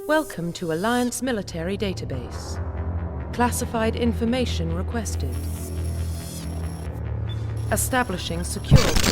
Welcome to Alliance Military Database. Classified information requested. Establishing security.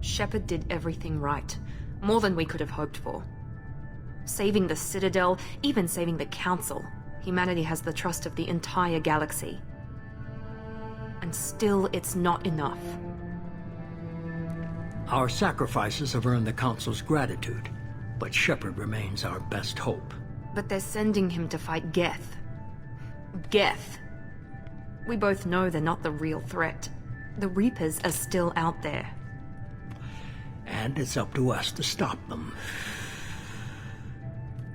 Shepard did everything right. More than we could have hoped for. Saving the Citadel, even saving the Council. Humanity has the trust of the entire galaxy. And still, it's not enough. Our sacrifices have earned the Council's gratitude, but Shepard remains our best hope. But they're sending him to fight Geth. Geth. We both know they're not the real threat. The Reapers are still out there. And it's up to us to stop them.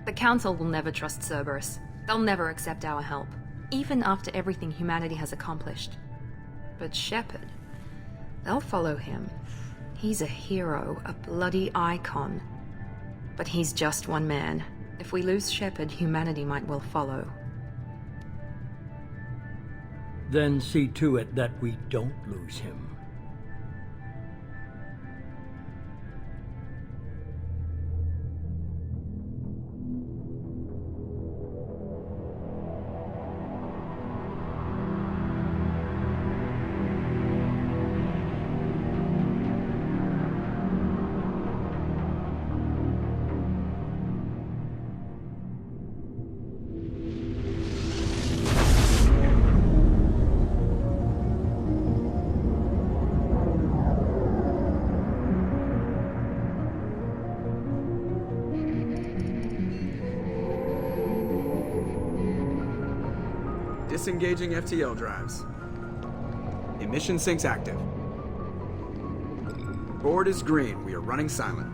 The Council will never trust Cerberus. They'll never accept our help, even after everything humanity has accomplished. But Shepard, they'll follow him. He's a hero, a bloody icon. But he's just one man. If we lose Shepard, humanity might well follow. Then see to it that we don't lose him. Disengaging FTL drives. Emission sinks active. Board is green. We are running silent.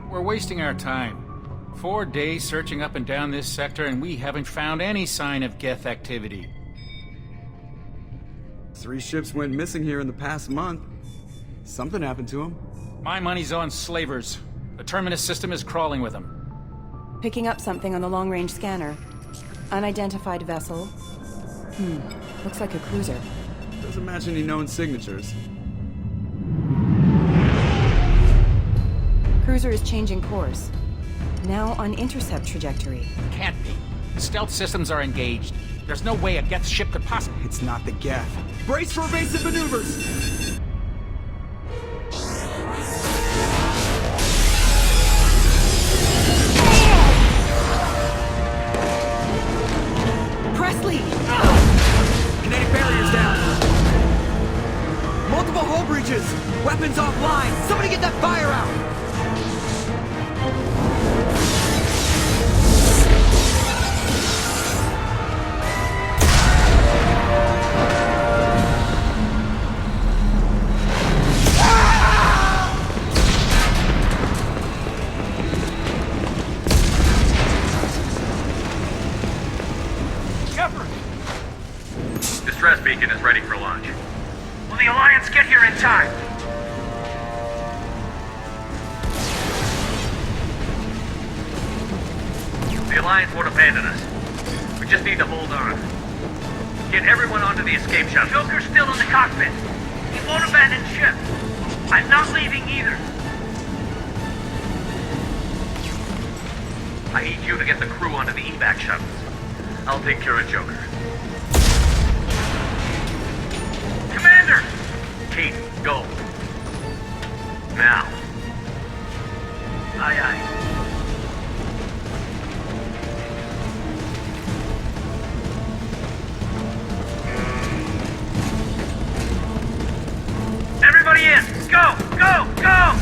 We're wasting our time. 4 days searching up and down this sector, and we haven't found any sign of Geth activity. 3 ships went missing here in the past month. Something happened to them. My money's on slavers. The Terminus system is crawling with them. Picking up something on the long-range scanner. Unidentified vessel. Looks like a cruiser. Doesn't match any known signatures. Cruiser is changing course. Now on intercept trajectory. Can't be. Stealth systems are engaged. There's no way a Geth ship could possibly... It's not the Geth. Brace for evasive maneuvers! Kinetic barriers down. Multiple hull breaches. Weapons offline. Somebody get that fire out. Distress beacon is ready for launch. Will the Alliance get here in time! The Alliance won't abandon us. We just need to hold on. Get everyone onto the escape shuttle. Joker's still in the cockpit. He won't abandon ship. I'm not leaving either. I need you to get the crew onto the evac shuttles. I'll take care of Joker. Commander! Kate, go. Now. Aye, aye. Everybody in! Go! Go! Go!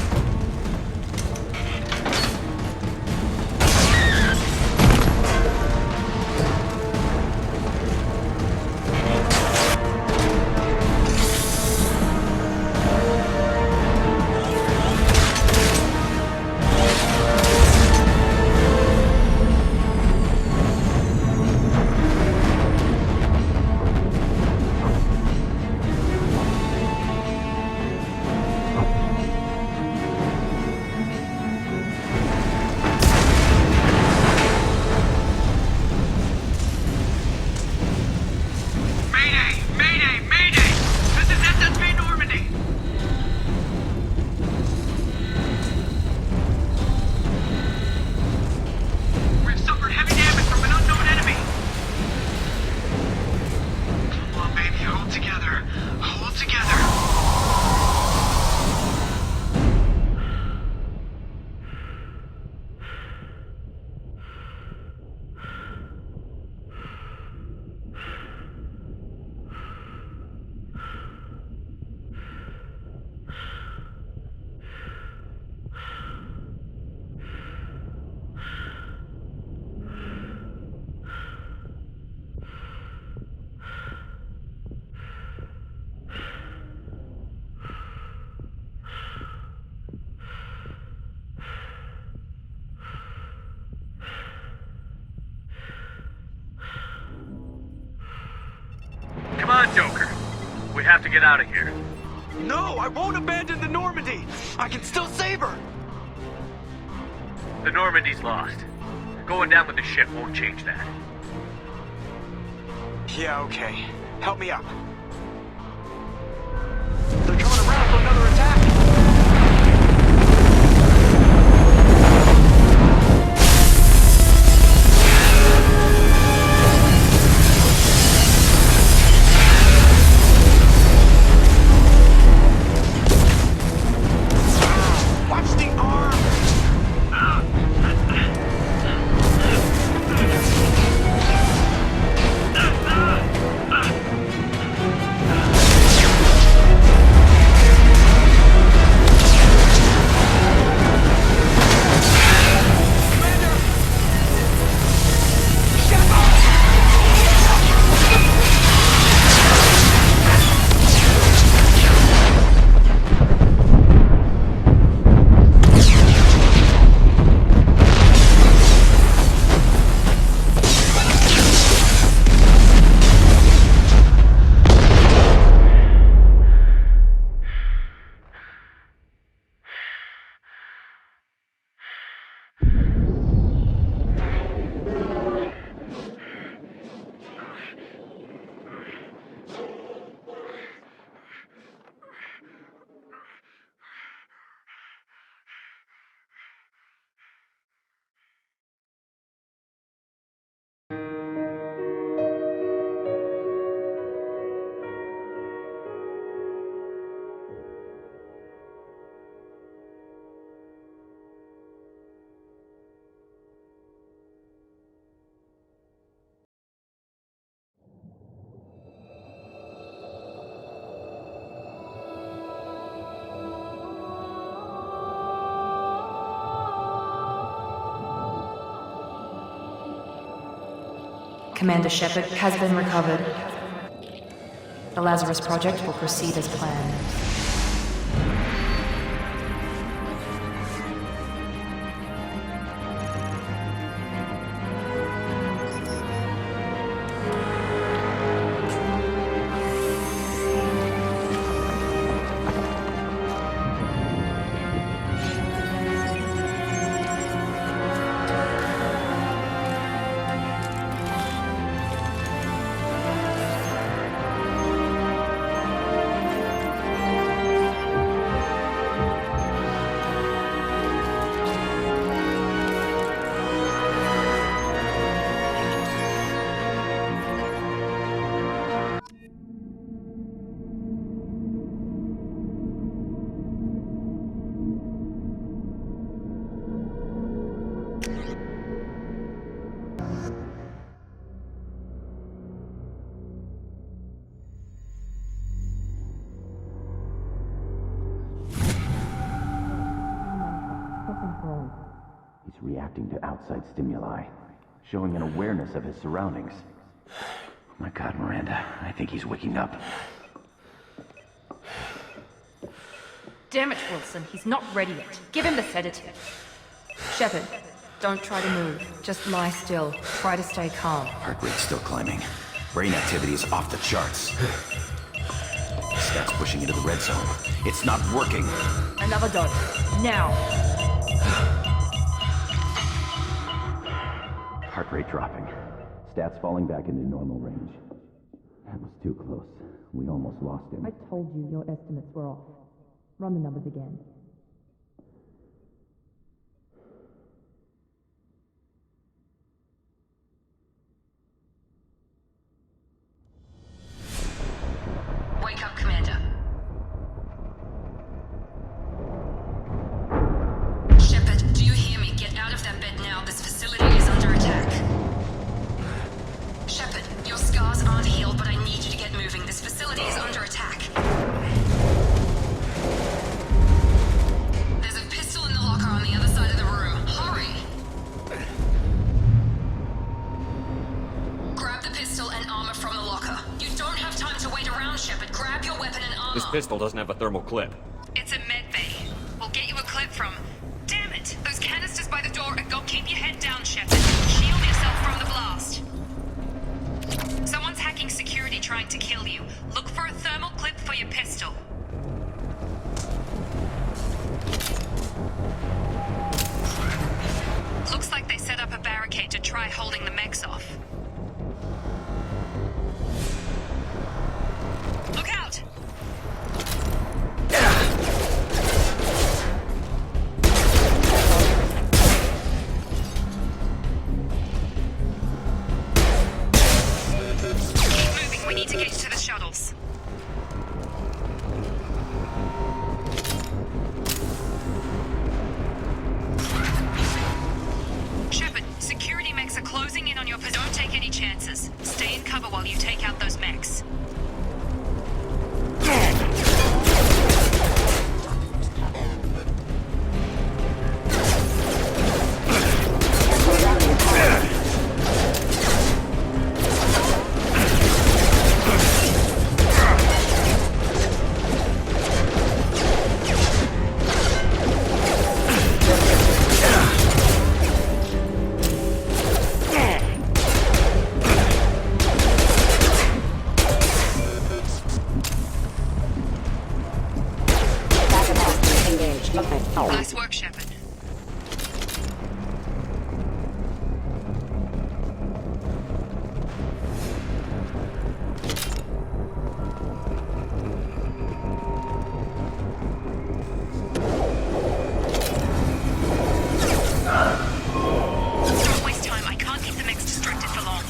Come on, Joker. We have to get out of here. No, I won't abandon the Normandy! I can still save her! The Normandy's lost. Going down with the ship won't change that. Yeah, okay. Help me up. They're coming around for another attack! Commander Shepard has been recovered. The Lazarus Project will proceed as planned. He's reacting to outside stimuli, showing an awareness of his surroundings. Oh my God, Miranda, I think he's waking up. Damn it, Wilson, he's not ready yet. Give him the sedative. Shepard, don't try to move. Just lie still. Try to stay calm. Heart rate's still climbing. Brain activity is off the charts. Stats pushing into the red zone. It's not working. Another dose. Now. Heart rate dropping. Stats falling back into normal range. That was too close. We almost lost him. I told you your estimates were off. Run the numbers again. Wake up, Commander. Shepard, do you hear me? Get out of that bed now. This facility is under attack. Shepard, your scars aren't healed, but I need you to get moving. This facility is under attack. There's a pistol in the locker on the other side of the room. Hurry! Grab the pistol and armor from the locker. You don't have time to wait around, Shepard. Grab your weapon and armor. This pistol doesn't have a thermal clip. It's a med bay. We'll get you a clip from... Damn it! Those canisters by the door, and go keep your head down, Shepard. Shield yourself from the blast. Someone's hacking security trying to kill you. Look for a thermal clip for your pistol. Looks like they set up a barricade to try holding the mechs off. Look out! Keep moving, we need to get to the shuttles. Shepard, security mechs are closing in on your position. Don't take any chances. Stay in cover while you take out those mechs. Nice work, Shepard. Don't waste time. I can't keep the mechs distracted for long.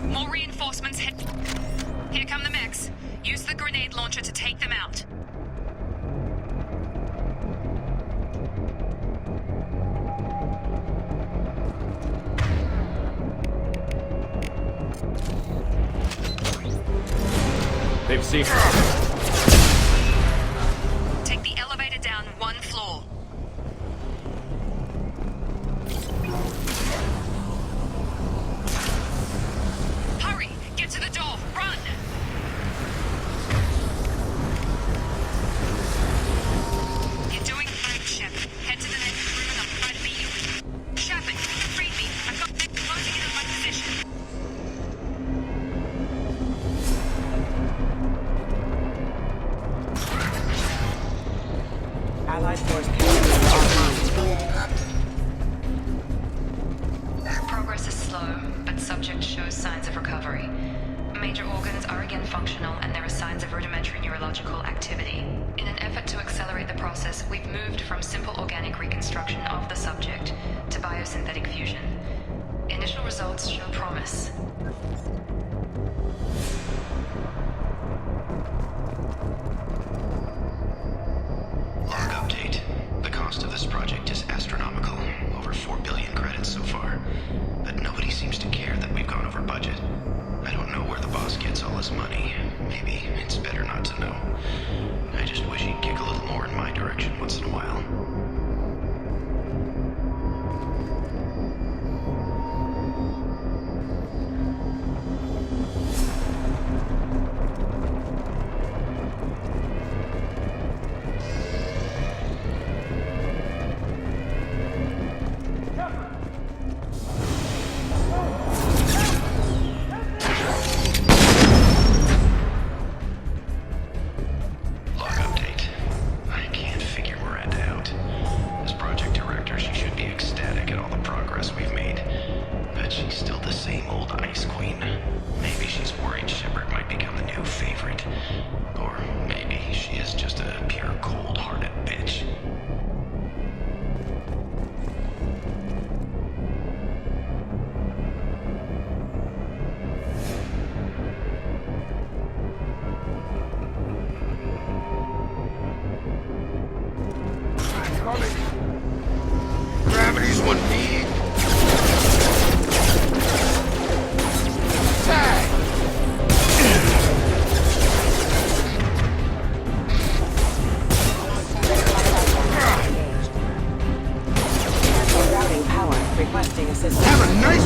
More reinforcements hit. Here come the mechs. Use the grenade launcher to take them out. They've seen Take the elevator down one floor. Hurry! Get to the door! Run! You're doing great, Shepard. Head to the next room and I'll try to meet you. Shepard, read me. I've got them closing in on my position. Allied force online. Progress is slow, but subject shows signs of recovery. Major organs are again functional, and there are signs of rudimentary neurological activity. In an effort to accelerate the process, we've moved from simple organic reconstruction of the subject to biosynthetic fusion. Initial results show promise. Log update. The cost of this project is astronomical. Over 4 billion credits so far. But nobody seems to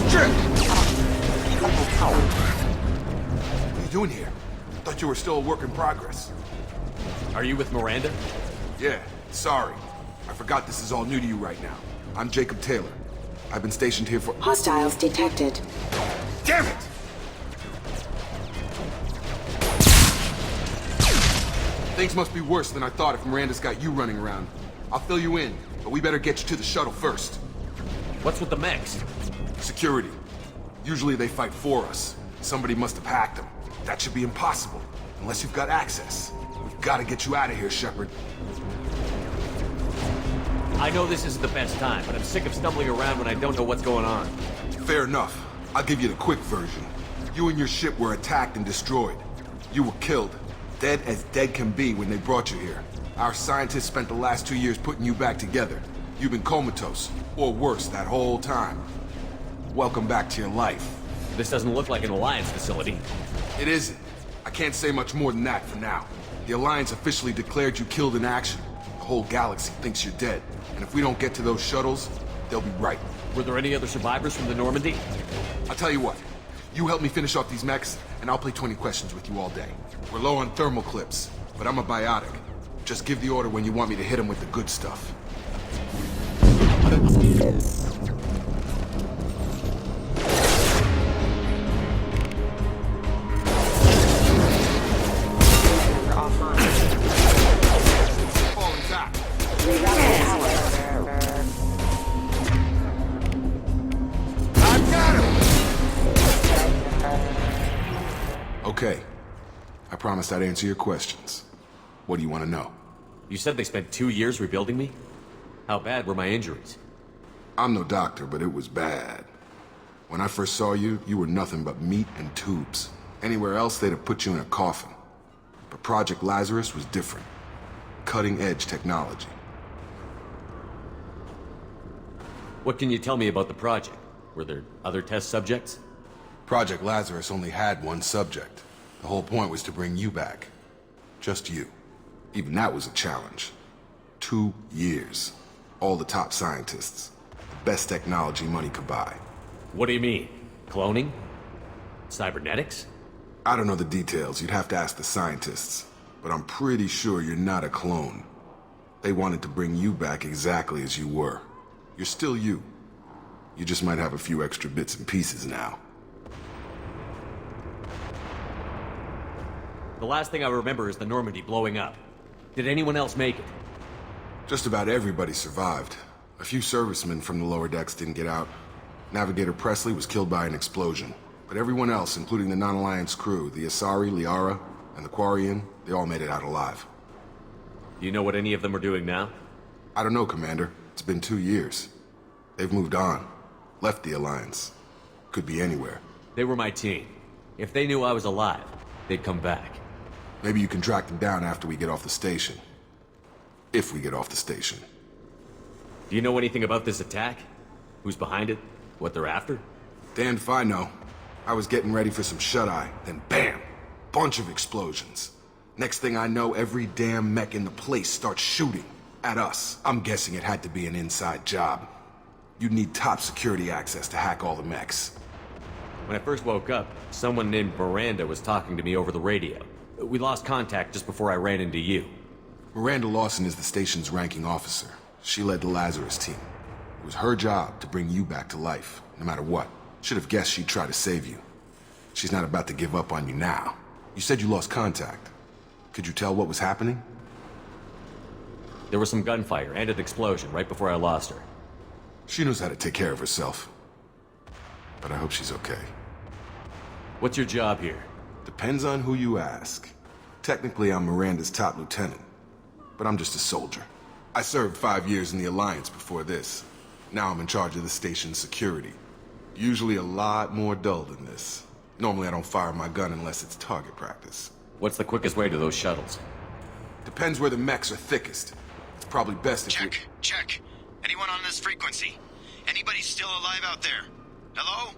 Strip! What are you doing here? Thought you were still a work in progress. Are you with Miranda? Yeah, sorry. I forgot this is all new to you right now. I'm Jacob Taylor. I've been stationed here for— Hostiles detected. Damn it! Things must be worse than I thought if Miranda's got you running around. I'll fill you in, but we better get you to the shuttle first. What's with the mechs? Security. Usually they fight for us. Somebody must have hacked them. That should be impossible, unless you've got access. We've got to get you out of here, Shepard. I know this isn't the best time, but I'm sick of stumbling around when I don't know what's going on. Fair enough. I'll give you the quick version. You and your ship were attacked and destroyed. You were killed. Dead as dead can be when they brought you here. Our scientists spent the last 2 years putting you back together. You've been comatose, or worse, that whole time. Welcome back to your life. This doesn't look like an Alliance facility. It isn't. I can't say much more than that for now. The Alliance officially declared you killed in action. The whole galaxy thinks you're dead. And if we don't get to those shuttles, they'll be right. Were there any other survivors from the Normandy? I'll tell you what. You help me finish off these mechs, and I'll play 20 questions with you all day. We're low on thermal clips, but I'm a biotic. Just give the order when you want me to hit them with the good stuff. Falling back. I've got him! Okay. I promised I'd answer your questions. What do you want to know? You said they spent 2 years rebuilding me? How bad were my injuries? I'm no doctor, but it was bad. When I first saw you, you were nothing but meat and tubes. Anywhere else, they'd have put you in a coffin. But Project Lazarus was different. Cutting-edge technology. What can you tell me about the project? Were there other test subjects? Project Lazarus only had one subject. The whole point was to bring you back. Just you. Even that was a challenge. 2 years. All the top scientists. The best technology money could buy. What do you mean? Cloning? Cybernetics? I don't know the details. You'd have to ask the scientists. But I'm pretty sure you're not a clone. They wanted to bring you back exactly as you were. You're still you. You just might have a few extra bits and pieces now. The last thing I remember is the Normandy blowing up. Did anyone else make it? Just about everybody survived. A few servicemen from the lower decks didn't get out. Navigator Presley was killed by an explosion. But everyone else, including the non-Alliance crew, the Asari, Liara, and the Quarian, they all made it out alive. Do you know what any of them are doing now? I don't know, Commander. It's been 2 years. They've moved on. Left the Alliance. Could be anywhere. They were my team. If they knew I was alive, they'd come back. Maybe you can track them down after we get off the station. If we get off the station. Do you know anything about this attack? Who's behind it? What they're after? Damned if I know. I was getting ready for some shut-eye, then bam! Bunch of explosions. Next thing I know, every damn mech in the place starts shooting. At us. I'm guessing it had to be an inside job. You'd need top security access to hack all the mechs. When I first woke up, someone named Miranda was talking to me over the radio. We lost contact just before I ran into you. Miranda Lawson is the station's ranking officer. She led the Lazarus team. It was her job to bring you back to life, no matter what. Should have guessed she'd try to save you. She's not about to give up on you now. You said you lost contact. Could you tell what was happening? There was some gunfire and an explosion right before I lost her. She knows how to take care of herself. But I hope she's okay. What's your job here? Depends on who you ask. Technically, I'm Miranda's top lieutenant. But I'm just a soldier. I served 5 years in the Alliance before this. Now I'm in charge of the station's security. Usually a lot more dull than this. Normally I don't fire my gun unless it's target practice. What's the quickest way to those shuttles? Depends where the mechs are thickest. It's probably best if Check. Check. Anyone on this frequency? Anybody still alive out there? Hello?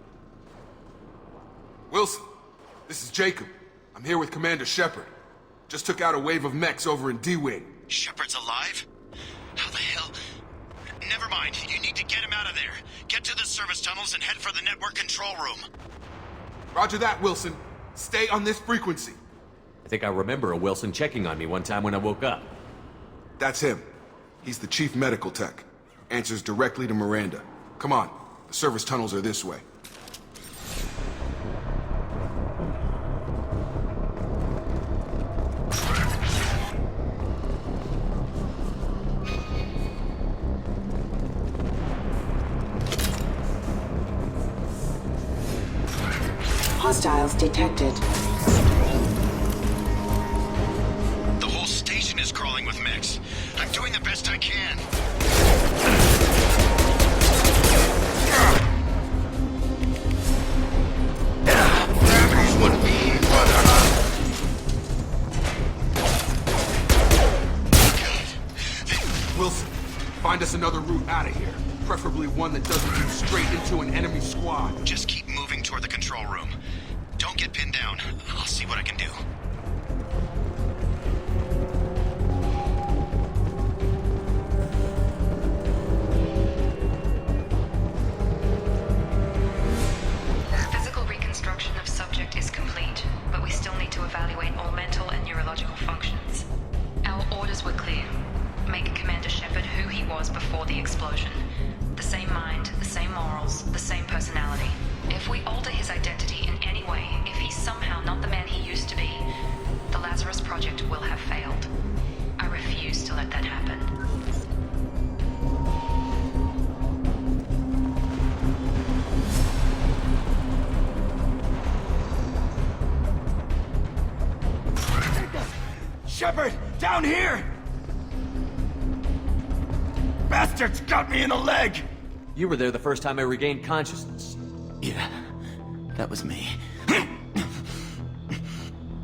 Wilson, this is Jacob. I'm here with Commander Shepard. Just took out a wave of mechs over in D-Wing. Shepard's alive? How the hell? Never Never mind. You need to get him out of there. Get to the service tunnels and head for the network control room. Roger that, Wilson. Stay on this frequency. I think I remember a Wilson checking on me one time when I woke up. That's him. He's the chief medical tech. Answers directly to Miranda. Come on. The service tunnels are this way. Hostiles detected. The whole station is crawling with mechs. I'm doing the best I can. Wilson, find us another route out of here. Preferably one that doesn't lead straight into an enemy squad. Just keep moving toward the control room. Don't get pinned down. I'll see what I can do. Physical reconstruction of subject is complete, but we still need to evaluate all mental and neurological functions. Our orders were clear. Make Commander Shepard who he was before the explosion. The same mind, the same morals, the same personality. If we alter his identity in any way, if he's somehow not the man he used to be, the Lazarus Project will have failed. I refuse to let that happen. Shepard, down here! Bastards got me in the leg! You were there the first time I regained consciousness. Yeah, that was me.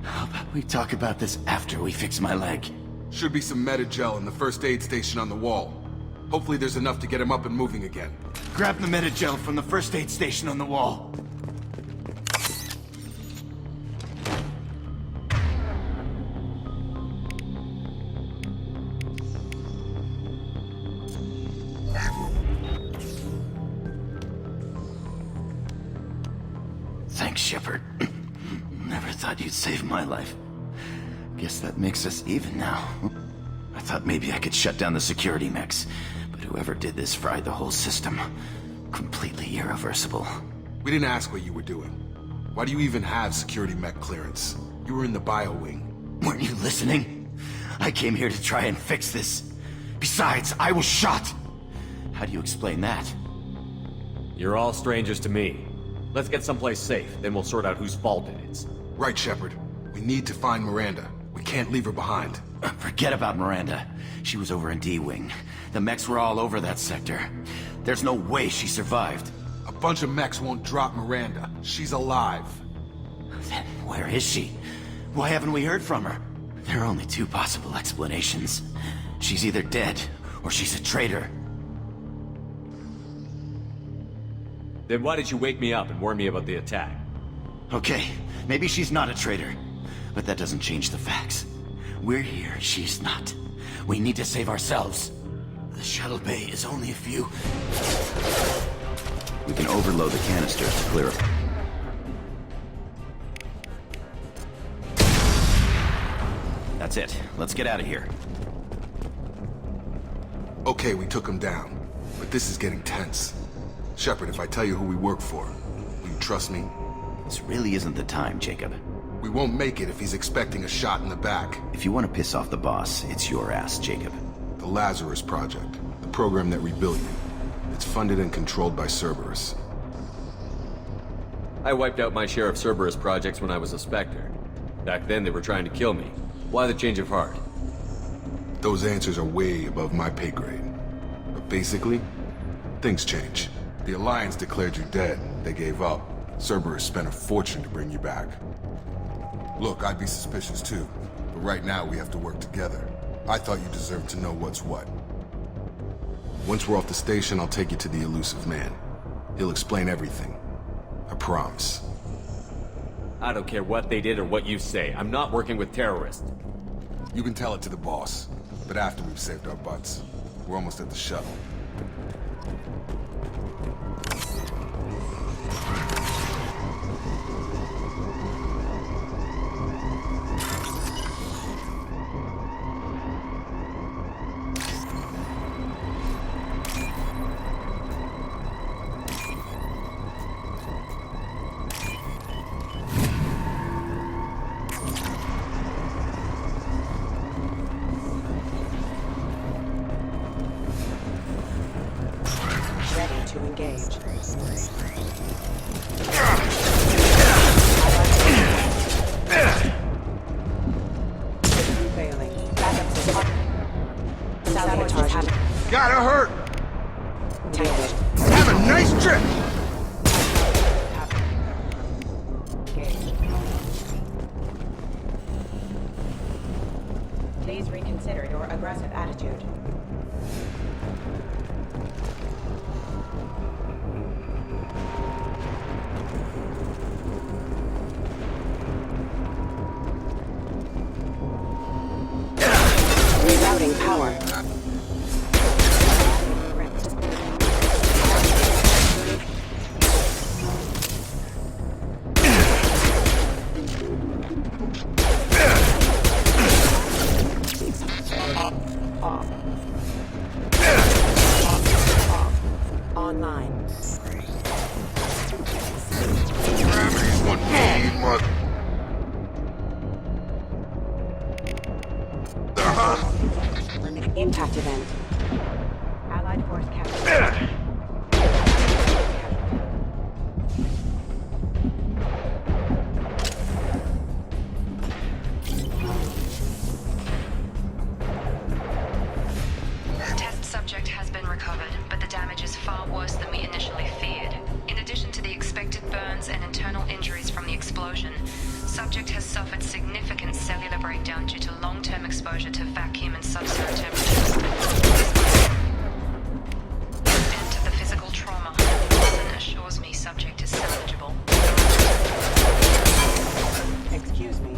How about we talk about this after we fix my leg? Should be some Metagel in the first aid station on the wall. Hopefully there's enough to get him up and moving again. Grab the Metagel from the first aid station on the wall. Thanks, Shepard. Never thought you'd save my life. Guess that makes us even now. I thought maybe I could shut down the security mechs, but whoever did this fried the whole system. Completely irreversible. We didn't ask what you were doing. Why do you even have security mech clearance? You were in the bio wing. Weren't you listening? I came here to try and fix this. Besides, I was shot. How do you explain that? You're all strangers to me. Let's get someplace safe, then we'll sort out whose fault it is. Right, Shepard. We need to find Miranda. We can't leave her behind. Forget about Miranda. She was over in D-Wing. The mechs were all over that sector. There's no way she survived. A bunch of mechs won't drop Miranda. She's alive. Then where is she? Why haven't we heard from her? There are only two possible explanations. She's either dead, or she's a traitor. Then why did you wake me up and warn me about the attack? Okay, maybe she's not a traitor. But that doesn't change the facts. We're here, she's not. We need to save ourselves. The shuttle bay is only a few... We can overload the canisters to clear it. That's it. Let's get out of here. Okay, we took him down. But this is getting tense. Shepard, if I tell you who we work for, will you trust me? This really isn't the time, Jacob. We won't make it if he's expecting a shot in the back. If you want to piss off the boss, it's your ass, Jacob. The Lazarus Project, the program that rebuilt you. It's funded and controlled by Cerberus. I wiped out my share of Cerberus projects when I was a Spectre. Back then they were trying to kill me. Why the change of heart? Those answers are way above my pay grade. But basically, things change. The Alliance declared you dead. They gave up. Cerberus spent a fortune to bring you back. Look, I'd be suspicious too. But right now we have to work together. I thought you deserved to know what's what. Once we're off the station, I'll take you to the elusive man. He'll explain everything. I promise. I don't care what they did or what you say. I'm not working with terrorists. You can tell it to the boss. But after we've saved our butts. We're almost at the shuttle. Ready to engage. Failing. Sabotage. Gotta hurt! Tangled. Have a nice trip! Please reconsider your aggressive attitude. Rerouting power. Online. Gravity's one mean mother. Impact event. Allied force captured. Test subject has been recovered, but the damage is far worse than we initially feared. In addition to the expected burns and internal injuries from the explosion, subject has suffered significant cellular breakdown due to long-term exposure to vacuum and sub-zero temperatures. And to the physical trauma, Wilson assures me subject is salvageable. Excuse me.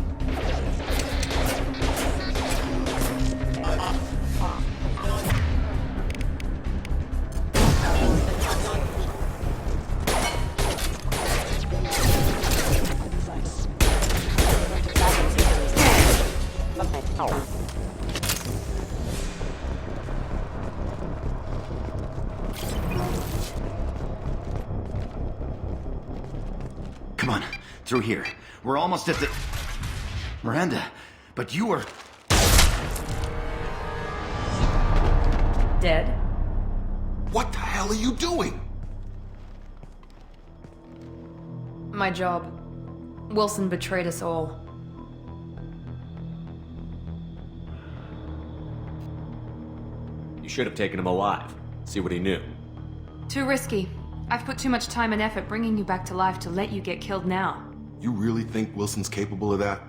Come on, through here. We're almost at the... Miranda, but you were... Dead? What the hell are you doing? My job. Wilson betrayed us all. You should have taken him alive. See what he knew. Too risky. I've put too much time and effort bringing you back to life to let you get killed now. You really think Wilson's capable of that?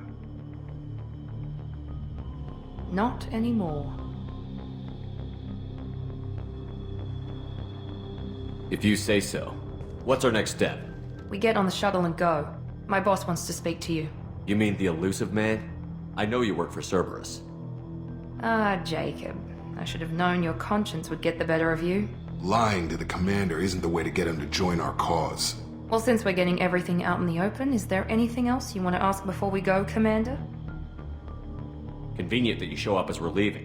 Not anymore. If you say so. What's our next step? We get on the shuttle and go. My boss wants to speak to you. You mean the elusive man? I know you work for Cerberus. Ah, Jacob. I should have known your conscience would get the better of you. Lying to the commander isn't the way to get him to join our cause. Well, since we're getting everything out in the open, is there anything else you want to ask before we go, Commander? Convenient that you show up as we're leaving.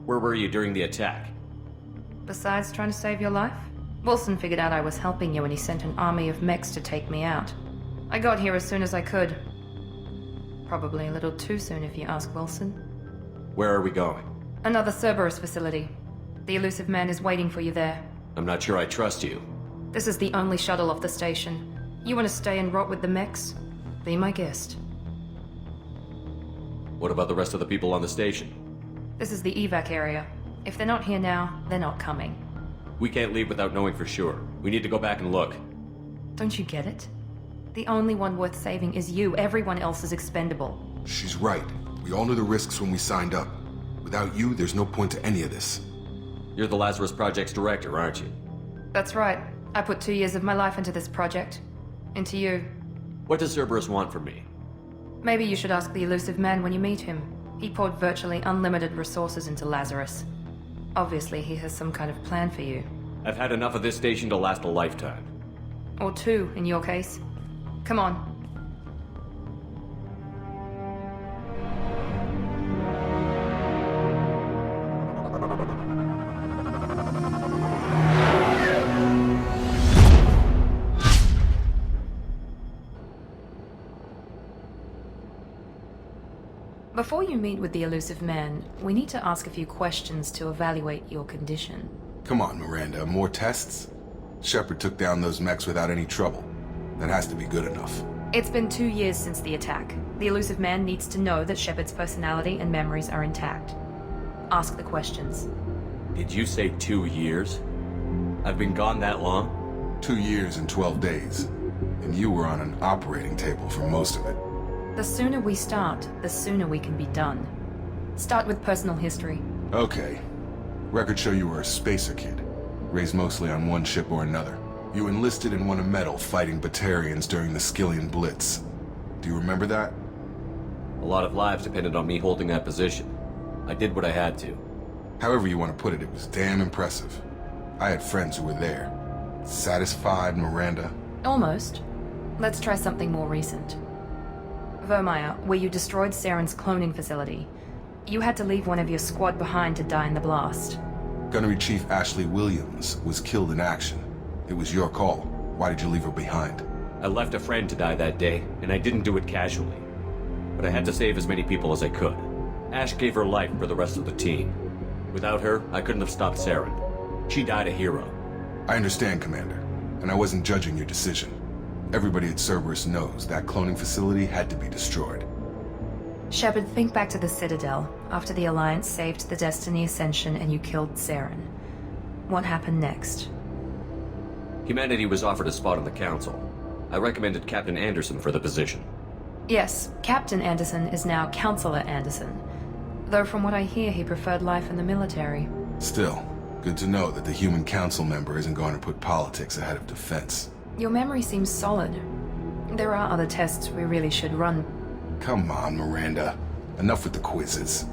Where were you during the attack? Besides trying to save your life? Wilson figured out I was helping you and he sent an army of mechs to take me out. I got here as soon as I could. Probably a little too soon if you ask Wilson. Where are we going? Another Cerberus facility. The elusive man is waiting for you there. I'm not sure I trust you. This is the only shuttle off the station. You want to stay and rot with the mechs? Be my guest. What about the rest of the people on the station? This is the evac area. If they're not here now, they're not coming. We can't leave without knowing for sure. We need to go back and look. Don't you get it? The only one worth saving is you. Everyone else is expendable. She's right. We all knew the risks when we signed up. Without you, there's no point to any of this. You're the Lazarus Project's director, aren't you? That's right. I put 2 years of my life into this project. Into you. What does Cerberus want from me? Maybe you should ask the elusive man when you meet him. He poured virtually unlimited resources into Lazarus. Obviously, he has some kind of plan for you. I've had enough of this station to last a lifetime. Or two, in your case. Come on. Before you meet with the elusive man, we need to ask a few questions to evaluate your condition. Come on, Miranda, more tests? Shepard took down those mechs without any trouble. That has to be good enough. It's been 2 years since the attack. The elusive man needs to know that Shepard's personality and memories are intact. Ask the questions. Did you say 2 years? I've been gone that long? 2 years and 12 days. And you were on an operating table for most of it. The sooner we start, the sooner we can be done. Start with personal history. Okay. Records show you were a spacer kid, raised mostly on one ship or another. You enlisted and won a medal fighting Batarians during the Skillian Blitz. Do you remember that? A lot of lives depended on me holding that position. I did what I had to. However you want to put it, it was damn impressive. I had friends who were there. Satisfied, Miranda? Almost. Let's try something more recent. Vermeer, where you destroyed Saren's cloning facility. You had to leave one of your squad behind to die in the blast. Gunnery Chief Ashley Williams was killed in action. It was your call. Why did you leave her behind? I left a friend to die that day, and I didn't do it casually. But I had to save as many people as I could. Ash gave her life for the rest of the team. Without her, I couldn't have stopped Saren. She died a hero. I understand, Commander, and I wasn't judging your decision. Everybody at Cerberus knows that cloning facility had to be destroyed. Shepard, think back to the Citadel, after the Alliance saved the Destiny Ascension and you killed Saren. What happened next? Humanity was offered a spot on the Council. I recommended Captain Anderson for the position. Yes, Captain Anderson is now Counselor Anderson. Though from what I hear, he preferred life in the military. Still, good to know that the human council member isn't going to put politics ahead of defense. Your memory seems solid. There are other tests we really should run. Come on, Miranda. Enough with the quizzes.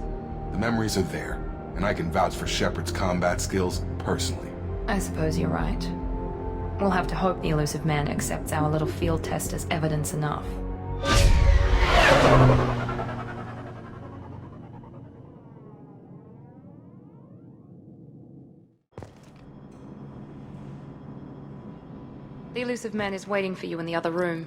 The memories are there, and I can vouch for Shepard's combat skills personally. I suppose you're right. We'll have to hope the elusive man accepts our little field test as evidence enough. The elusive man is waiting for you in the other room.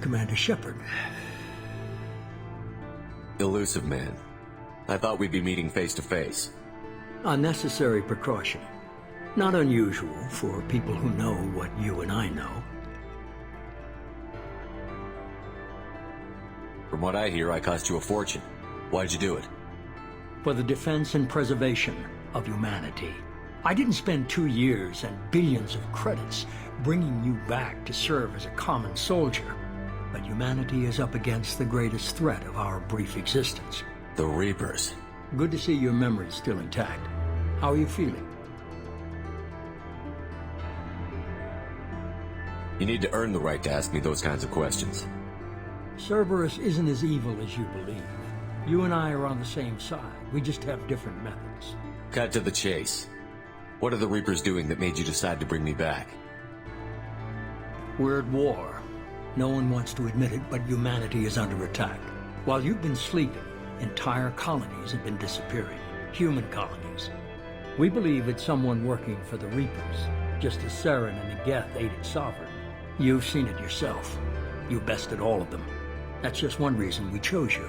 Commander Shepard. Elusive man. I thought we'd be meeting face to face. A necessary precaution. Not unusual for people who know what you and I know. From what I hear, I cost you a fortune. Why'd you do it? For the defense and preservation of humanity. I didn't spend 2 years and billions of credits bringing you back to serve as a common soldier. But humanity is up against the greatest threat of our brief existence. The Reapers. Good to see your memory's still intact. How are you feeling? You need to earn the right to ask me those kinds of questions. Cerberus isn't as evil as you believe. You and I are on the same side. We just have different methods. Cut to the chase. What are the Reapers doing that made you decide to bring me back? We're at war. No one wants to admit it, but humanity is under attack. While you've been sleeping, entire colonies have been disappearing. Human colonies. We believe it's someone working for the Reapers, just as Saren and the Geth aided Sovereign. You've seen it yourself. You bested all of them. That's just one reason we chose you.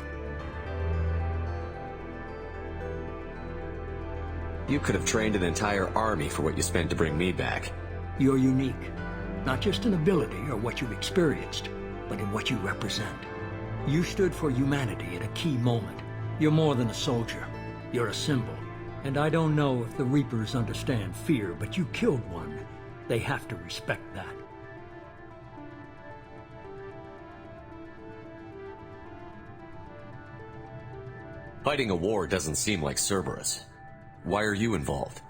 You could have trained an entire army for what you spent to bring me back. You're unique. Not just in ability or what you've experienced, but in what you represent. You stood for humanity at a key moment. You're more than a soldier. You're a symbol. And I don't know if the Reapers understand fear, but you killed one. They have to respect that. Fighting a war doesn't seem like Cerberus. Why are you involved?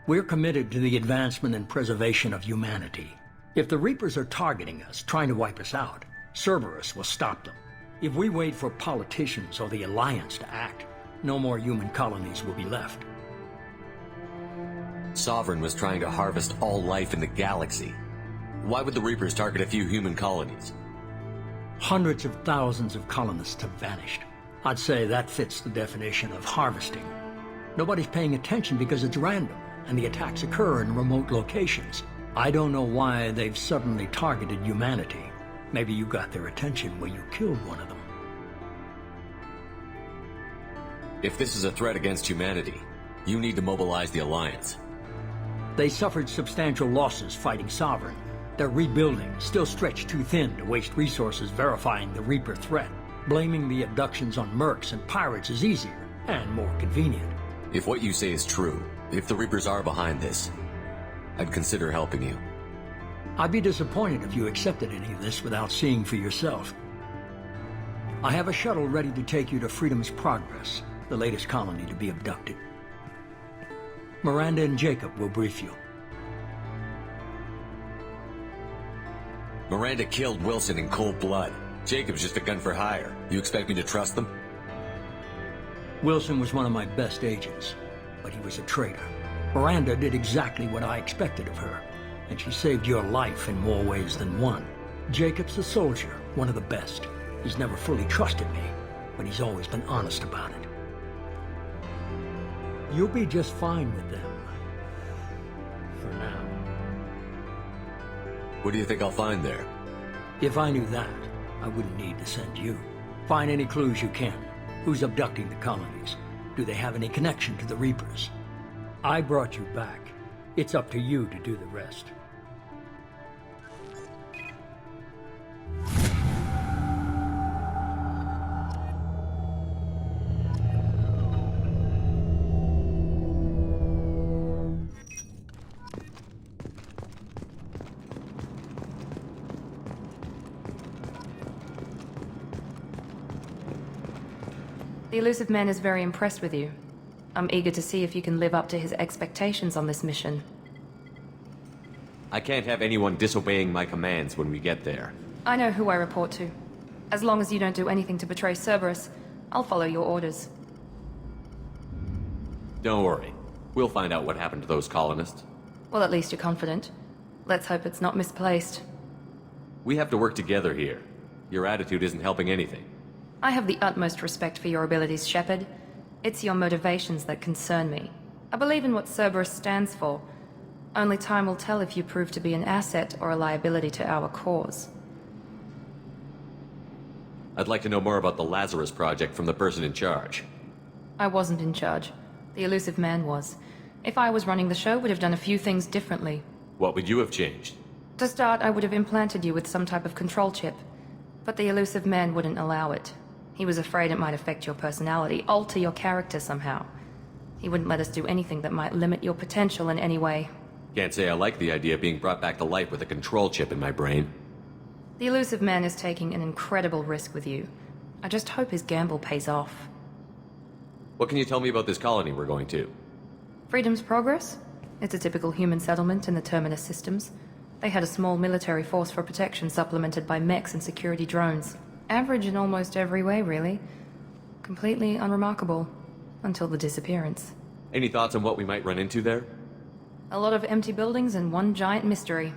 We're committed to the advancement and preservation of humanity. If the Reapers are targeting us, trying to wipe us out, Cerberus will stop them. If we wait for politicians or the Alliance to act, no more human colonies will be left. Sovereign was trying to harvest all life in the galaxy. Why would the Reapers target a few human colonies? Hundreds of thousands of colonists have vanished. I'd say that fits the definition of harvesting. Nobody's paying attention because it's random, and the attacks occur in remote locations. I don't know why they've suddenly targeted humanity. Maybe you got their attention when you killed one of them. If this is a threat against humanity, you need to mobilize the Alliance. They suffered substantial losses fighting Sovereign. They're rebuilding, still stretched too thin to waste resources verifying the Reaper threat. Blaming the abductions on mercs and pirates is easier, and more convenient. If what you say is true, if the Reapers are behind this, I'd consider helping you. I'd be disappointed if you accepted any of this without seeing for yourself. I have a shuttle ready to take you to Freedom's Progress, the latest colony to be abducted. Miranda and Jacob will brief you. Miranda killed Wilson in cold blood. Jacob's just a gun for hire. You expect me to trust them? Wilson was one of my best agents, but he was a traitor. Miranda did exactly what I expected of her, and she saved your life in more ways than one. Jacob's a soldier, one of the best. He's never fully trusted me, but he's always been honest about it. You'll be just fine with them. For now. What do you think I'll find there? If I knew that, I wouldn't need to send you. Find any clues you can. Who's abducting the colonies? Do they have any connection to the Reapers? I brought you back. It's up to you to do the rest. The elusive man is very impressed with you. I'm eager to see if you can live up to his expectations on this mission. I can't have anyone disobeying my commands when we get there. I know who I report to. As long as you don't do anything to betray Cerberus, I'll follow your orders. Don't worry. We'll find out what happened to those colonists. Well, at least you're confident. Let's hope it's not misplaced. We have to work together here. Your attitude isn't helping anything. I have the utmost respect for your abilities, Shepard. It's your motivations that concern me. I believe in what Cerberus stands for. Only time will tell if you prove to be an asset or a liability to our cause. I'd like to know more about the Lazarus Project from the person in charge. I wasn't in charge. The elusive man was. If I was running the show, would have done a few things differently. What would you have changed? To start, I would have implanted you with some type of control chip. But the elusive man wouldn't allow it. He was afraid it might affect your personality, alter your character somehow. He wouldn't let us do anything that might limit your potential in any way. Can't say I like the idea of being brought back to life with a control chip in my brain. The elusive man is taking an incredible risk with you. I just hope his gamble pays off. What can you tell me about this colony we're going to? Freedom's Progress? It's a typical human settlement in the Terminus systems. They had a small military force for protection supplemented by mechs and security drones. Average in almost every way, really. Completely unremarkable. Until the disappearance. Any thoughts on what we might run into there? A lot of empty buildings and one giant mystery.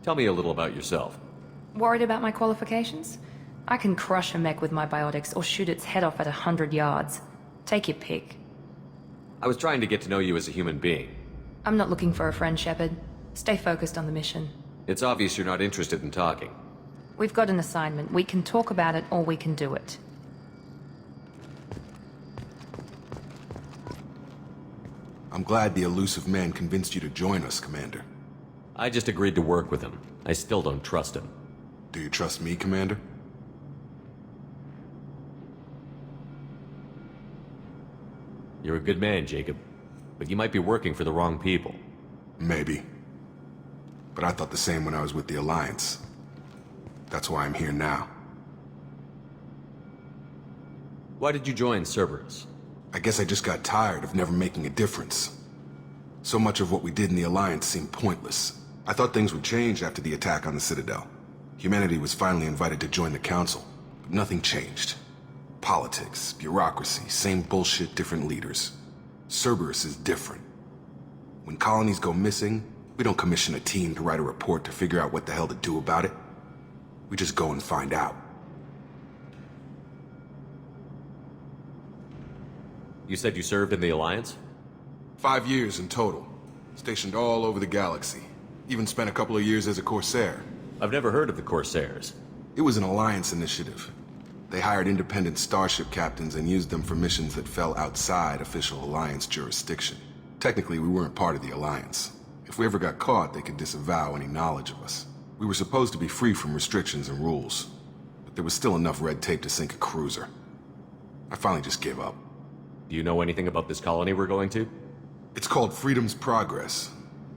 Tell me a little about yourself. Worried about my qualifications? I can crush a mech with my biotics or shoot its head off at 100 yards. Take your pick. I was trying to get to know you as a human being. I'm not looking for a friend, Shepard. Stay focused on the mission. It's obvious you're not interested in talking. We've got an assignment. We can talk about it or we can do it. I'm glad the elusive man convinced you to join us, Commander. I just agreed to work with him. I still don't trust him. Do you trust me, Commander? You're a good man, Jacob. But you might be working for the wrong people. Maybe. But I thought the same when I was with the Alliance. That's why I'm here now. Why did you join Cerberus? I guess I just got tired of never making a difference. So much of what we did in the Alliance seemed pointless. I thought things would change after the attack on the Citadel. Humanity was finally invited to join the Council, but nothing changed. Politics, bureaucracy, same bullshit, different leaders. Cerberus is different. When colonies go missing, we don't commission a team to write a report to figure out what the hell to do about it. We just go and find out. You said you served in the Alliance? 5 years in total. Stationed all over the galaxy. Even spent a couple of years as a Corsair. I've never heard of the Corsairs. It was an Alliance initiative. They hired independent starship captains and used them for missions that fell outside official Alliance jurisdiction. Technically, we weren't part of the Alliance. If we ever got caught, they could disavow any knowledge of us. We were supposed to be free from restrictions and rules, but there was still enough red tape to sink a cruiser. I finally just gave up. Do you know anything about this colony we're going to? It's called Freedom's Progress.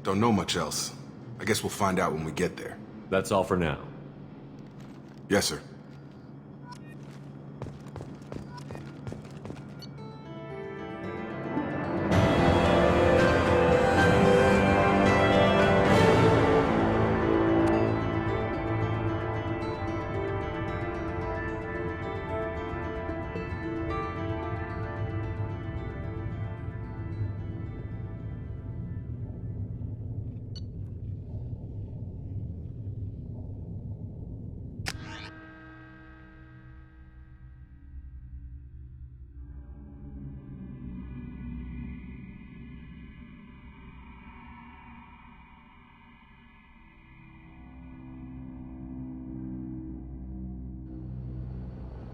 Don't know much else. I guess we'll find out when we get there. That's all for now. Yes, sir.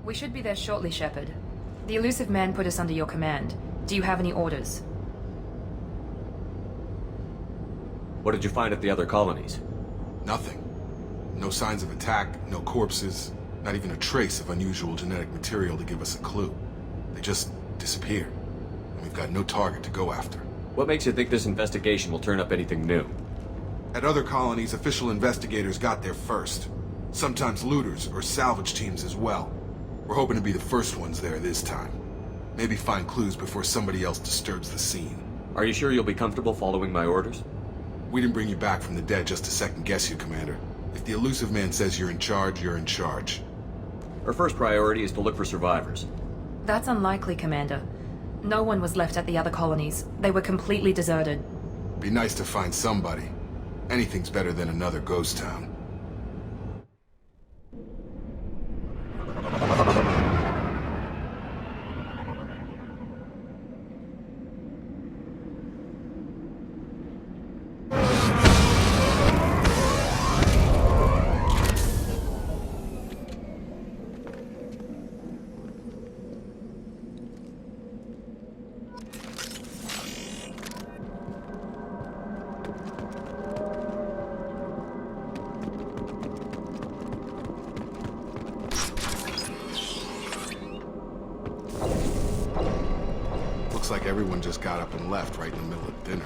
We should be there shortly, Shepard. The elusive man put us under your command. Do you have any orders? What did you find at the other colonies? Nothing. No signs of attack, no corpses, not even a trace of unusual genetic material to give us a clue. They just disappear, and we've got no target to go after. What makes you think this investigation will turn up anything new? At other colonies, official investigators got there first. Sometimes looters or salvage teams as well. We're hoping to be the first ones there this time. Maybe find clues before somebody else disturbs the scene. Are you sure you'll be comfortable following my orders? We didn't bring you back from the dead just to second-guess you, Commander. If the elusive man says you're in charge, you're in charge. Our first priority is to look for survivors. That's unlikely, Commander. No one was left at the other colonies. They were completely deserted. Be nice to find somebody. Anything's better than another ghost town. Like everyone just got up and left right in the middle of dinner.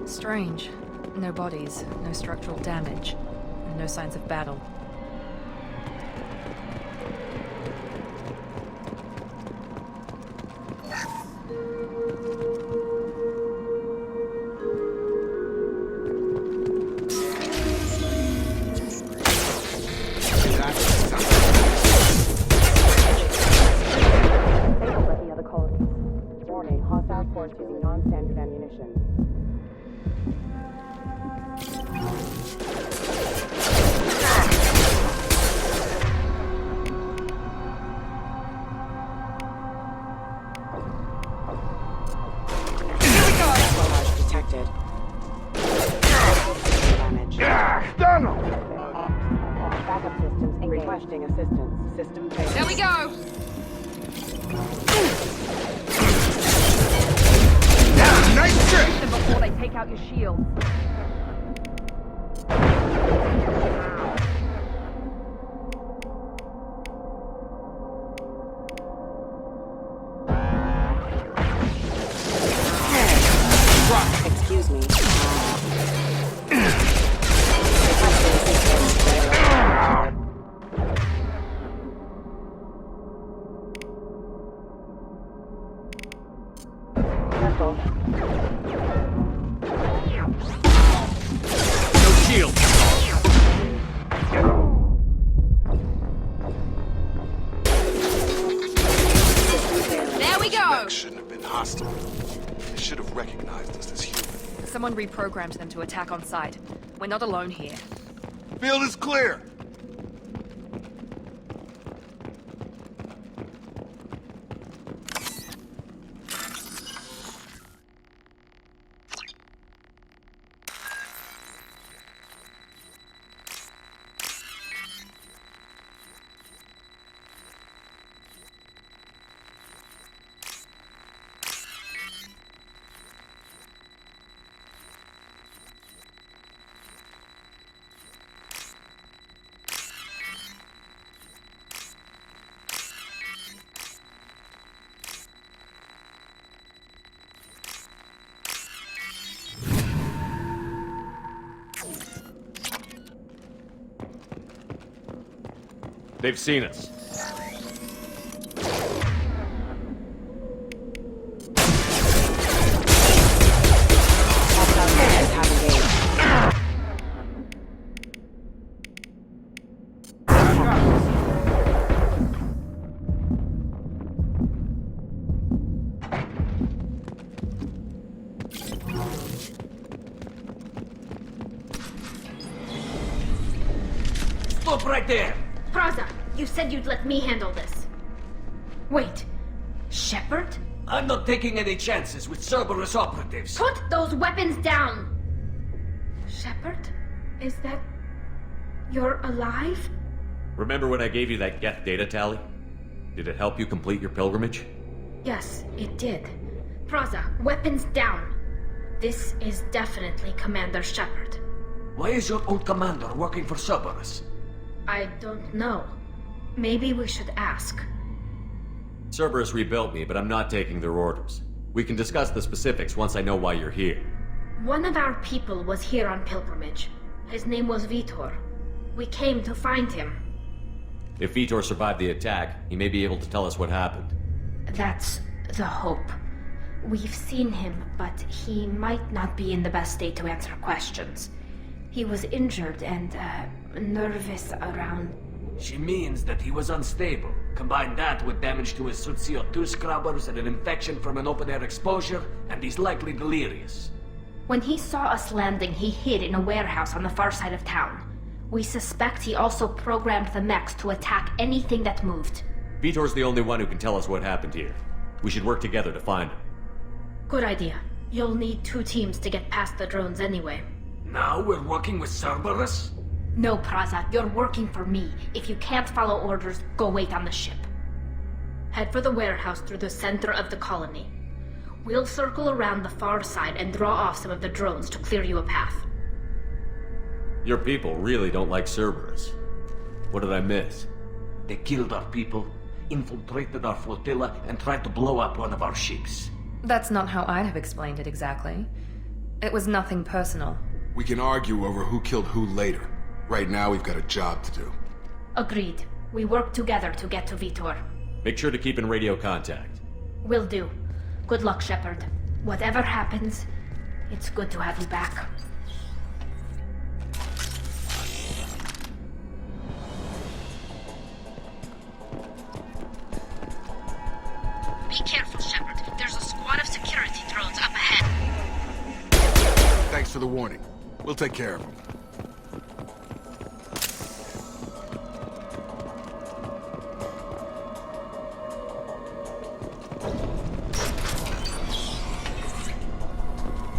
Strange. No bodies, no structural damage, and no signs of battle. Requesting assistance. System failed. There we go! Nice trick! Them before they take out your shield. Excuse me. No shield! There we go! Mech shouldn't have been hostile. They should have recognized us as human. Someone reprogrammed them to attack on sight. We're not alone here. Field is clear! They've seen us. Stop right there! Praza, you said you'd let me handle this. Wait, Shepard? I'm not taking any chances with Cerberus operatives. Put those weapons down! Shepard? Is that... you're alive? Remember when I gave you that Geth data tally? Did it help you complete your pilgrimage? Yes, it did. Praza, weapons down. This is definitely Commander Shepard. Why is your old commander working for Cerberus? I don't know. Maybe we should ask. Cerberus rebuilt me, but I'm not taking their orders. We can discuss the specifics once I know why you're here. One of our people was here on pilgrimage. His name was Vitor. We came to find him. If Vitor survived the attack, he may be able to tell us what happened. That's the hope. We've seen him, but he might not be in the best state to answer questions. He was injured and, nervous around... She means that he was unstable. Combine that with damage to his suit CO2 scrubbers and an infection from an open-air exposure, and he's likely delirious. When he saw us landing, he hid in a warehouse on the far side of town. We suspect he also programmed the mechs to attack anything that moved. Vitor's the only one who can tell us what happened here. We should work together to find him. Good idea. You'll need 2 teams to get past the drones anyway. Now we're working with Cerberus? No, Praza, you're working for me. If you can't follow orders, go wait on the ship. Head for the warehouse through the center of the colony. We'll circle around the far side and draw off some of the drones to clear you a path. Your people really don't like Cerberus. What did I miss? They killed our people, infiltrated our flotilla, and tried to blow up one of our ships. That's not how I'd have explained it exactly. It was nothing personal. We can argue over who killed who later. Right now, we've got a job to do. Agreed. We work together to get to Vitor. Make sure to keep in radio contact. Will do. Good luck, Shepard. Whatever happens, it's good to have you back. Be careful, Shepard. There's a squad of security drones up ahead. Thanks for the warning. We'll take care of them.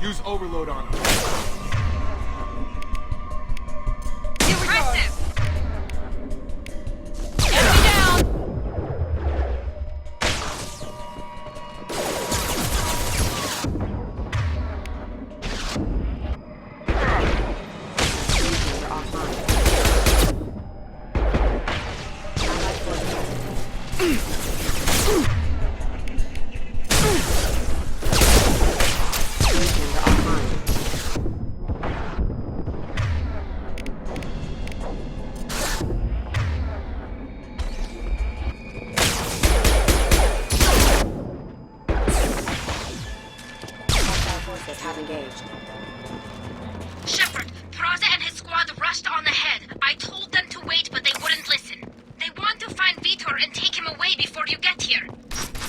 Use overload on them. Impressive! engaged. Shepard, Praza and his squad rushed on ahead. I told them to wait, but they wouldn't listen. They want to find Vitor and take him away before you get here.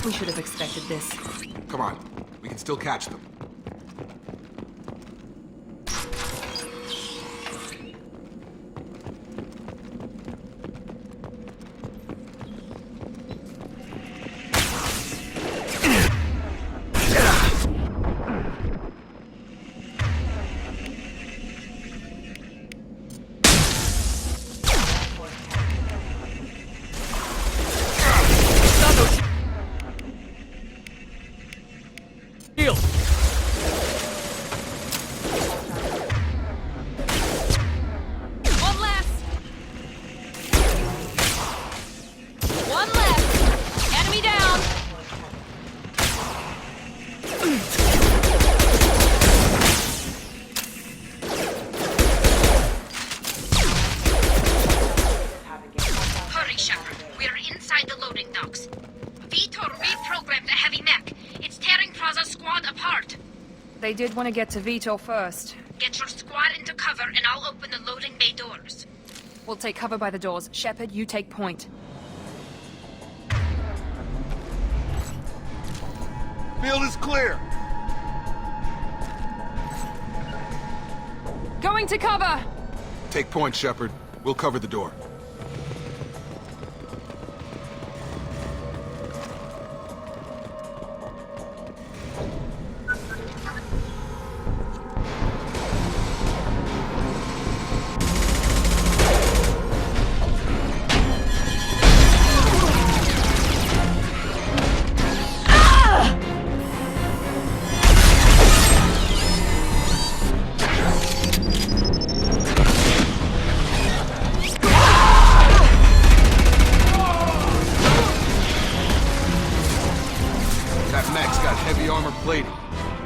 We should have expected this. Come on. We can still catch them. They did want to get to Vitor first. Get your squad into cover and I'll open the loading bay doors. We'll take cover by the doors. Shepard, you take point. Field is clear. Going to cover! Take point, Shepard. We'll cover the door.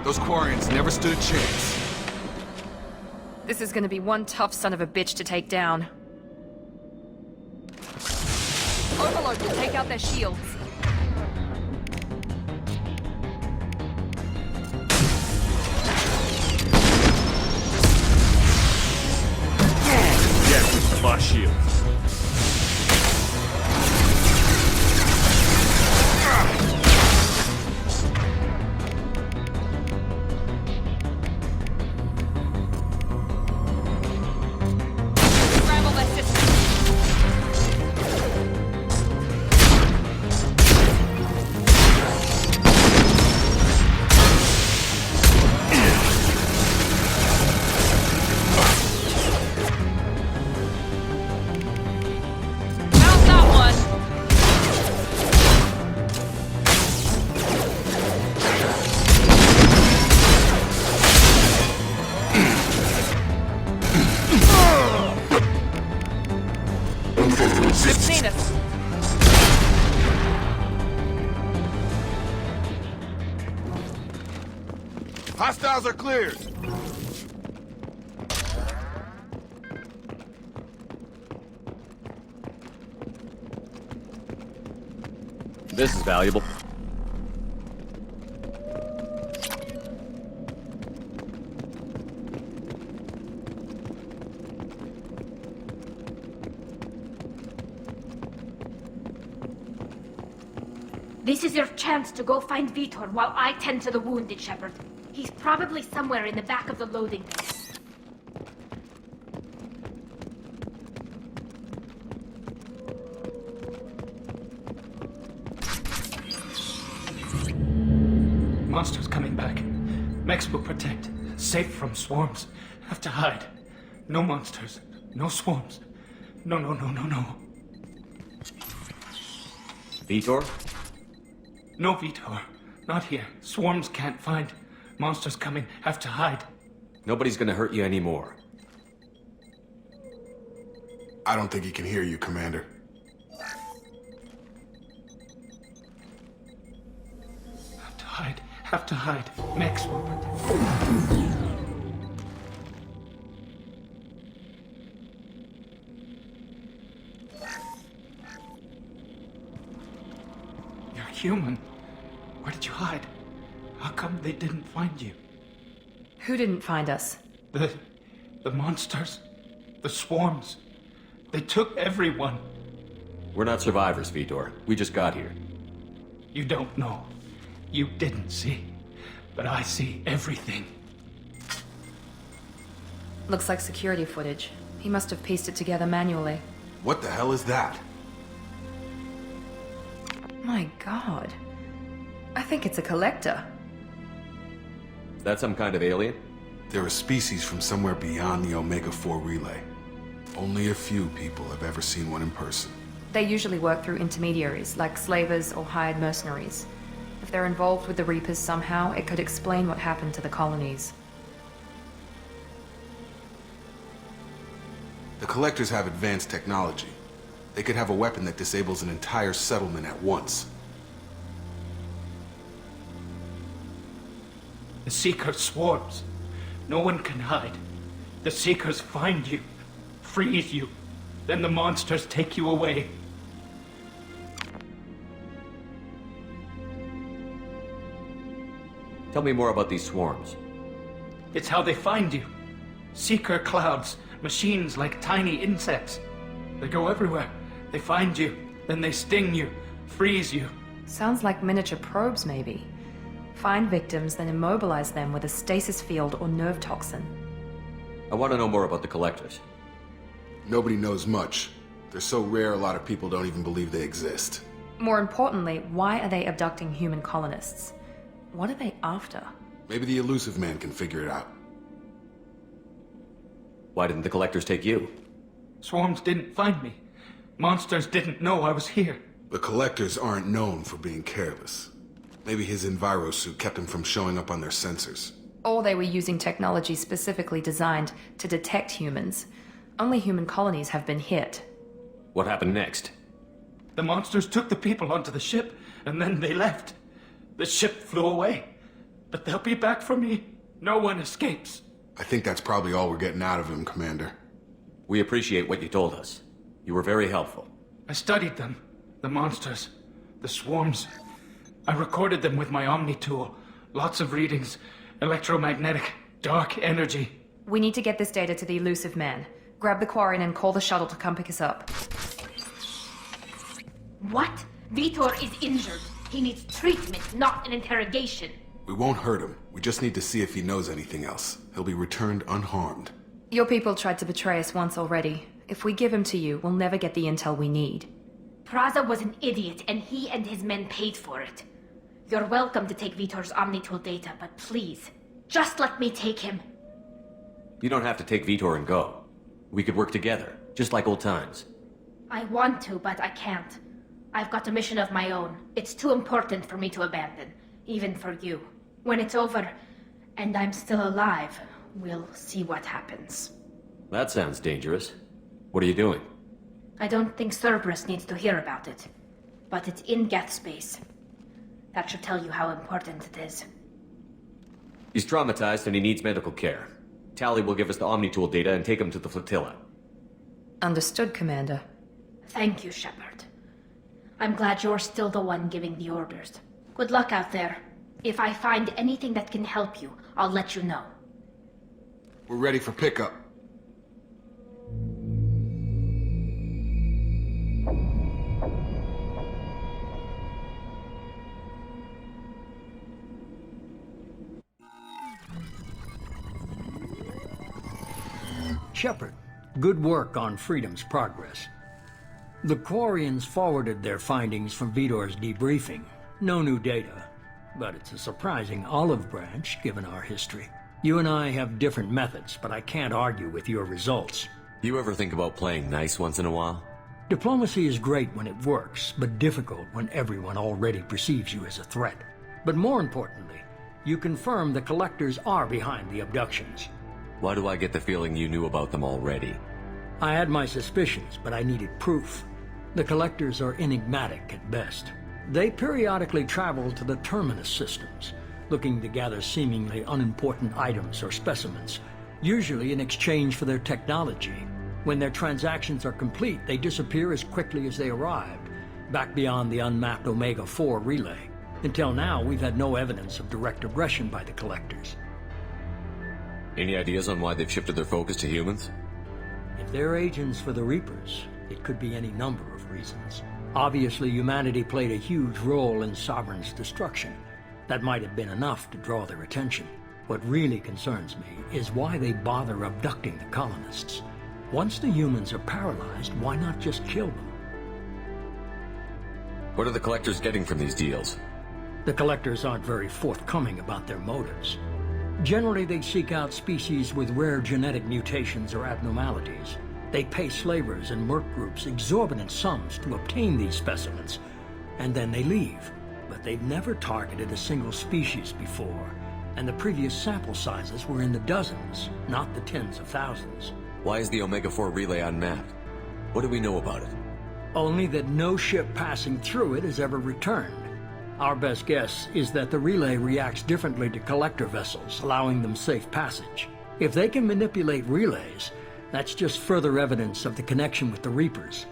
Those Quarians never stood a chance. This is gonna be one tough son of a bitch to take down. Overload will take out their shields. Yes, with my shields. Hostiles are cleared. This is valuable. This is your chance to go find Vitor while I tend to the wounded, Shepard. He's probably somewhere in the back of the loading bay. Monsters coming back. Mechs will protect. Safe from swarms. Have to hide. No monsters. No swarms. No. Vitor? No Vitor. Not here. Swarms can't find. Monsters coming. Have to hide. Nobody's gonna hurt you anymore. I don't think he can hear you, Commander. Have to hide. Mechs will protect. You're human. Where did you hide? How come they didn't find you? Who didn't find us? The monsters. The swarms. They took everyone. We're not survivors, Vitor. We just got here. You don't know. You didn't see. But I see everything. Looks like security footage. He must have pieced it together manually. What the hell is that? My god. I think it's a collector. Is that some kind of alien? They're a species from somewhere beyond the Omega-4 relay. Only a few people have ever seen one in person. They usually work through intermediaries, like slavers or hired mercenaries. If they're involved with the Reapers somehow, it could explain what happened to the colonies. The Collectors have advanced technology. They could have a weapon that disables an entire settlement at once. The Seeker swarms. No one can hide. The Seekers find you, freeze you, then the monsters take you away. Tell me more about these swarms. It's how they find you. Seeker clouds, machines like tiny insects. They go everywhere. They find you, then they sting you, freeze you. Sounds like miniature probes, maybe. Find victims, then immobilize them with a stasis field or nerve toxin. I want to know more about the Collectors. Nobody knows much. They're so rare, a lot of people don't even believe they exist. More importantly, why are they abducting human colonists? What are they after? Maybe the elusive man can figure it out. Why didn't the Collectors take you? Swarms didn't find me. Monsters didn't know I was here. The Collectors aren't known for being careless. Maybe his envirosuit kept him from showing up on their sensors. Or they were using technology specifically designed to detect humans. Only human colonies have been hit. What happened next? The monsters took the people onto the ship, and then they left. The ship flew away. But they'll be back for me. No one escapes. I think that's probably all we're getting out of him, Commander. We appreciate what you told us. You were very helpful. I studied them. The monsters. The swarms. I recorded them with my Omni tool. Lots of readings. Electromagnetic. Dark energy. We need to get this data to the elusive man. Grab the Quarian and call the shuttle to come pick us up. What? Vitor is injured. He needs treatment, not an interrogation. We won't hurt him. We just need to see if he knows anything else. He'll be returned unharmed. Your people tried to betray us once already. If we give him to you, we'll never get the intel we need. Praza was an idiot, and he and his men paid for it. You're welcome to take Vitor's Omnitool data, but please, just let me take him. You don't have to take Vitor and go. We could work together, just like old times. I want to, but I can't. I've got a mission of my own. It's too important for me to abandon, even for you. When it's over, and I'm still alive, we'll see what happens. That sounds dangerous. What are you doing? I don't think Cerberus needs to hear about it, but it's in Geth space. That should tell you how important it is. He's traumatized and he needs medical care. Tali will give us the Omnitool data and take him to the flotilla. Understood, Commander. Thank you, Shepard. I'm glad you're still the one giving the orders. Good luck out there. If I find anything that can help you, I'll let you know. We're ready for pickup. Shepard, good work on Freedom's progress. The Quarians forwarded their findings from Vitor's debriefing. No new data, but it's a surprising olive branch given our history. You and I have different methods, but I can't argue with your results. You ever think about playing nice once in a while? Diplomacy is great when it works, but difficult when everyone already perceives you as a threat. But more importantly, you confirm the Collectors are behind the abductions. Why do I get the feeling you knew about them already? I had my suspicions, but I needed proof. The Collectors are enigmatic at best. They periodically travel to the Terminus systems, looking to gather seemingly unimportant items or specimens, usually in exchange for their technology. When their transactions are complete, they disappear as quickly as they arrived, back beyond the unmapped Omega-4 relay. Until now, we've had no evidence of direct aggression by the Collectors. Any ideas on why they've shifted their focus to humans? If they're agents for the Reapers, it could be any number of reasons. Obviously, humanity played a huge role in Sovereign's destruction. That might have been enough to draw their attention. What really concerns me is why they bother abducting the colonists. Once the humans are paralyzed, why not just kill them? What are the Collectors getting from these deals? The Collectors aren't very forthcoming about their motives. Generally, they seek out species with rare genetic mutations or abnormalities. They pay slavers and merc groups exorbitant sums to obtain these specimens, and then they leave. But they've never targeted a single species before, and the previous sample sizes were in the dozens, not the tens of thousands. Why is the Omega-4 relay unmapped? What do we know about it? Only that no ship passing through it has ever returned. Our best guess is that the relay reacts differently to collector vessels, allowing them safe passage. If they can manipulate relays, that's just further evidence of the connection with the Reapers.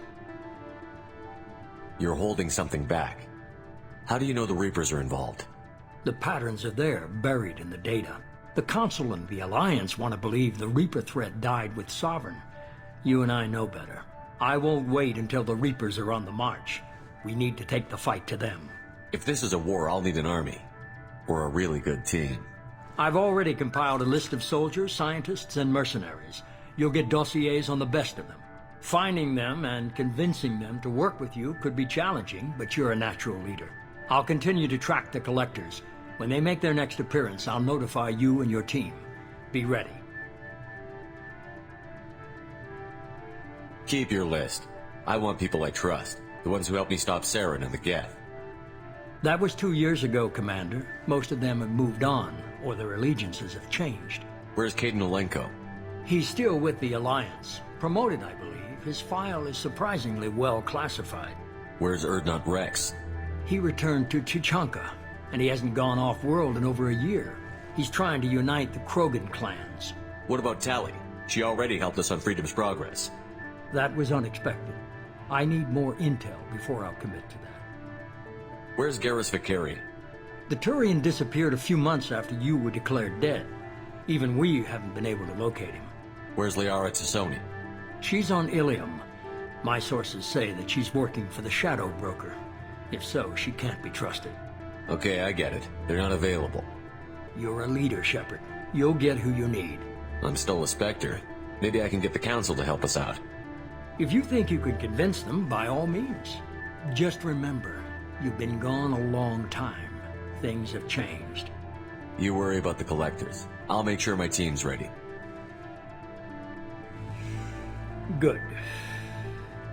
You're holding something back. How do you know the Reapers are involved? The patterns are there, buried in the data. The Council and the Alliance want to believe the Reaper threat died with Sovereign. You and I know better. I won't wait until the Reapers are on the march. We need to take the fight to them. If this is a war, I'll need an army. Or a really good team. I've already compiled a list of soldiers, scientists, and mercenaries. You'll get dossiers on the best of them. Finding them and convincing them to work with you could be challenging, but you're a natural leader. I'll continue to track the Collectors. When they make their next appearance, I'll notify you and your team. Be ready. Keep your list. I want people I trust. The ones who helped me stop Saren and the Geth. That was 2 years ago, Commander. Most of them have moved on, or their allegiances have changed. Where's Caden Olenko? He's still with the Alliance. Promoted, I believe. His file is surprisingly well classified. Where's Erdnot Rex? He returned to Chichanka, and he hasn't gone off-world in over a year. He's trying to unite the Krogan clans. What about Tali? She already helped us on Freedom's Progress. That was unexpected. I need more intel before I'll commit to that. Where's Garrus Vakarian? The Turian disappeared a few months after you were declared dead. Even we haven't been able to locate him. Where's Liara Tassoni? She's on Ilium. My sources say that she's working for the Shadow Broker. If so, she can't be trusted. Okay, I get it. They're not available. You're a leader, Shepard. You'll get who you need. I'm still a Spectre. Maybe I can get the Council to help us out. If you think you could convince them, by all means. Just remember, you've been gone a long time. Things have changed. You worry about the Collectors. I'll make sure my team's ready. Good.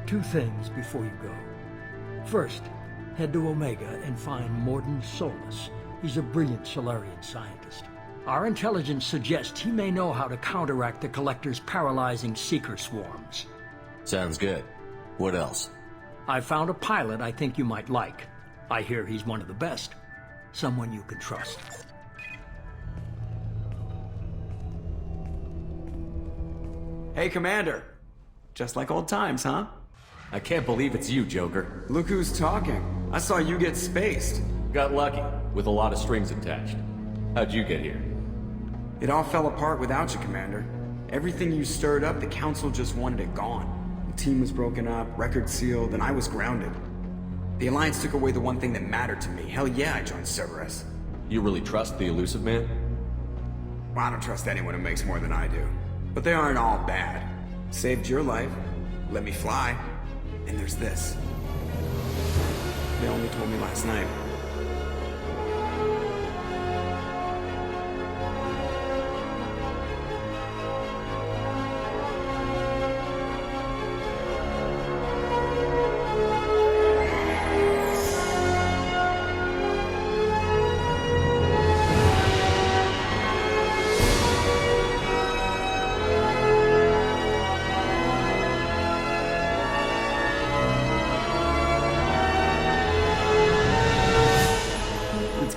2 things before you go. First, head to Omega and find Mordin Solus. He's a brilliant Solarian scientist. Our intelligence suggests he may know how to counteract the Collector's paralyzing Seeker swarms. Sounds good. What else? I found a pilot I think you might like. I hear he's one of the best. Someone you can trust. Hey, Commander. Just like old times, huh? I can't believe it's you, Joker. Look who's talking. I saw you get spaced. Got lucky, with a lot of strings attached. How'd you get here? It all fell apart without you, Commander. Everything you stirred up, the Council just wanted it gone. The team was broken up, record sealed, and I was grounded. The Alliance took away the one thing that mattered to me. Hell yeah, I joined Cerberus. You really trust the Elusive Man? Well, I don't trust anyone who makes more than I do. But they aren't all bad. Saved your life, let me fly, and there's this. They only told me last night.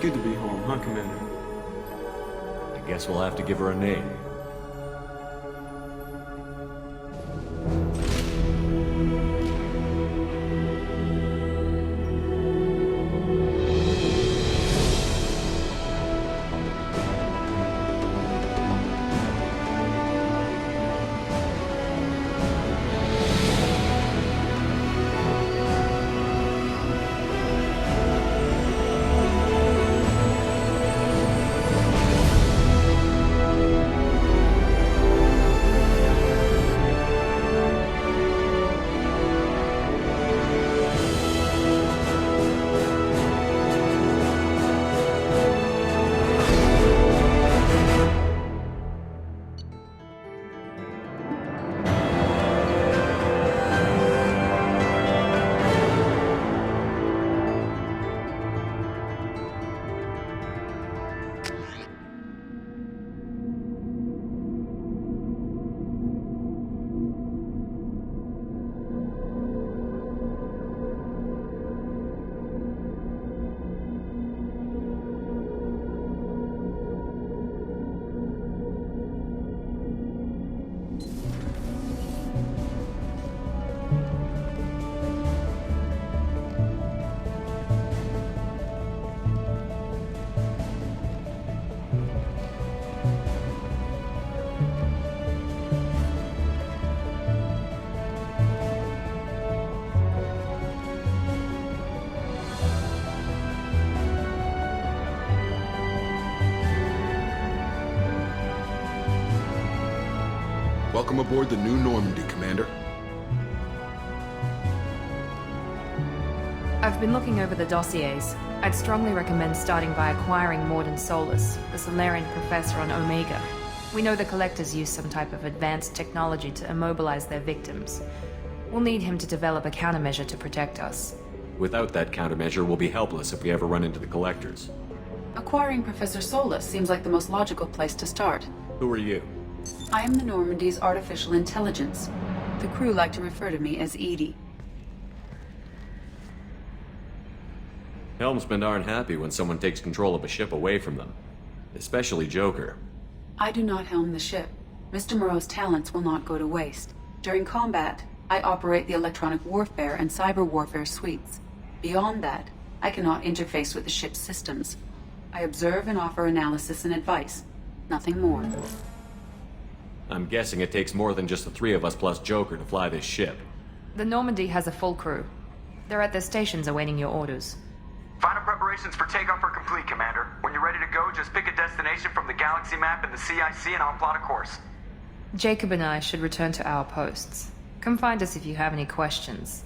Good to be home, huh, Commander? I guess we'll have to give her a name. Welcome aboard the new Normandy, Commander. I've been looking over the dossiers. I'd strongly recommend starting by acquiring Morden Solus, the Solarian professor on Omega. We know the Collectors use some type of advanced technology to immobilize their victims. We'll need him to develop a countermeasure to protect us. Without that countermeasure, we'll be helpless if we ever run into the Collectors. Acquiring Professor Solus seems like the most logical place to start. Who are you? I am the Normandy's artificial intelligence. The crew like to refer to me as Edie. Helmsmen aren't happy when someone takes control of a ship away from them. Especially Joker. I do not helm the ship. Mr. Moreau's talents will not go to waste. During combat, I operate the electronic warfare and cyber warfare suites. Beyond that, I cannot interface with the ship's systems. I observe and offer analysis and advice. Nothing more. I'm guessing it takes more than just the three of us plus Joker to fly this ship. The Normandy has a full crew. They're at their stations awaiting your orders. Final preparations for takeoff are complete, Commander. When you're ready to go, just pick a destination from the galaxy map in the CIC and I'll plot a course. Jacob and I should return to our posts. Come find us if you have any questions.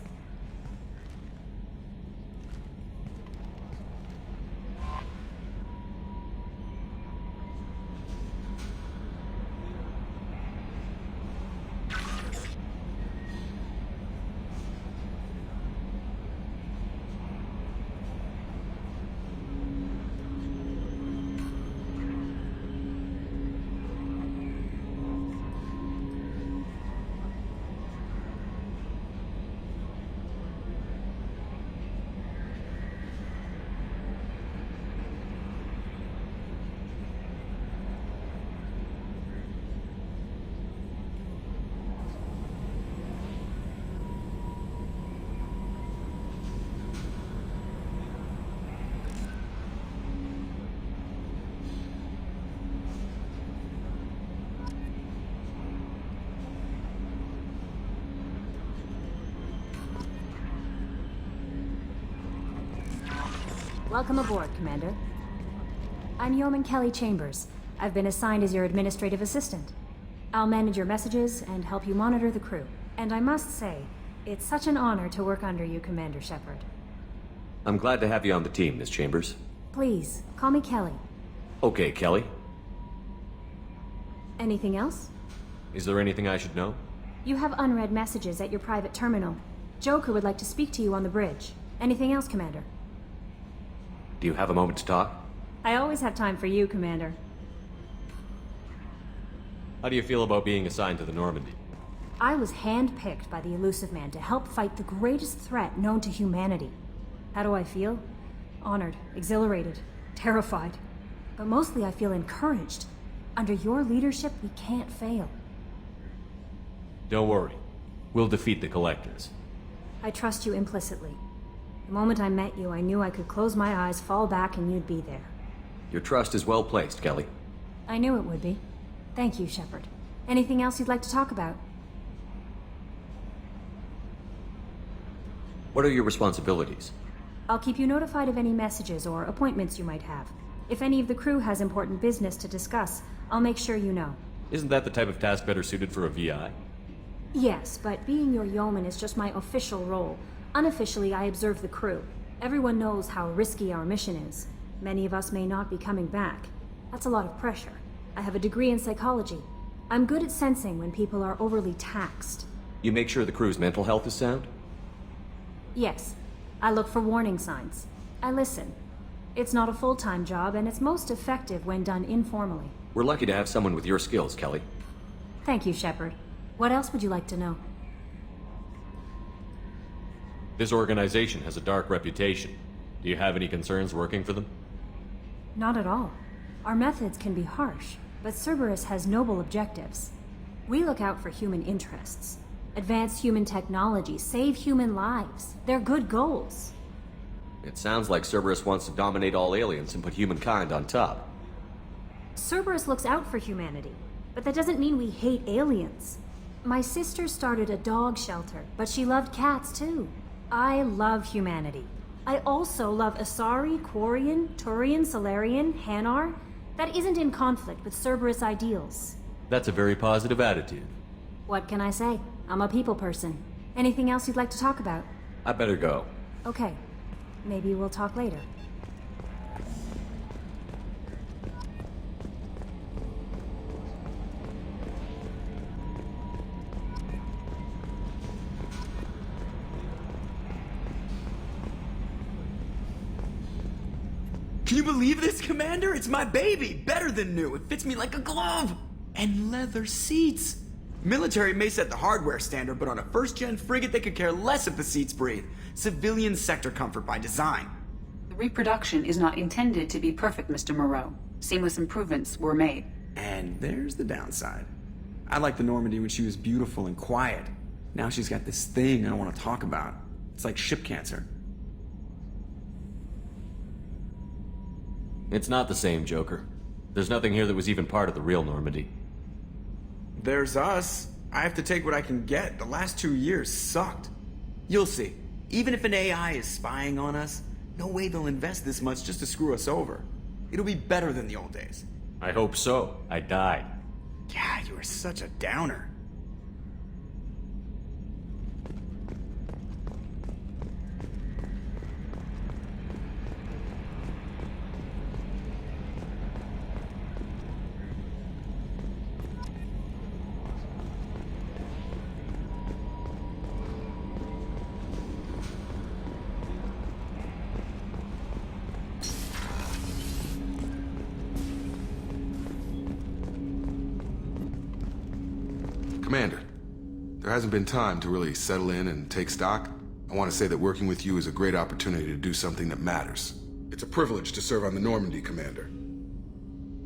Welcome aboard, Commander. I'm Yeoman Kelly Chambers. I've been assigned as your administrative assistant. I'll manage your messages and help you monitor the crew. And I must say, it's such an honor to work under you, Commander Shepard. I'm glad to have you on the team, Miss Chambers. Please, call me Kelly. Okay, Kelly. Anything else? Is there anything I should know? You have unread messages at your private terminal. Joker would like to speak to you on the bridge. Anything else, Commander? Do you have a moment to talk? I always have time for you, Commander. How do you feel about being assigned to the Normandy? I was handpicked by the Elusive Man to help fight the greatest threat known to humanity. How do I feel? Honored, exhilarated, terrified. But mostly I feel encouraged. Under your leadership, we can't fail. Don't worry. We'll defeat the Collectors. I trust you implicitly. The moment I met you, I knew I could close my eyes, fall back, and you'd be there. Your trust is well placed, Kelly. I knew it would be. Thank you, Shepard. Anything else you'd like to talk about? What are your responsibilities? I'll keep you notified of any messages or appointments you might have. If any of the crew has important business to discuss, I'll make sure you know. Isn't that the type of task better suited for a VI? Yes, but being your yeoman is just my official role. Unofficially, I observe the crew. Everyone knows how risky our mission is. Many of us may not be coming back. That's a lot of pressure. I have a degree in psychology. I'm good at sensing when people are overly taxed. You make sure the crew's mental health is sound? Yes. I look for warning signs. I listen. It's not a full-time job, and it's most effective when done informally. We're lucky to have someone with your skills, Kelly. Thank you, Shepard. What else would you like to know? This organization has a dark reputation. Do you have any concerns working for them? Not at all. Our methods can be harsh, but Cerberus has noble objectives. We look out for human interests. Advance human technology, save human lives. They're good goals. It sounds like Cerberus wants to dominate all aliens and put humankind on top. Cerberus looks out for humanity, but that doesn't mean we hate aliens. My sister started a dog shelter, but she loved cats too. I love humanity. I also love Asari, Quarian, Turian, Solarian, Hanar. That isn't in conflict with Cerberus ideals. That's a very positive attitude. What can I say? I'm a people person. Anything else you'd like to talk about? I better go. Okay. Maybe we'll talk later. Can you believe this, Commander? It's my baby! Better than new. It fits me like a glove! And leather seats! Military may set the hardware standard, but on a first-gen frigate they could care less if the seats breathe. Civilian sector comfort by design. The reproduction is not intended to be perfect, Mr. Moreau. Seamless improvements were made. And there's the downside. I liked the Normandy when she was beautiful and quiet. Now she's got this thing I don't want to talk about. It's like ship cancer. It's not the same, Joker. There's nothing here that was even part of the real Normandy. There's us. I have to take what I can get. The last 2 years sucked. You'll see. Even if an AI is spying on us, no way they'll invest this much just to screw us over. It'll be better than the old days. I hope so. I died. Yeah, you were such a downer. Commander, there hasn't been time to really settle in and take stock. I want to say that working with you is a great opportunity to do something that matters. It's a privilege to serve on the Normandy, Commander.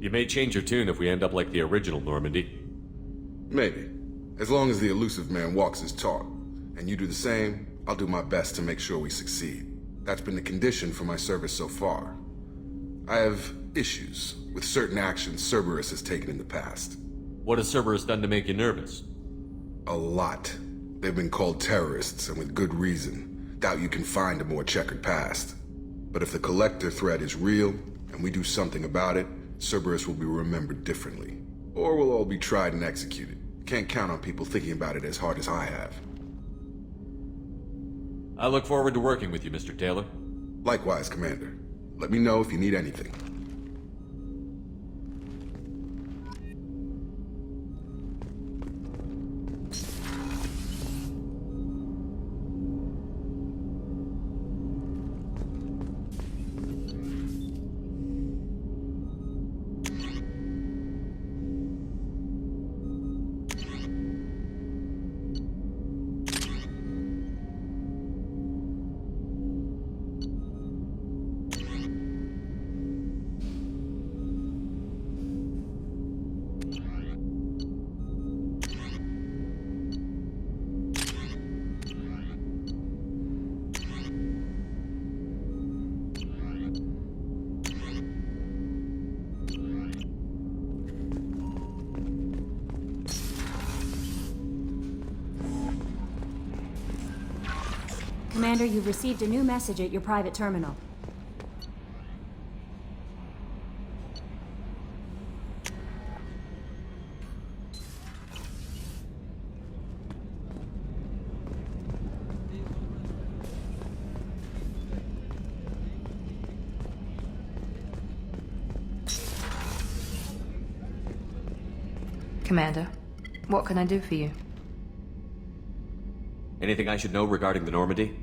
You may change your tune if we end up like the original Normandy. Maybe. As long as the elusive man walks his talk, and you do the same, I'll do my best to make sure we succeed. That's been the condition for my service so far. I have issues with certain actions Cerberus has taken in the past. What has Cerberus done to make you nervous? A lot. They've been called terrorists, and with good reason. Doubt you can find a more checkered past. But if the Collector threat is real, and we do something about it, Cerberus will be remembered differently. Or we'll all be tried and executed. Can't count on people thinking about it as hard as I have. I look forward to working with you, Mr. Taylor. Likewise, Commander. Let me know if you need anything. Commander, you've received a new message at your private terminal. Commander, what can I do for you? Anything I should know regarding the Normandy?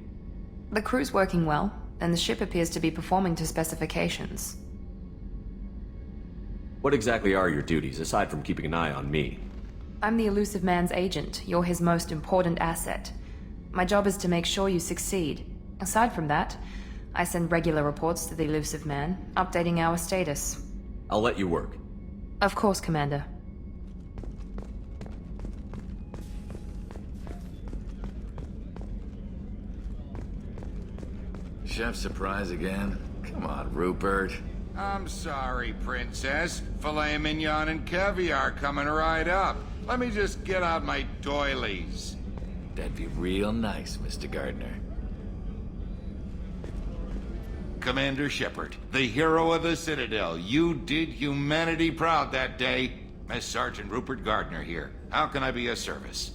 The crew's working well, and the ship appears to be performing to specifications. What exactly are your duties, aside from keeping an eye on me? I'm the elusive man's agent. You're his most important asset. My job is to make sure you succeed. Aside from that, I send regular reports to the elusive man, updating our status. I'll let you work. Of course, Commander. Chef surprise again? Come on, Rupert. I'm sorry, Princess. Filet mignon and caviar coming right up. Let me just get out my doilies. That'd be real nice, Mr. Gardner. Commander Shepard, the hero of the Citadel. You did humanity proud that day. Mass Sergeant Rupert Gardner here. How can I be of service?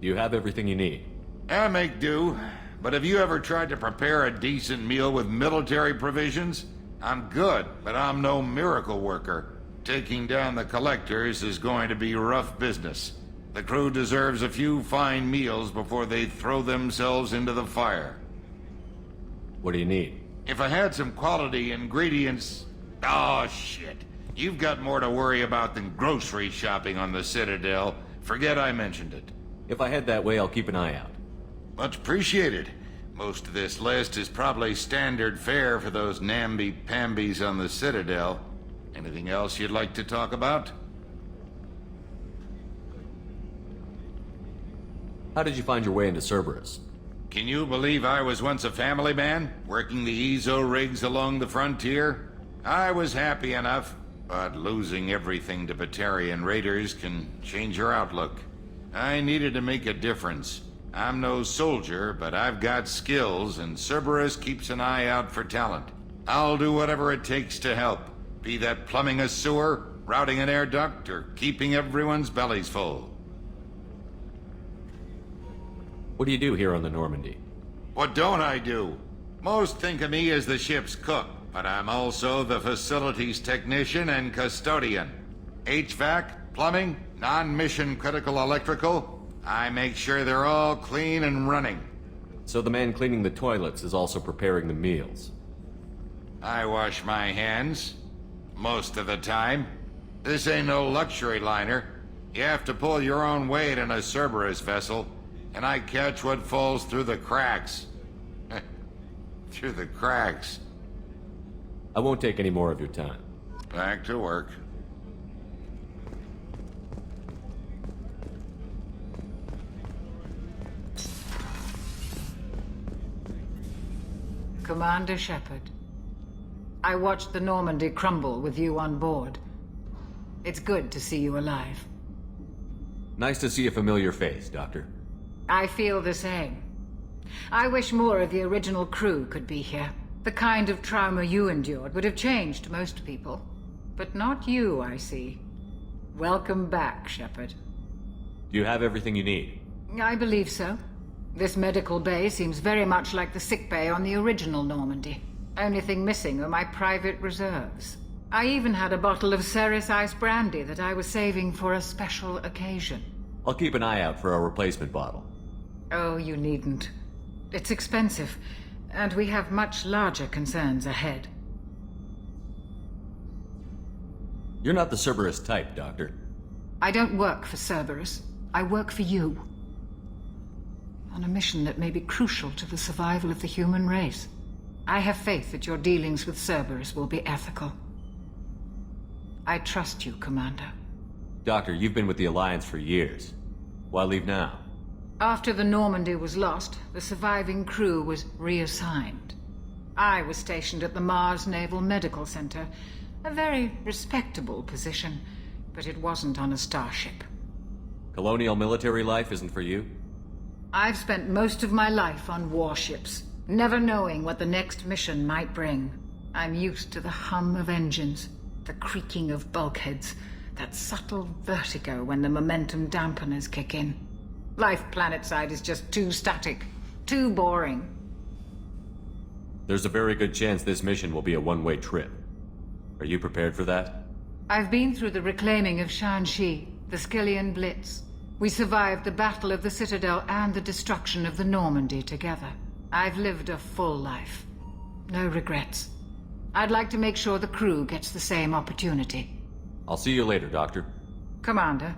You have everything you need. I make do. But have you ever tried to prepare a decent meal with military provisions? I'm good, but I'm no miracle worker. Taking down the collectors is going to be rough business. The crew deserves a few fine meals before they throw themselves into the fire. What do you need? If I had some quality ingredients... Oh, shit. You've got more to worry about than grocery shopping on the Citadel. Forget I mentioned it. If I head that way, I'll keep an eye out. Much appreciated. Most of this list is probably standard fare for those namby-pambies on the Citadel. Anything else you'd like to talk about? How did you find your way into Cerberus? Can you believe I was once a family man, working the EZO rigs along the frontier? I was happy enough, but losing everything to Batarian raiders can change your outlook. I needed to make a difference. I'm no soldier, but I've got skills, and Cerberus keeps an eye out for talent. I'll do whatever it takes to help, be that plumbing a sewer, routing an air duct, or keeping everyone's bellies full. What do you do here on the Normandy? What don't I do? Most think of me as the ship's cook, but I'm also the facilities technician and custodian. HVAC, plumbing, non-mission critical electrical. I make sure they're all clean and running. So the man cleaning the toilets is also preparing the meals. I wash my hands. Most of the time. This ain't no luxury liner. You have to pull your own weight in a Cerberus vessel. And I catch what falls through the cracks. Through the cracks. I won't take any more of your time. Back to work. Commander Shepard, I watched the Normandy crumble with you on board. It's good to see you alive. Nice to see a familiar face, Doctor. I feel the same. I wish more of the original crew could be here. The kind of trauma you endured would have changed most people. But not you, I see. Welcome back, Shepard. Do you have everything you need? I believe so. This medical bay seems very much like the sick bay on the original Normandy. Only thing missing are my private reserves. I even had a bottle of Ceres Ice brandy that I was saving for a special occasion. I'll keep an eye out for a replacement bottle. Oh, you needn't. It's expensive, and we have much larger concerns ahead. You're not the Cerberus type, Doctor. I don't work for Cerberus. I work for you. On a mission that may be crucial to the survival of the human race. I have faith that your dealings with Cerberus will be ethical. I trust you, Commander. Doctor, you've been with the Alliance for years. Why leave now? After the Normandy was lost, the surviving crew was reassigned. I was stationed at the Mars Naval Medical Center, a very respectable position, but it wasn't on a starship. Colonial military life isn't for you? I've spent most of my life on warships, never knowing what the next mission might bring. I'm used to the hum of engines, the creaking of bulkheads, that subtle vertigo when the momentum dampeners kick in. Life planetside is just too static, too boring. There's a very good chance this mission will be a one-way trip. Are you prepared for that? I've been through the reclaiming of Shanxi, the Skillian Blitz. We survived the Battle of the Citadel and the destruction of the Normandy together. I've lived a full life. No regrets. I'd like to make sure the crew gets the same opportunity. I'll see you later, Doctor. Commander.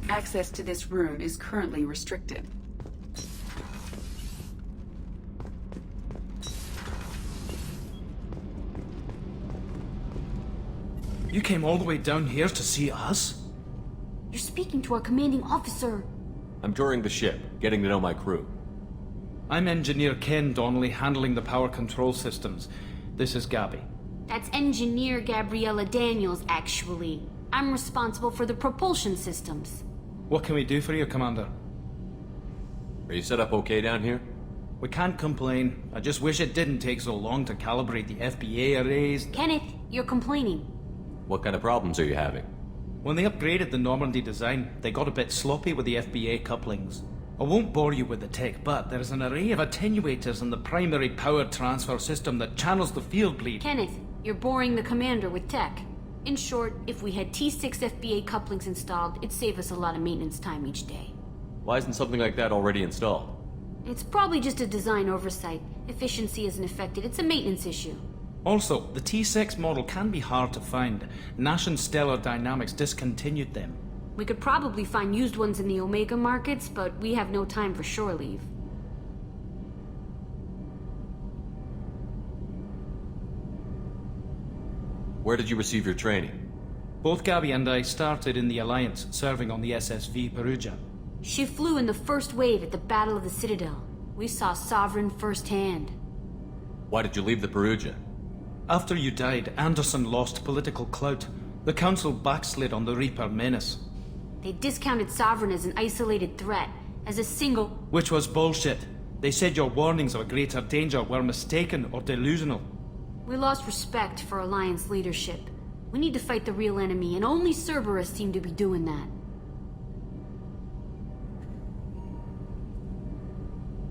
Access to this room is currently restricted. You came all the way down here to see us? You're speaking to our commanding officer. I'm touring the ship, getting to know my crew. I'm Engineer Ken Donnelly, handling the power control systems. This is Gabby. That's Engineer Gabriella Daniels, actually. I'm responsible for the propulsion systems. What can we do for you, Commander? Are you set up okay down here? We can't complain. I just wish it didn't take so long to calibrate the FBA arrays. Kenneth, you're complaining. What kind of problems are you having? When they upgraded the Normandy design, they got a bit sloppy with the FBA couplings. I won't bore you with the tech, but there's an array of attenuators in the primary power transfer system that channels the field bleed. Kenneth, you're boring the commander with tech. In short, if we had T6 FBA couplings installed, it'd save us a lot of maintenance time each day. Why isn't something like that already installed? It's probably just a design oversight. Efficiency isn't affected, it's a maintenance issue. Also, the T6 model can be hard to find. Nash and Stellar Dynamics discontinued them. We could probably find used ones in the Omega markets, but we have no time for shore leave. Where did you receive your training? Both Gabby and I started in the Alliance, serving on the SSV Perugia. She flew in the first wave at the Battle of the Citadel. We saw Sovereign firsthand. Why did you leave the Perugia? After you died, Anderson lost political clout. The Council backslid on the Reaper menace. They discounted Sovereign as an isolated threat, as a single... Which was bullshit. They said your warnings of a greater danger were mistaken or delusional. We lost respect for Alliance leadership. We need to fight the real enemy, and only Cerberus seem to be doing that.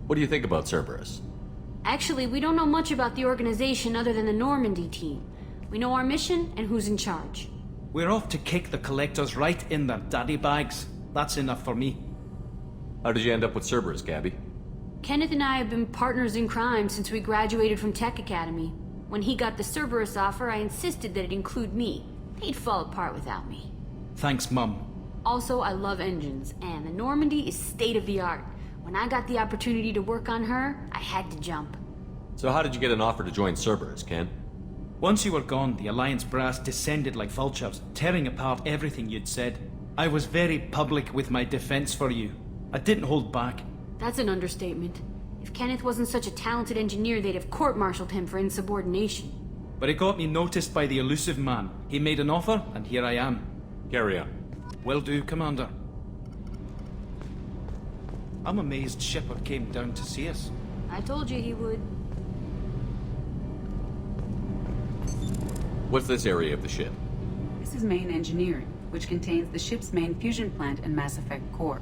What do you think about Cerberus? Actually, we don't know much about the organization other than the Normandy team. We know our mission and who's in charge. We're off to kick the Collectors right in their daddy bags. That's enough for me. How did you end up with Cerberus, Gabby? Kenneth and I have been partners in crime since we graduated from Tech Academy. When he got the Cerberus offer, I insisted that it include me. He'd fall apart without me. Thanks, Mum. Also, I love engines, and the Normandy is state-of-the-art. When I got the opportunity to work on her, I had to jump. So how did you get an offer to join Cerberus, Ken? Once you were gone, the Alliance brass descended like vultures, tearing apart everything you'd said. I was very public with my defense for you. I didn't hold back. That's an understatement. If Kenneth wasn't such a talented engineer, they'd have court-martialed him for insubordination. But it got me noticed by the elusive man. He made an offer, and here I am. Carry on. Will do, Commander. I'm amazed Shepard came down to see us. I told you he would. What's this area of the ship? This is main engineering, which contains the ship's main fusion plant and Mass Effect core.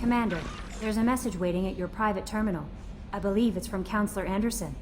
Commander, there's a message waiting at your private terminal. I believe it's from Counselor Anderson.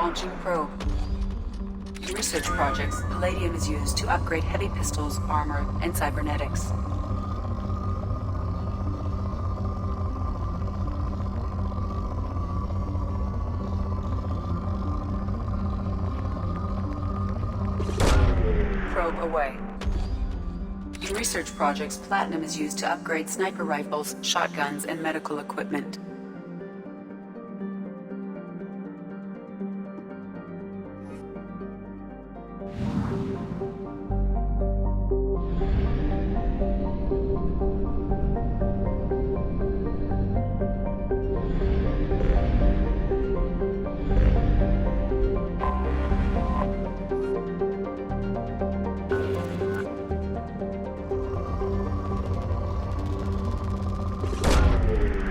Launching probe. In research projects, palladium is used to upgrade heavy pistols, armor, and cybernetics. Probe away. In research projects, platinum is used to upgrade sniper rifles, shotguns, and medical equipment.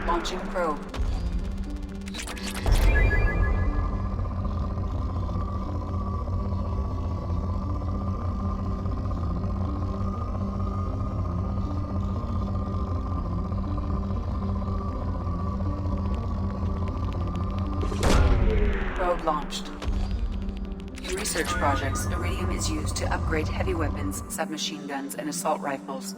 Launching probe. Probe launched. In research projects, iridium is used to upgrade heavy weapons, submachine guns, and assault rifles.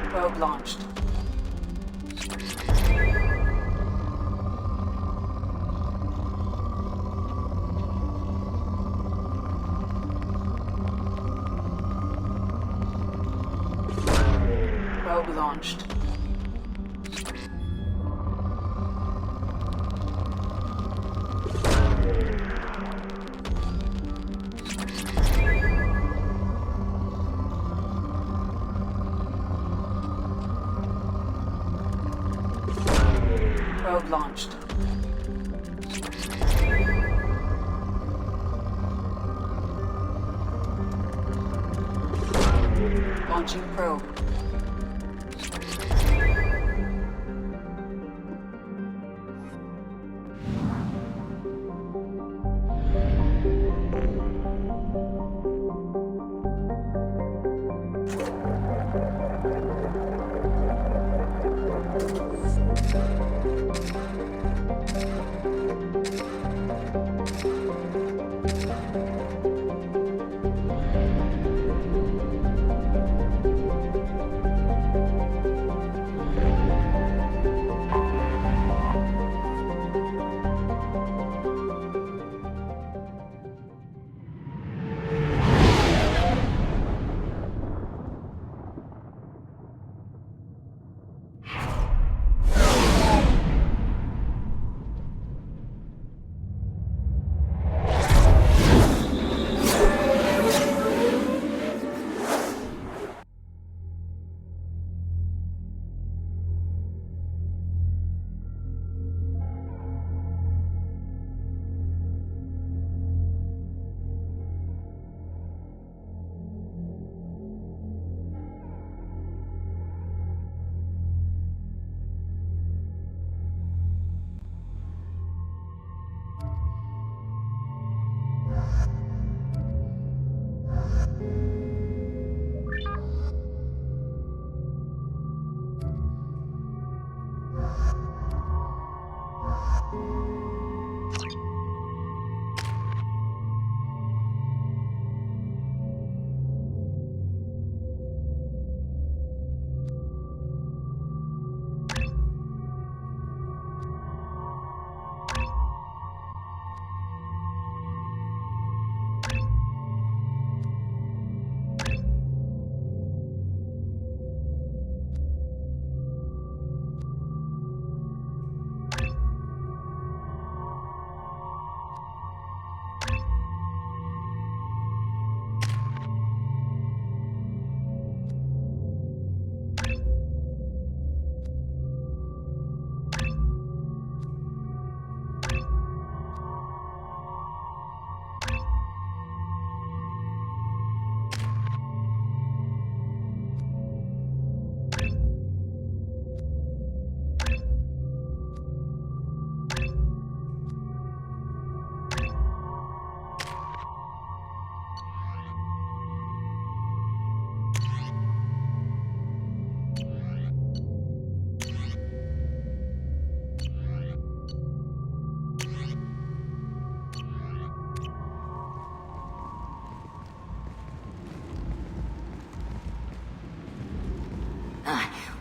Probe launched. Probe launched. Probe launched. Launching probe.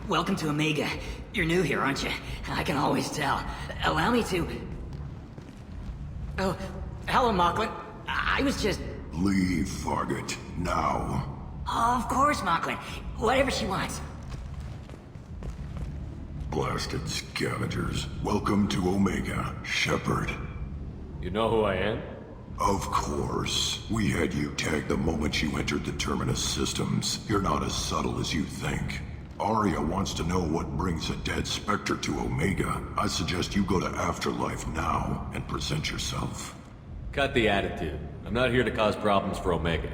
Welcome to Omega. You're new here, aren't you? I can always tell. Allow me to... Oh, hello, Mocklin. I was just... Leave, Fargate. Now. Of course, Mocklin. Whatever she wants. Blasted scavengers. Welcome to Omega, Shepard. You know who I am? Of course. We had you tagged the moment you entered the Terminus systems. You're not as subtle as you think. Arya wants to know what brings a dead Spectre to Omega. I suggest you go to Afterlife now and present yourself. Cut the attitude. I'm not here to cause problems for Omega.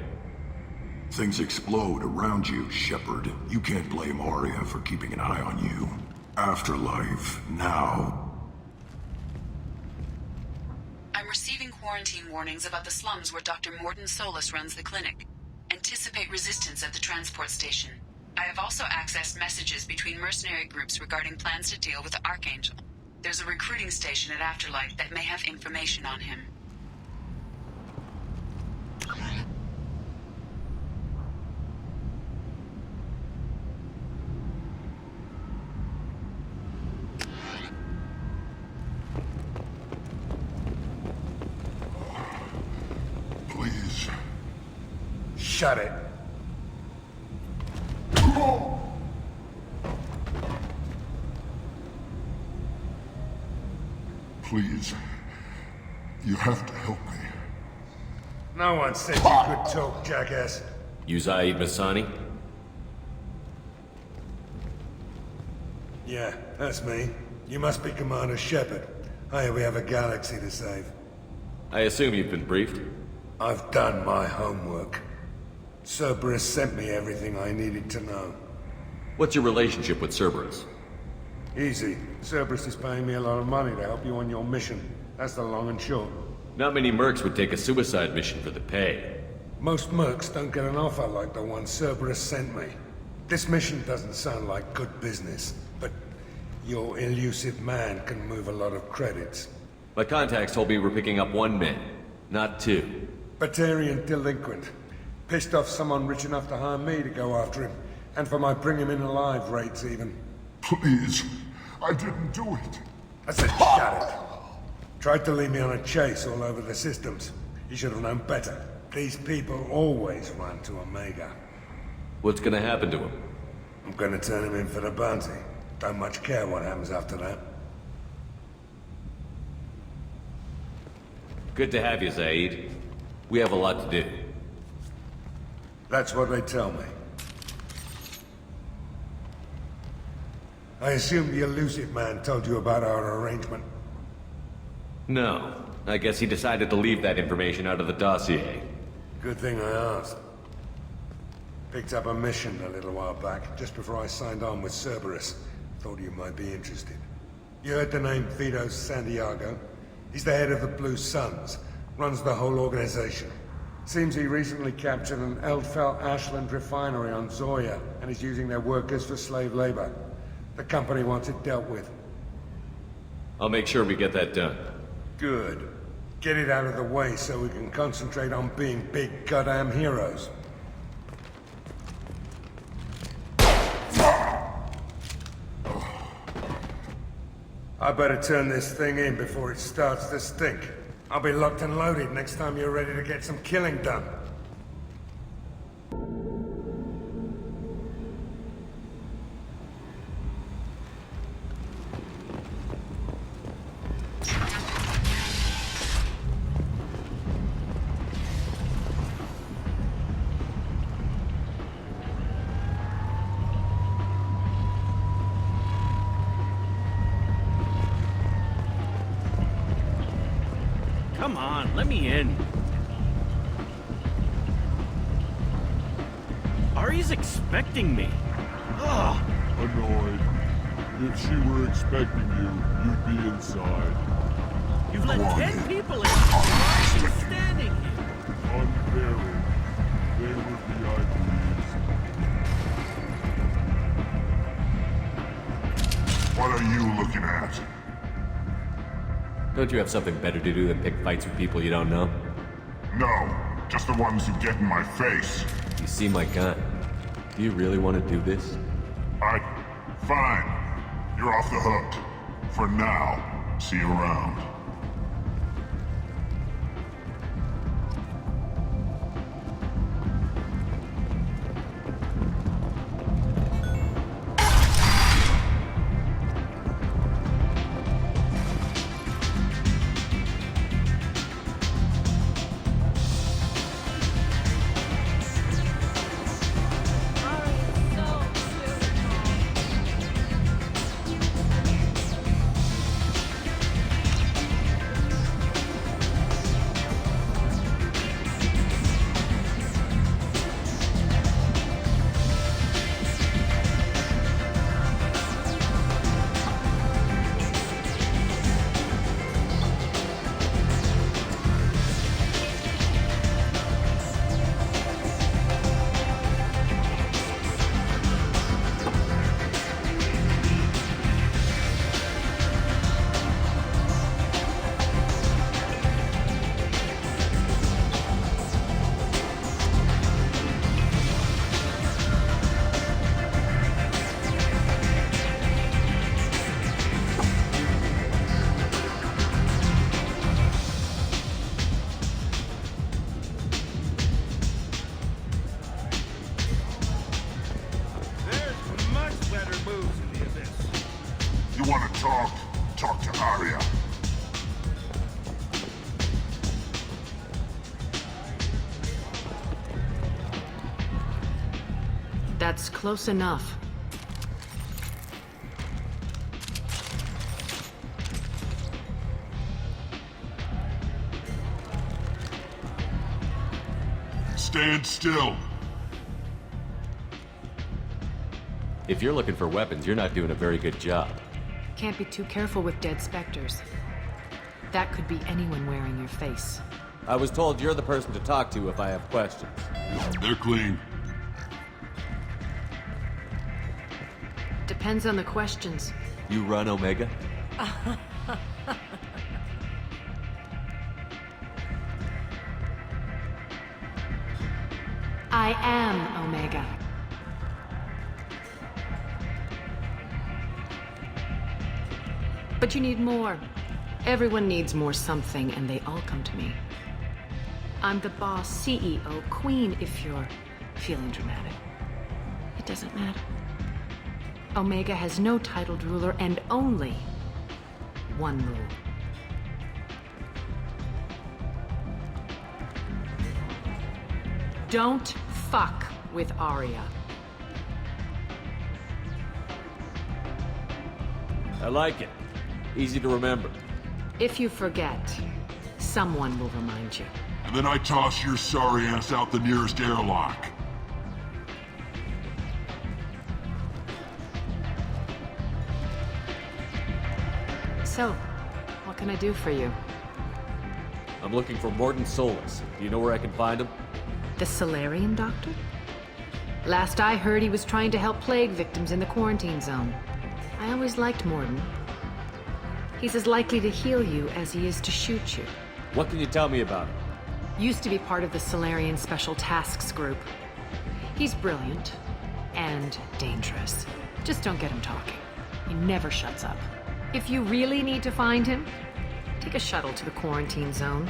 Things explode around you, Shepard. You can't blame Arya for keeping an eye on you. Afterlife, now. I'm receiving quarantine warnings about the slums where Dr. Mordin Solus runs the clinic. Anticipate resistance at the transport station. I have also accessed messages between mercenary groups regarding plans to deal with the Archangel. There's a recruiting station at Afterlife that may have information on him. Please. Shut it. Please. You have to help me. No one said you could talk, jackass. You Zaid Masani? Yeah, that's me. You must be Commander Shepard. Hey, we have a galaxy to save. I assume you've been briefed? I've done my homework. Cerberus sent me everything I needed to know. What's your relationship with Cerberus? Easy. Cerberus is paying me a lot of money to help you on your mission. That's the long and short. Not many mercs would take a suicide mission for the pay. Most mercs don't get an offer like the one Cerberus sent me. This mission doesn't sound like good business, but your elusive man can move a lot of credits. My contacts told me we're picking up one man, not two. Batarian delinquent. Pissed off someone rich enough to hire me to go after him. And for my bring him in alive rates even. Please. I didn't do it. I said shut it. Tried to lead me on a chase all over the systems. You should have known better. These people always run to Omega. What's gonna happen to him? I'm gonna turn him in for the bounty. Don't much care what happens after that. Good to have you, Zaid. We have a lot to do. That's what they tell me. I assume the elusive man told you about our arrangement. No. I guess he decided to leave that information out of the dossier. Good thing I asked. Picked up a mission a little while back, just before I signed on with Cerberus. Thought you might be interested. You heard the name Vito Santiago? He's the head of the Blue Suns. Runs the whole organization. Seems he recently captured an Eldfell Ashland refinery on Zoya, and is using their workers for slave labor. The company wants it dealt with. I'll make sure we get that done. Good. Get it out of the way so we can concentrate on being big goddamn heroes. I better turn this thing in before it starts to stink. I'll be locked and loaded next time you're ready to get some killing done. Come on, let me in. Ari's expecting me. Ugh. Annoyed. If she were expecting you, you'd be inside. You've let 10 people in. Why is she standing here? Unpairing. They were VIPs. What are you looking at? Don't you have something better to do than pick fights with people you don't know? No, just the ones who get in my face. You see my gun. Do you really want to do this? I Fine. You're off the hook. For now. See you around. Talk to Arya. That's close enough. Stand still. If you're looking for weapons, you're not doing a very good job. Can't be too careful with dead specters. That could be anyone wearing your face. I was told you're the person to talk to if I have questions. They're clean. Depends on the questions. You run Omega? I am Omega. But you need more. Everyone needs more something, and they all come to me. I'm the boss, CEO, queen, if you're feeling dramatic. It doesn't matter. Omega has no titled ruler and only one rule. Don't fuck with Arya. I like it. Easy to remember. If you forget, someone will remind you. And then I toss your sorry ass out the nearest airlock. So, what can I do for you? I'm looking for Morton Solus. Do you know where I can find him? The Solarian doctor? Last I heard, he was trying to help plague victims in the quarantine zone. I always liked Morton. He's as likely to heal you as he is to shoot you. What can you tell me about him? Used to be part of the Solarian Special Tasks Group. He's brilliant and dangerous. Just don't get him talking. He never shuts up. If you really need to find him, take a shuttle to the quarantine zone.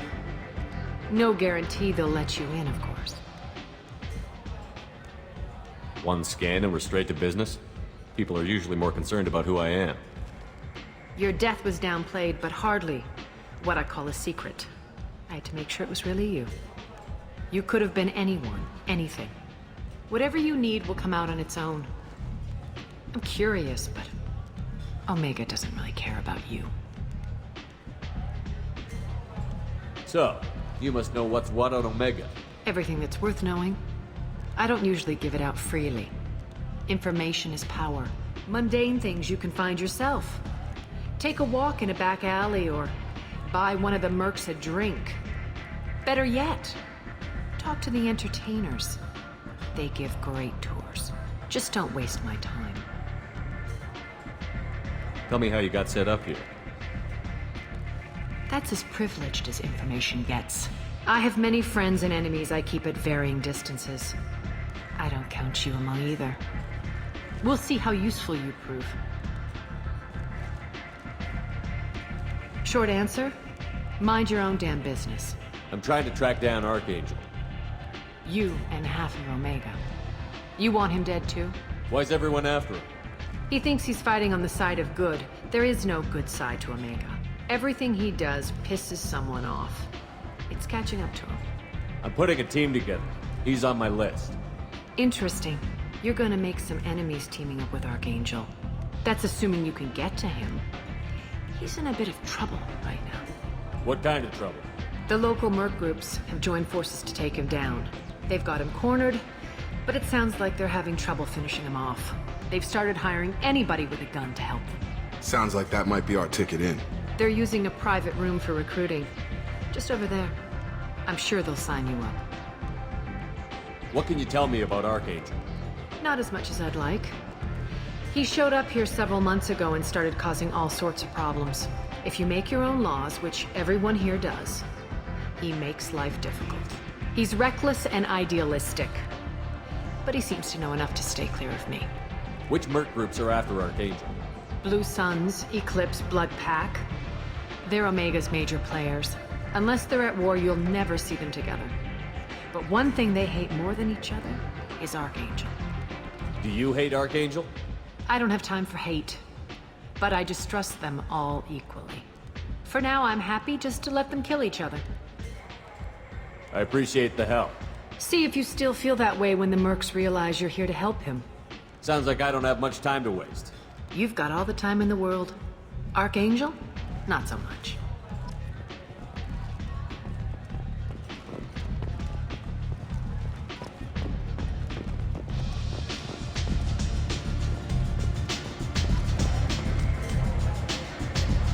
No guarantee they'll let you in, of course. One scan and we're straight to business? People are usually more concerned about who I am. Your death was downplayed, but hardly what I call a secret. I had to make sure it was really you. You could have been anyone, anything. Whatever you need will come out on its own. I'm curious, but Omega doesn't really care about you. So, you must know what's what on Omega. Everything that's worth knowing. I don't usually give it out freely. Information is power. Mundane things you can find yourself. Take a walk in a back alley or buy one of the mercs a drink. Better yet, talk to the entertainers. They give great tours. Just don't waste my time. Tell me how you got set up here. That's as privileged as information gets. I have many friends and enemies I keep at varying distances. I don't count you among either. We'll see how useful you prove. Short answer? Mind your own damn business. I'm trying to track down Archangel. You and half of Omega. You want him dead too? Why's everyone after him? He thinks he's fighting on the side of good. There is no good side to Omega. Everything he does pisses someone off. It's catching up to him. I'm putting a team together. He's on my list. Interesting. You're gonna make some enemies teaming up with Archangel. That's assuming you can get to him. He's in a bit of trouble right now. What kind of trouble? The local merc groups have joined forces to take him down. They've got him cornered, but it sounds like they're having trouble finishing him off. They've started hiring anybody with a gun to help them. Sounds like that might be our ticket in. They're using a private room for recruiting. Just over there. I'm sure they'll sign you up. What can you tell me about Archangel? Not as much as I'd like. He showed up here several months ago and started causing all sorts of problems. If you make your own laws, which everyone here does, he makes life difficult. He's reckless and idealistic. But he seems to know enough to stay clear of me. Which merc groups are after Archangel? Blue Suns, Eclipse, Blood Pack. They're Omega's major players. Unless they're at war, you'll never see them together. But one thing they hate more than each other is Archangel. Do you hate Archangel? I don't have time for hate. But I distrust them all equally. For now, I'm happy just to let them kill each other. I appreciate the help. See if you still feel that way when the mercs realize you're here to help him. Sounds like I don't have much time to waste. You've got all the time in the world. Archangel? Not so much.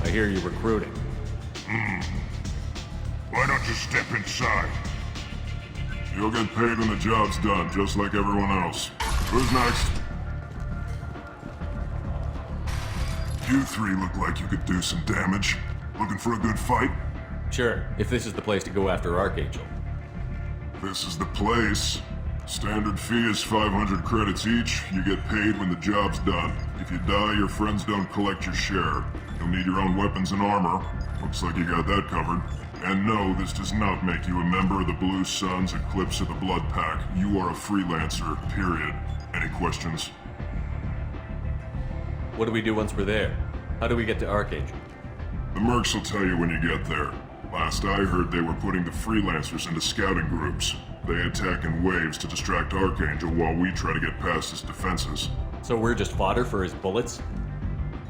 I hear you recruiting. Why don't you step inside? You'll get paid when the job's done, just like everyone else. Who's next? You three look like you could do some damage. Looking for a good fight? Sure, if this is the place to go after Archangel. This is the place. Standard fee is 500 credits each. You get paid when the job's done. If you die, your friends don't collect your share. You'll need your own weapons and armor. Looks like you got that covered. And no, this does not make you a member of the Blue Suns, Eclipse, or the Blood Pack. You are a freelancer, period. Any questions? What do we do once we're there? How do we get to Archangel? The mercs will tell you when you get there. Last I heard, they were putting the freelancers into scouting groups. They attack in waves to distract Archangel while we try to get past his defenses. So we're just fodder for his bullets?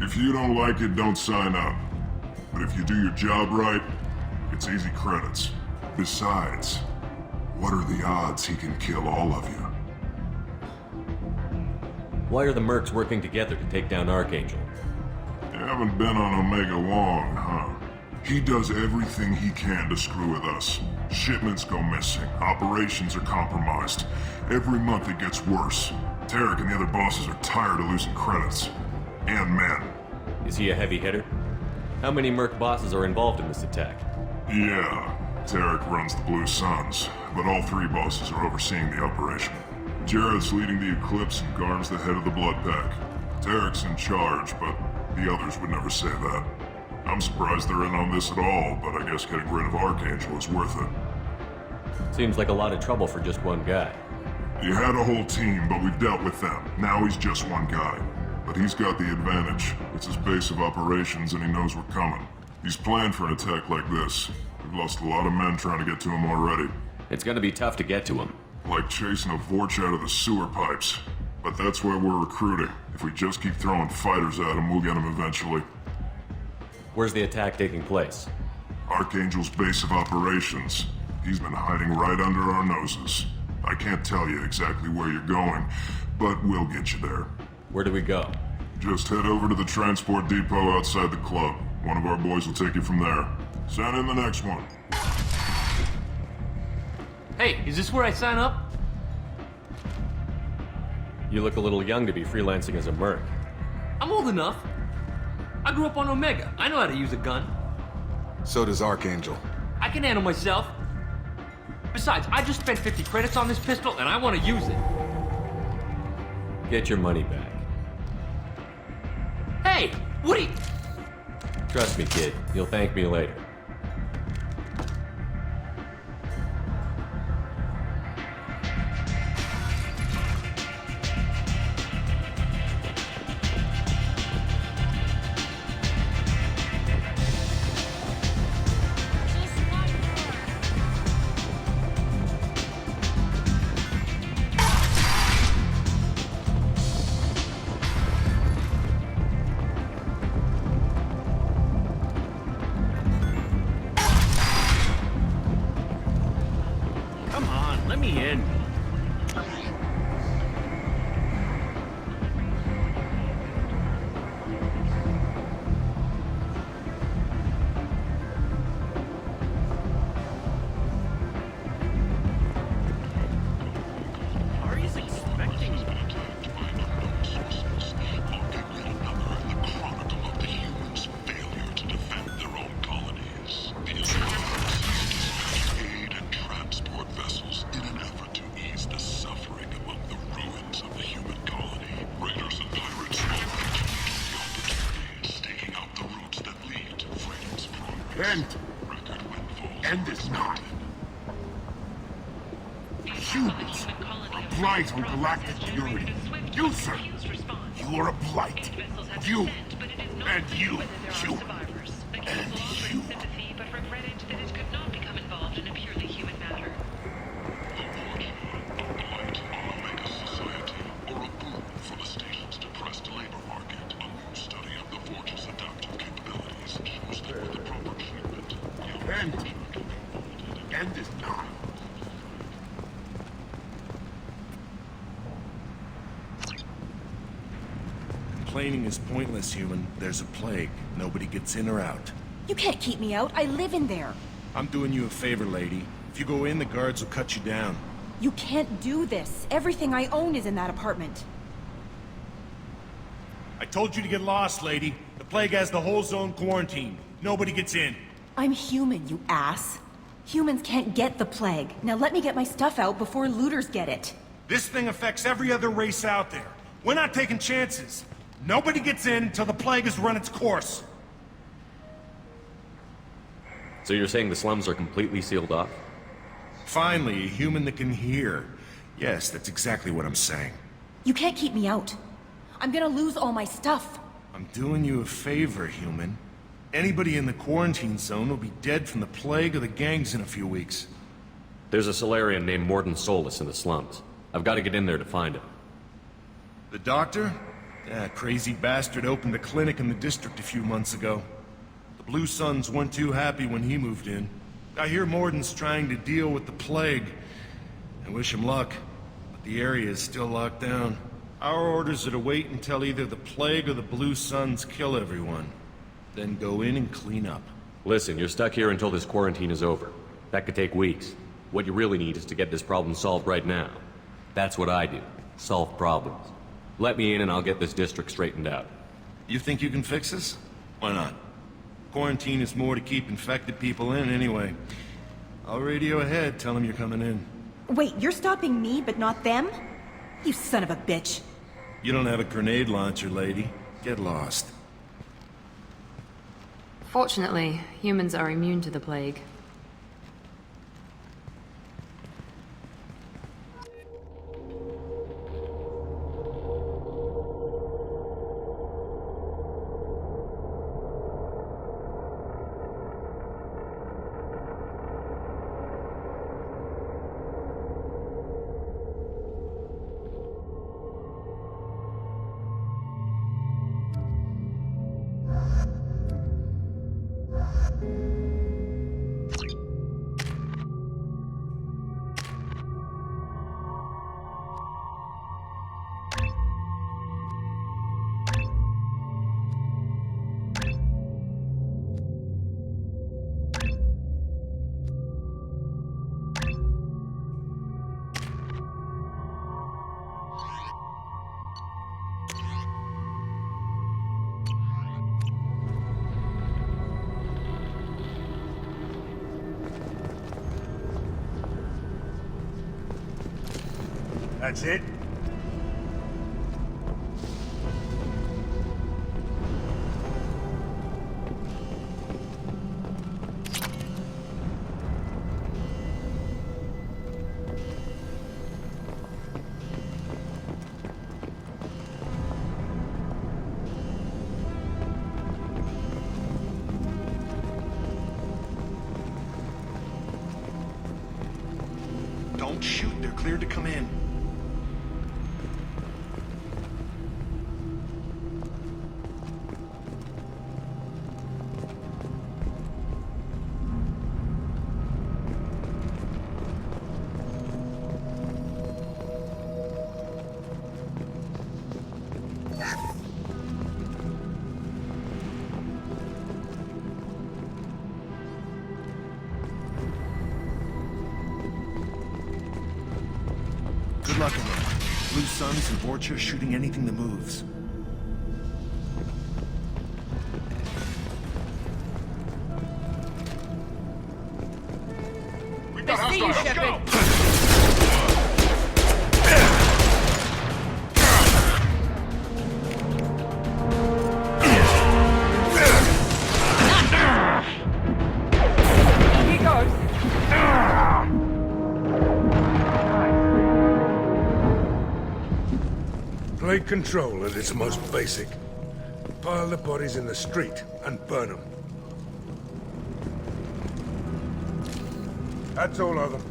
If you don't like it, don't sign up. But if you do your job right, it's easy credits. Besides, what are the odds he can kill all of you? Why are the mercs working together to take down Archangel? You haven't been on Omega long, huh? He does everything he can to screw with us. Shipments go missing, operations are compromised. Every month it gets worse. Tarek and the other bosses are tired of losing credits. And men. Is he a heavy hitter? How many merc bosses are involved in this attack? Yeah, Tarek runs the Blue Suns, but all three bosses are overseeing the operation. Jared's leading the Eclipse and Garm's the head of the Blood Pack. Tarek's in charge, but the others would never say that. I'm surprised they're in on this at all, but I guess getting rid of Archangel is worth it. Seems like a lot of trouble for just one guy. He had a whole team, but we've dealt with them. Now he's just one guy. But he's got the advantage. It's his base of operations and he knows we're coming. He's planned for an attack like this. We've lost a lot of men trying to get to him already. It's gonna be tough to get to him. Like chasing a Vorch out of the sewer pipes. But that's why we're recruiting. If we just keep throwing fighters at him, we'll get him eventually. Where's the attack taking place? Archangel's base of operations. He's been hiding right under our noses. I can't tell you exactly where you're going, but we'll get you there. Where do we go? Just head over to the transport depot outside the club. One of our boys will take you from there. Send in the next one. Hey, is this where I sign up? You look a little young to be freelancing as a merc. I'm old enough. I grew up on Omega. I know how to use a gun. So does Archangel. I can handle myself. Besides, I just spent 50 credits on this pistol and I want to use it. Get your money back. Hey! What are you... Trust me, kid. You'll thank me later. Come on, let me in. Ari's expecting me. End! End is not. Humans are blight on galactic purity. You, sir, you are a blight. You, and you, you, and you. But regretted that it could not become involved in a purely human matter. End. End is not. Complaining is pointless, human. There's a plague. Nobody gets in or out. You can't keep me out. I live in there. I'm doing you a favor, lady. If you go in, the guards will cut you down. You can't do this. Everything I own is in that apartment. I told you to get lost, lady. The plague has the whole zone quarantined. Nobody gets in. I'm human, you ass. Humans can't get the plague. Now let me get my stuff out before looters get it. This thing affects every other race out there. We're not taking chances. Nobody gets in until the plague has run its course. So you're saying the slums are completely sealed off? Finally, a human that can hear. Yes, that's exactly what I'm saying. You can't keep me out. I'm gonna lose all my stuff. I'm doing you a favor, human. Anybody in the quarantine zone will be dead from the plague or the gangs in a few weeks. There's a Solarian named Morden Solus in the slums. I've got to get in there to find him. The doctor? That crazy bastard opened a clinic in the district a few months ago. The Blue Suns weren't too happy when he moved in. I hear Morden's trying to deal with the plague. I wish him luck, but the area is still locked down. Our orders are to wait until either the plague or the Blue Suns kill everyone. Then go in and clean up. Listen, you're stuck here until this quarantine is over. That could take weeks. What you really need is to get this problem solved right now. That's what I do. Solve problems. Let me in and I'll get this district straightened out. You think you can fix this? Why not? Quarantine is more to keep infected people in anyway. I'll radio ahead, tell them you're coming in. Wait, you're stopping me, but not them? You son of a bitch. You don't have a grenade launcher, lady. Get lost. Fortunately, humans are immune to the plague. That's it? Don't shoot, they're cleared to come in. Good luck, everyone. Blue Suns and Vorcha shooting anything that moves. I see you, Shepard! He goes! Plague control at its most basic. Pile the bodies in the street and burn them. That's all of them.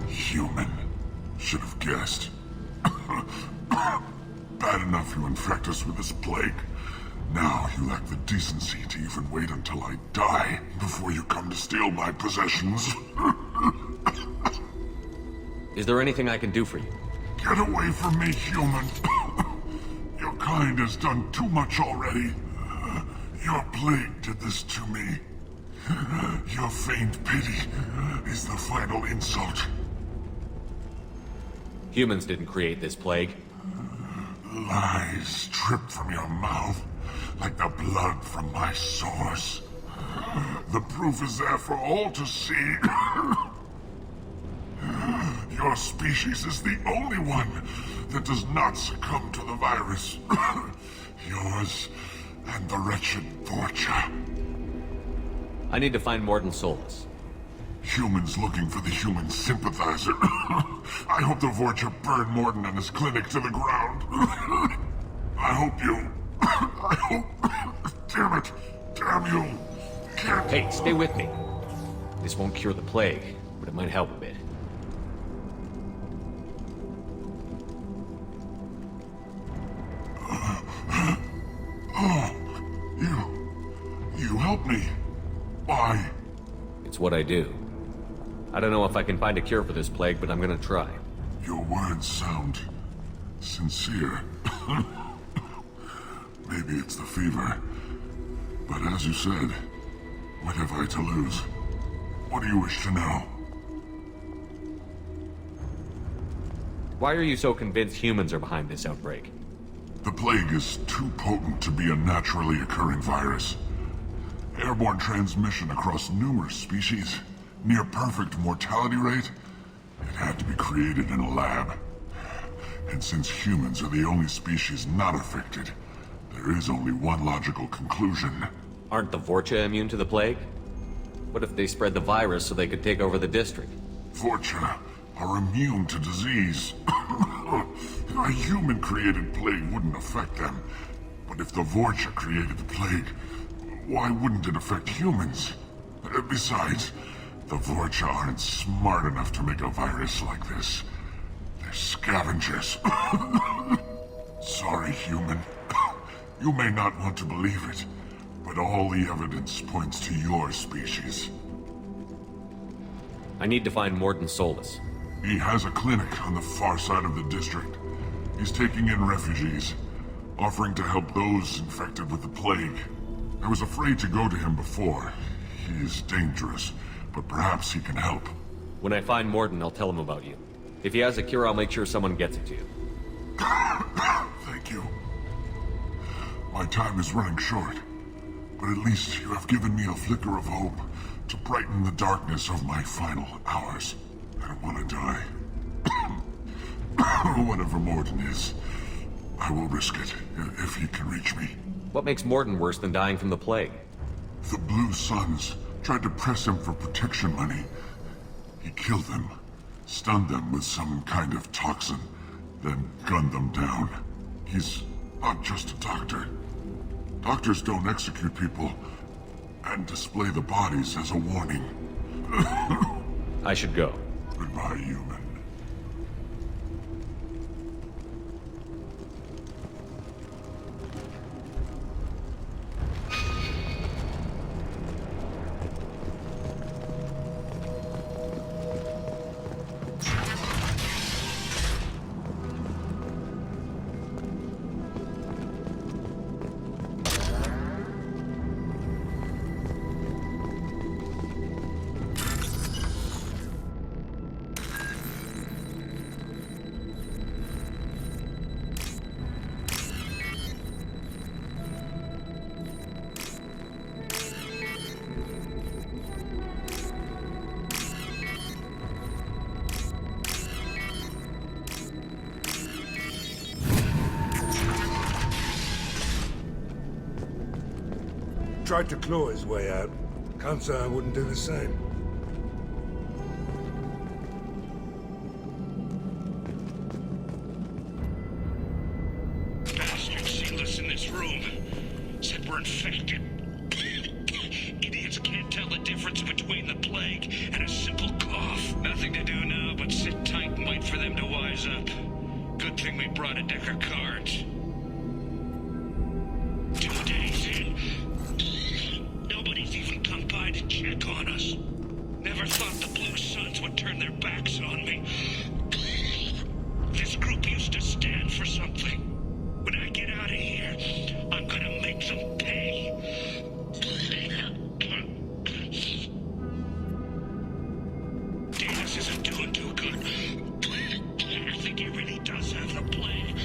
Human. Should have guessed. Bad enough you infect us with this plague. Now you lack the decency to even wait until I die before you come to steal my possessions. Is there anything I can do for you? Get away from me, human. Your kind has done too much already. Your plague did this to me. Your feigned pity is the final insult. Humans didn't create this plague. Lies drip from your mouth like the blood from my sores. The proof is there for all to see. Your species is the only one that does not succumb to the virus. Yours and the wretched Vorcha. I need to find Mordin Solus. Humans looking for the human sympathizer. I hope the Vorcha burn Mordin and his clinic to the ground. I hope you... I hope... Damn it! Damn you! Can't... Hey, stay with me. This won't cure the plague, but it might help a bit. Oh, you help me. Why? It's what I do. I don't know if I can find a cure for this plague, but I'm gonna try. Your words sound sincere. Maybe it's the fever. But as you said, what have I to lose? What do you wish to know? Why are you so convinced humans are behind this outbreak? The plague is too potent to be a naturally occurring virus. Airborne transmission across numerous species, near perfect mortality rate. It had to be created in a lab. And since humans are the only species not affected, there is only one logical conclusion. Aren't the Vorcha immune to the plague? What if they spread the virus so they could take over the district? Vorcha are immune to disease. A human-created plague wouldn't affect them. But if the Vorcha created the plague, why wouldn't it affect humans? Besides, the Vorcha aren't smart enough to make a virus like this. They're scavengers. Sorry, human. You may not want to believe it, but all the evidence points to your species. I need to find Mordin Solus. He has a clinic on the far side of the district. He's taking in refugees, offering to help those infected with the plague. I was afraid to go to him before. He is dangerous, but perhaps he can help. When I find Mordin, I'll tell him about you. If he has a cure, I'll make sure someone gets it to you. Thank you. My time is running short, but at least you have given me a flicker of hope to brighten the darkness of my final hours. I don't want to die. Whatever Mordin is, I will risk it if he can reach me. What makes Mordin worse than dying from the plague? The Blue Suns tried to press him for protection money. He killed them, stunned them with some kind of toxin, then gunned them down. He's not just a doctor. Doctors don't execute people and display the bodies as a warning. I should go. Goodbye, human. Tried to claw his way out. Can't say I wouldn't do the same. Bastards sealed us in this room. Said we're infected. Idiots can't tell the difference between the plague and a simple cough. Nothing to do now but sit tight and wait for them to wise up. Good thing we brought a deck of cards. 2 days in. Nobody's even come by to check on us. Never thought the Blue Suns would turn their backs on me. This group used to stand for something. When I get out of here, I'm gonna make them pay. Davis isn't doing too good. I think he really does have the plague.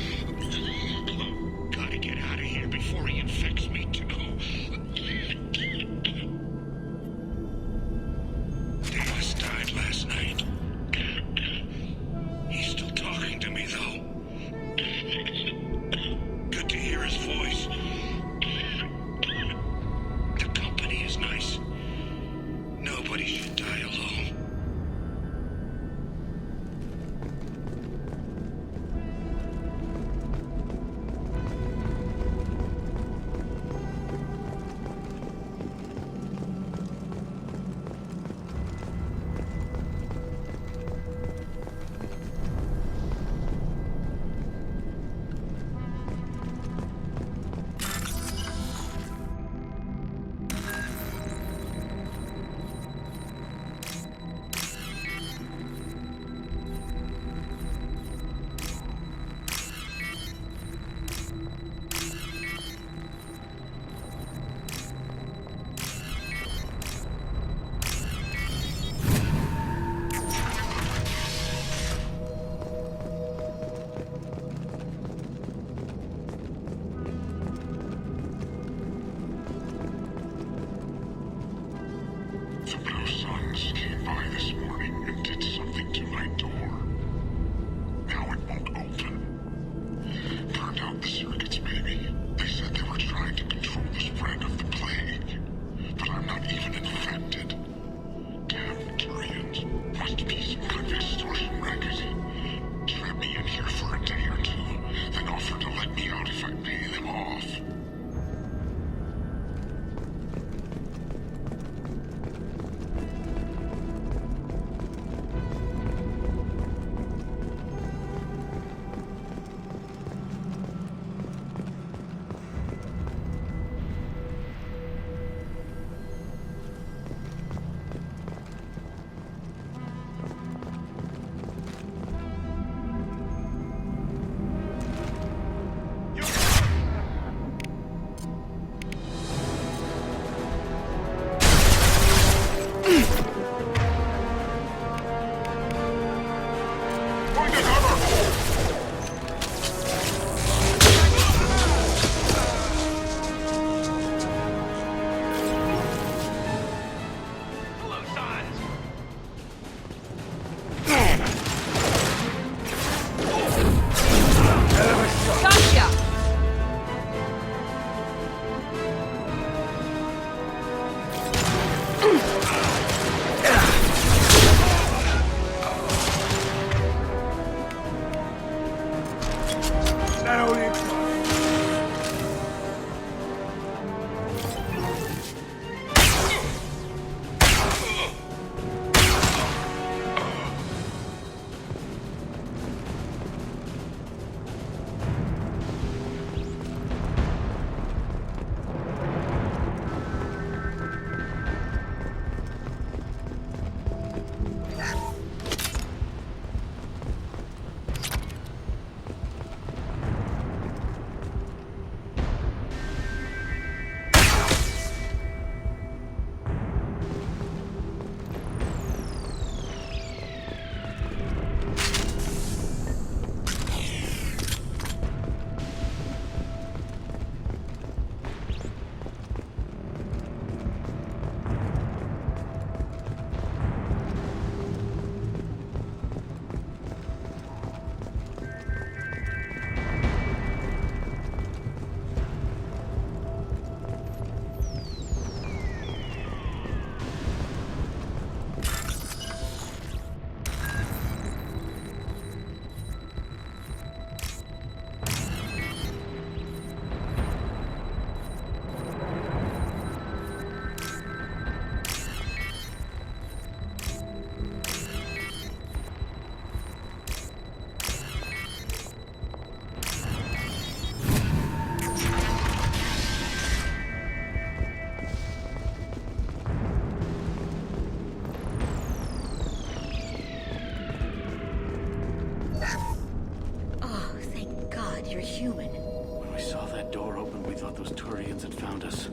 door opened, we thought those Turians had found us.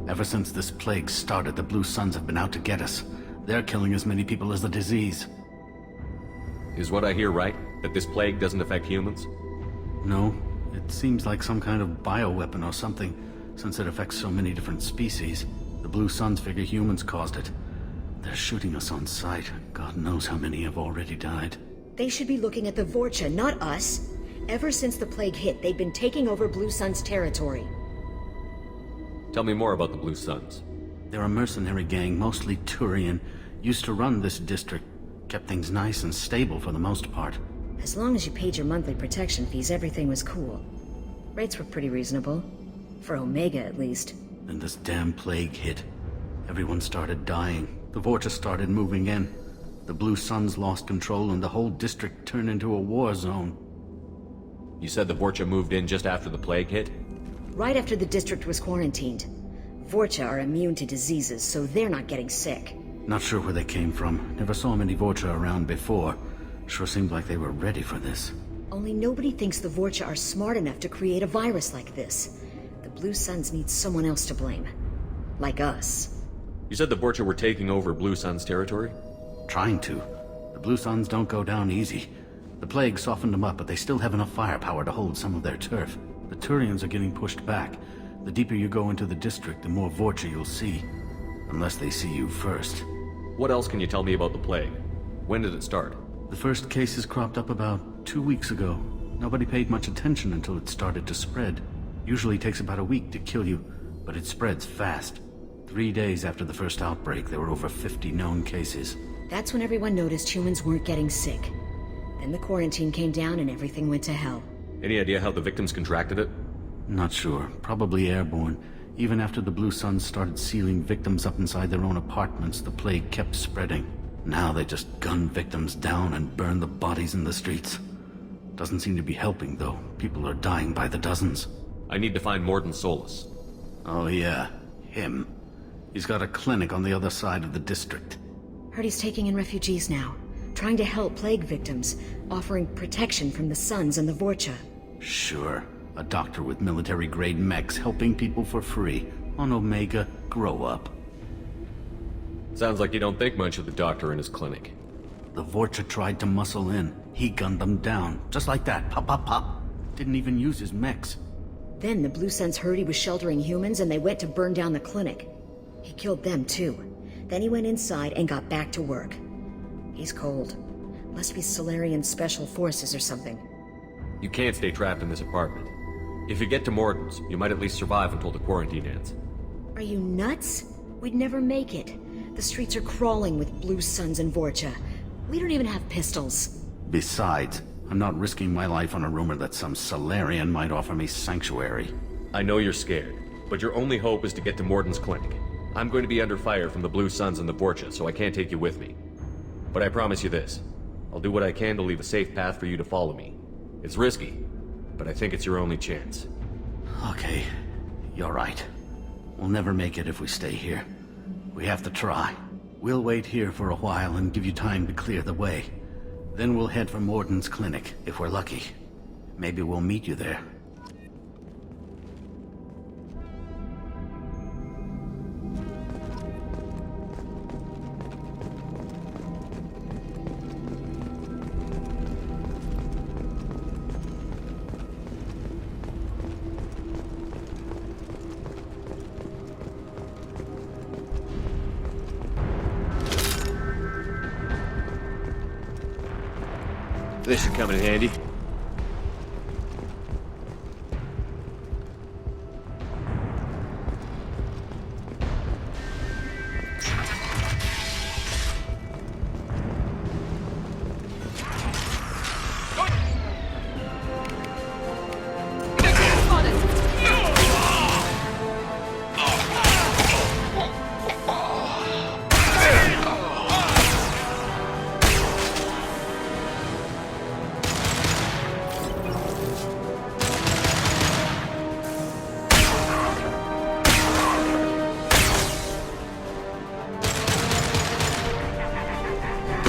Ever since this plague started, the Blue Suns have been out to get us. They're killing as many people as the disease. Is what I hear right? That this plague doesn't affect humans? No. It seems like some kind of bioweapon or something, since it affects so many different species. The Blue Suns figure humans caused it. They're shooting us on sight. God knows how many have already died. They should be looking at the Vorcha, not us. Ever since the plague hit, they've been taking over Blue Sun's territory. Tell me more about the Blue Suns. They're a mercenary gang, mostly Turian. Used to run this district. Kept things nice and stable for the most part. As long as you paid your monthly protection fees, everything was cool. Rates were pretty reasonable. For Omega, at least. Then this damn plague hit. Everyone started dying. The Vorcha started moving in. The Blue Suns lost control and the whole district turned into a war zone. You said the Vorcha moved in just after the plague hit? Right after the district was quarantined. Vorcha are immune to diseases, so they're not getting sick. Not sure where they came from. Never saw many Vorcha around before. Sure seemed like they were ready for this. Only nobody thinks the Vorcha are smart enough to create a virus like this. The Blue Suns need someone else to blame. Like us. You said the Vorcha were taking over Blue Sun's territory? Trying to. The Blue Suns don't go down easy. The plague softened them up, but they still have enough firepower to hold some of their turf. The Turians are getting pushed back. The deeper you go into the district, the more Vorcha you'll see. Unless they see you first. What else can you tell me about the plague? When did it start? The first cases cropped up about 2 weeks ago. Nobody paid much attention until it started to spread. Usually takes about a week to kill you, but it spreads fast. 3 days after the first outbreak, there were over 50 known cases. That's when everyone noticed humans weren't getting sick. Then the quarantine came down and everything went to hell. Any idea how the victims contracted it? Not sure. Probably airborne. Even after the Blue Suns started sealing victims up inside their own apartments, the plague kept spreading. Now they just gun victims down and burn the bodies in the streets. Doesn't seem to be helping, though. People are dying by the dozens. I need to find Mordin Solus. Oh yeah, him. He's got a clinic on the other side of the district. Heard he's taking in refugees now. Trying to help plague victims. Offering protection from the Suns and the Vorcha. Sure. A doctor with military-grade mechs helping people for free. On Omega, grow up. Sounds like you don't think much of the doctor in his clinic. The Vorcha tried to muscle in. He gunned them down. Just like that. Pop, pop, pop. Didn't even use his mechs. Then the Blue Suns heard he was sheltering humans and they went to burn down the clinic. He killed them too. Then he went inside and got back to work. He's cold. Must be Solarian Special Forces or something. You can't stay trapped in this apartment. If you get to Mordin's, you might at least survive until the quarantine ends. Are you nuts? We'd never make it. The streets are crawling with Blue Suns and Vorcha. We don't even have pistols. Besides, I'm not risking my life on a rumor that some Solarian might offer me sanctuary. I know you're scared, but your only hope is to get to Mordin's clinic. I'm going to be under fire from the Blue Suns and the Vorcha, so I can't take you with me. But I promise you this. I'll do what I can to leave a safe path for you to follow me. It's risky, but I think it's your only chance. Okay, you're right. We'll never make it if we stay here. We have to try. We'll wait here for a while and give you time to clear the way. Then we'll head for Mordin's clinic, if we're lucky. Maybe we'll meet you there. This should come in handy.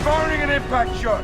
Firing an impact shot.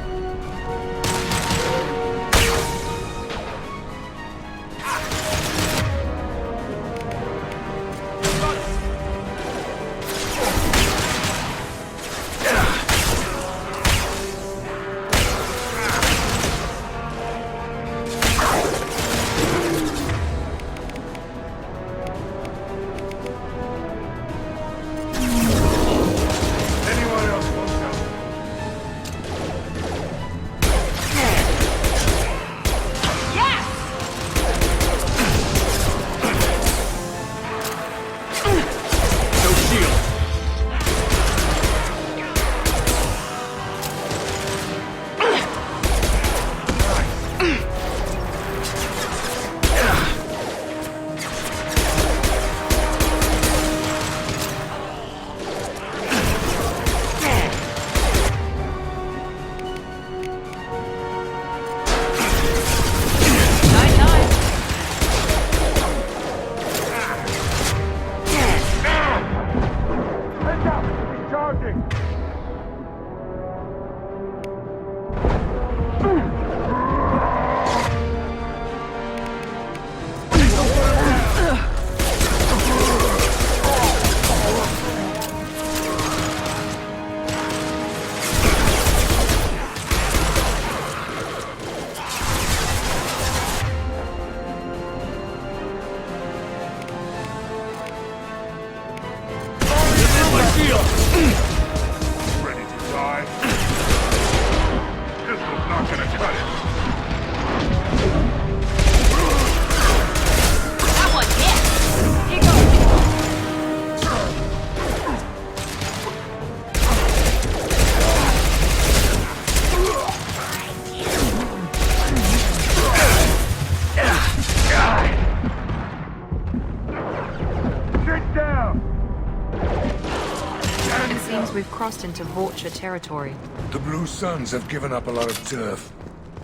we've crossed into Vulture territory. The Blue Suns have given up a lot of turf.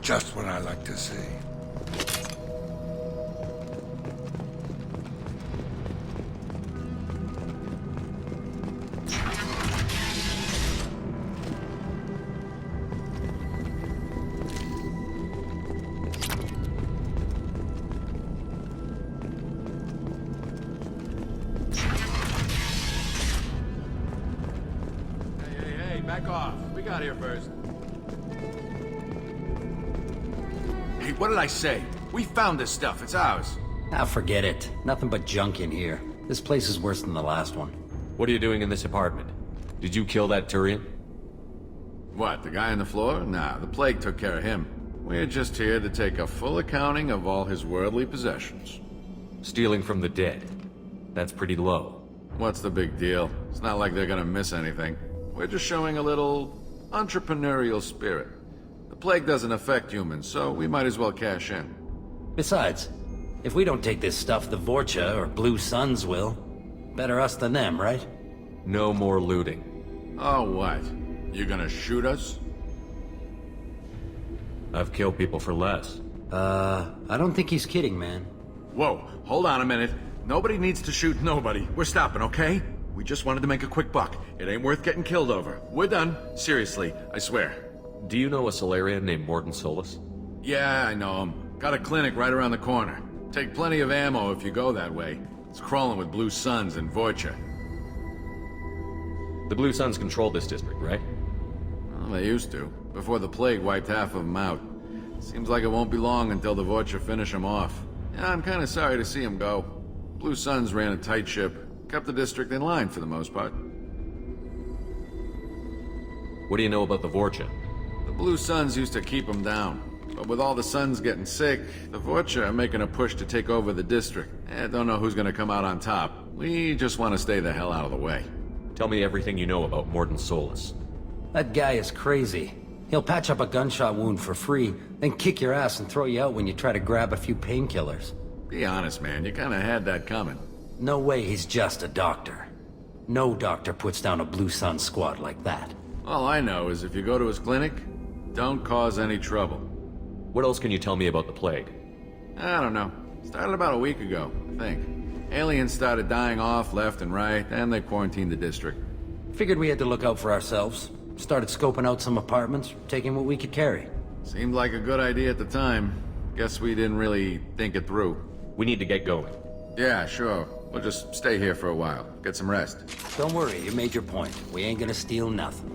Just what I like to see. Back off. We got here first. Hey, what did I say? We found this stuff. It's ours. Ah, forget it. Nothing but junk in here. This place is worse than the last one. What are you doing in this apartment? Did you kill that Turian? What, the guy on the floor? Nah, the plague took care of him. We're just here to take a full accounting of all his worldly possessions. Stealing from the dead. That's pretty low. What's the big deal? It's not like they're gonna miss anything. We're just showing a little entrepreneurial spirit. The plague doesn't affect humans, so we might as well cash in. Besides, if we don't take this stuff, the Vorcha or Blue Suns will. Better us than them, right? No more looting. Oh, what? You gonna shoot us? I've killed people for less. I don't think he's kidding, man. Whoa, hold on a minute. Nobody needs to shoot nobody. We're stopping, okay? We just wanted to make a quick buck. It ain't worth getting killed over. We're done. Seriously, I swear. Do you know a Solarian named Morden Solus? Yeah, I know him. Got a clinic right around the corner. Take plenty of ammo if you go that way. It's crawling with Blue Suns and Vorcha. The Blue Suns control this district, right? Well, they used to, before the plague wiped half of them out. Seems like it won't be long until the Vorcha finish them off. Yeah, I'm kinda sorry to see them go. Blue Suns ran a tight ship. Kept the district in line for the most part. What do you know about the Vorcha? The Blue Suns used to keep them down. But with all the Suns getting sick, the Vorcha are making a push to take over the district. Don't know who's gonna come out on top. We just want to stay the hell out of the way. Tell me everything you know about Morden Solus. That guy is crazy. He'll patch up a gunshot wound for free, then kick your ass and throw you out when you try to grab a few painkillers. Be honest, man. You kinda had that coming. No way he's just a doctor. No doctor puts down a Blue Sun squad like that. All I know is if you go to his clinic, don't cause any trouble. What else can you tell me about the plague? I don't know. Started about a week ago, I think. Aliens started dying off left and right, and they quarantined the district. Figured we had to look out for ourselves. Started scoping out some apartments, taking what we could carry. Seemed like a good idea at the time. Guess we didn't really think it through. We need to get going. Yeah, sure. We'll just stay here for a while. Get some rest. Don't worry, you made your point. We ain't gonna steal nothing.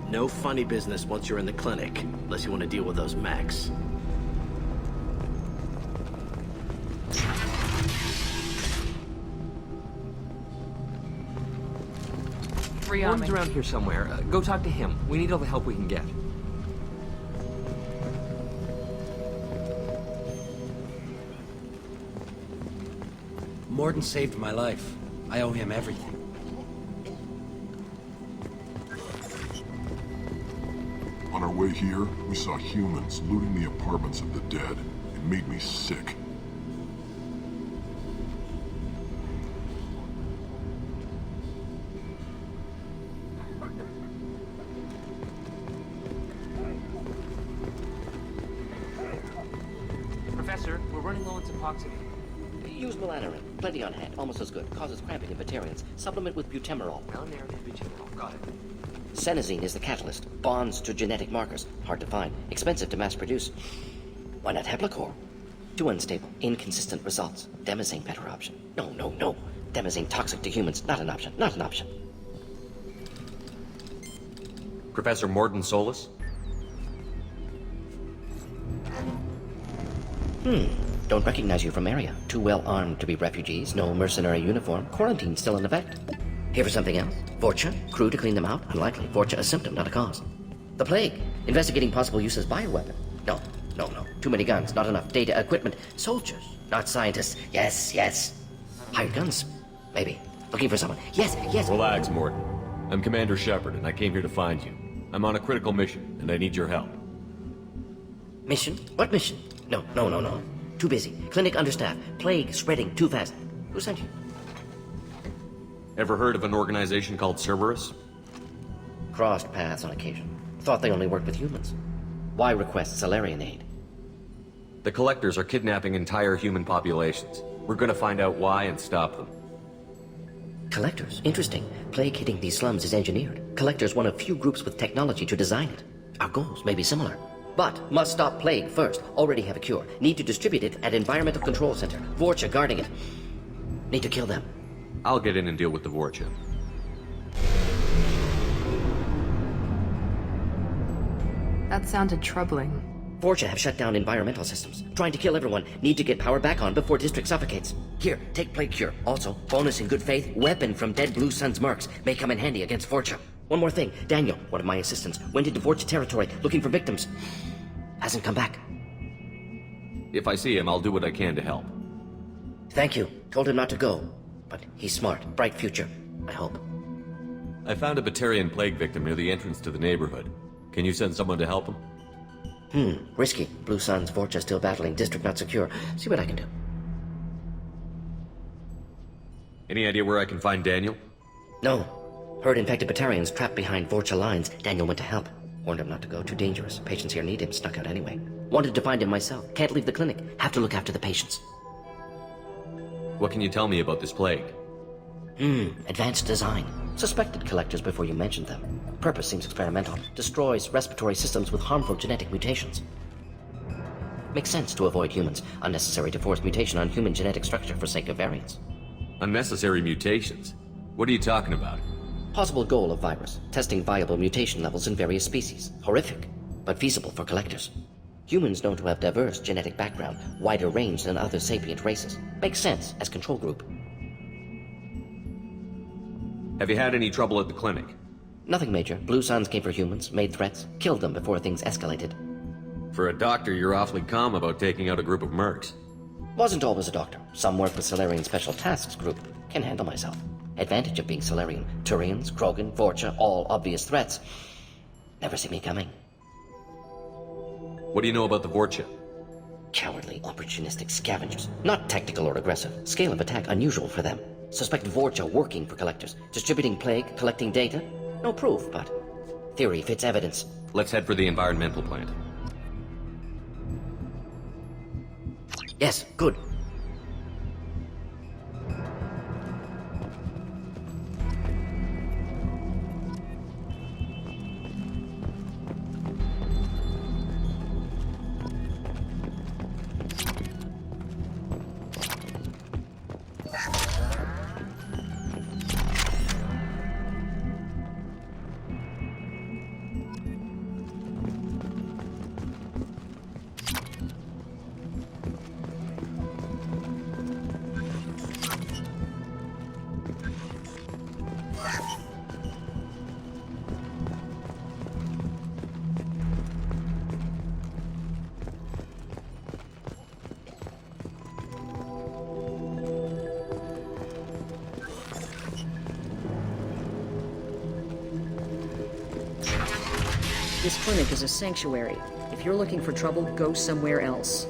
No funny business once you're in the clinic, unless you want to deal with those mechs. Gordon's around here somewhere. Go talk to him. We need all the help we can get. Morden saved my life. I owe him everything. On our way here, we saw humans looting the apartments of the dead. It made me sick. Professor, we're running low on Suboxone. Use melatonin. Plenty on hand. Almost as good. Causes cramping in vegetarians. Supplement with butemerol. Melatonin and butemerol. Got it. Senescene is the catalyst. Bonds to genetic markers. Hard to find. Expensive to mass produce. Why not Heplicor? Too unstable. Inconsistent results. Demazine better option. No, no, no. Demazine toxic to humans. Not an option. Not an option. Professor Morton Solus? Don't recognize you from area. Too well armed to be refugees. No mercenary uniform. Quarantine still in effect. Here for something else? Vorcha? Crew to clean them out? Unlikely. Vorcha a symptom, not a cause. The plague. Investigating possible use as bioweapon. No, no, no. Too many guns. Not enough data, equipment. Soldiers, not scientists. Yes, yes. Hired guns? Maybe. Looking for someone. Yes, yes. Relax, Morton. I'm Commander Shepard, and I came here to find you. I'm on a critical mission, and I need your help. Mission? What mission? No, no, no, no. Too busy. Clinic understaffed. Plague spreading too fast. Who sent you? Ever heard of an organization called Cerberus? Crossed paths on occasion. Thought they only worked with humans. Why request Salarian aid? The Collectors are kidnapping entire human populations. We're gonna find out why and stop them. Collectors? Interesting. Plague hitting these slums is engineered. Collectors one of few groups with technology to design it. Our goals may be similar. But must stop plague first. Already have a cure. Need to distribute it at Environmental Control Center. Vorcha guarding it. Need to kill them. I'll get in and deal with the Vorcha. That sounded troubling. Vorcha have shut down environmental systems. Trying to kill everyone. Need to get power back on before district suffocates. Here, take plague cure. Also, bonus in good faith, weapon from dead Blue Sun's mercs. May come in handy against Vorcha. One more thing. Daniel, one of my assistants, went into Vorcha territory looking for victims. Hasn't come back. If I see him, I'll do what I can to help. Thank you. Told him not to go. But he's smart. Bright future. I hope. I found a Batarian plague victim near the entrance to the neighborhood. Can you send someone to help him? Risky. Blue Sun's Vorcha still battling. District not secure. See what I can do. Any idea where I can find Daniel? No. Heard infected Batarians trapped behind Vorcha lines. Daniel went to help. Warned him not to go. Too dangerous. Patients here need him. Snuck out anyway. Wanted to find him myself. Can't leave the clinic. Have to look after the patients. What can you tell me about this plague? Advanced design. Suspected Collectors before you mentioned them. Purpose seems experimental. Destroys respiratory systems with harmful genetic mutations. Makes sense to avoid humans. Unnecessary to force mutation on human genetic structure for sake of variants. Unnecessary mutations? What are you talking about? Possible goal of virus. Testing viable mutation levels in various species. Horrific, but feasible for Collectors. Humans known to have diverse genetic background, wider range than other sapient races. Makes sense as control group. Have you had any trouble at the clinic? Nothing major. Blue Suns came for humans, made threats, killed them before things escalated. For a doctor, you're awfully calm about taking out a group of mercs. Wasn't always a doctor. Some work with Salarian Special Tasks Group. Can handle myself. Advantage of being Salarian. Turians, Krogan, Vorcha, all obvious threats. Never see me coming. What do you know about the Vorcha? Cowardly, opportunistic scavengers. Not tactical or aggressive. Scale of attack unusual for them. Suspect Vorcha working for Collectors. Distributing plague, collecting data. No proof, but theory fits evidence. Let's head for the environmental plant. Yes, good. This clinic is a sanctuary. If you're looking for trouble, go somewhere else.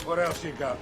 What else you got?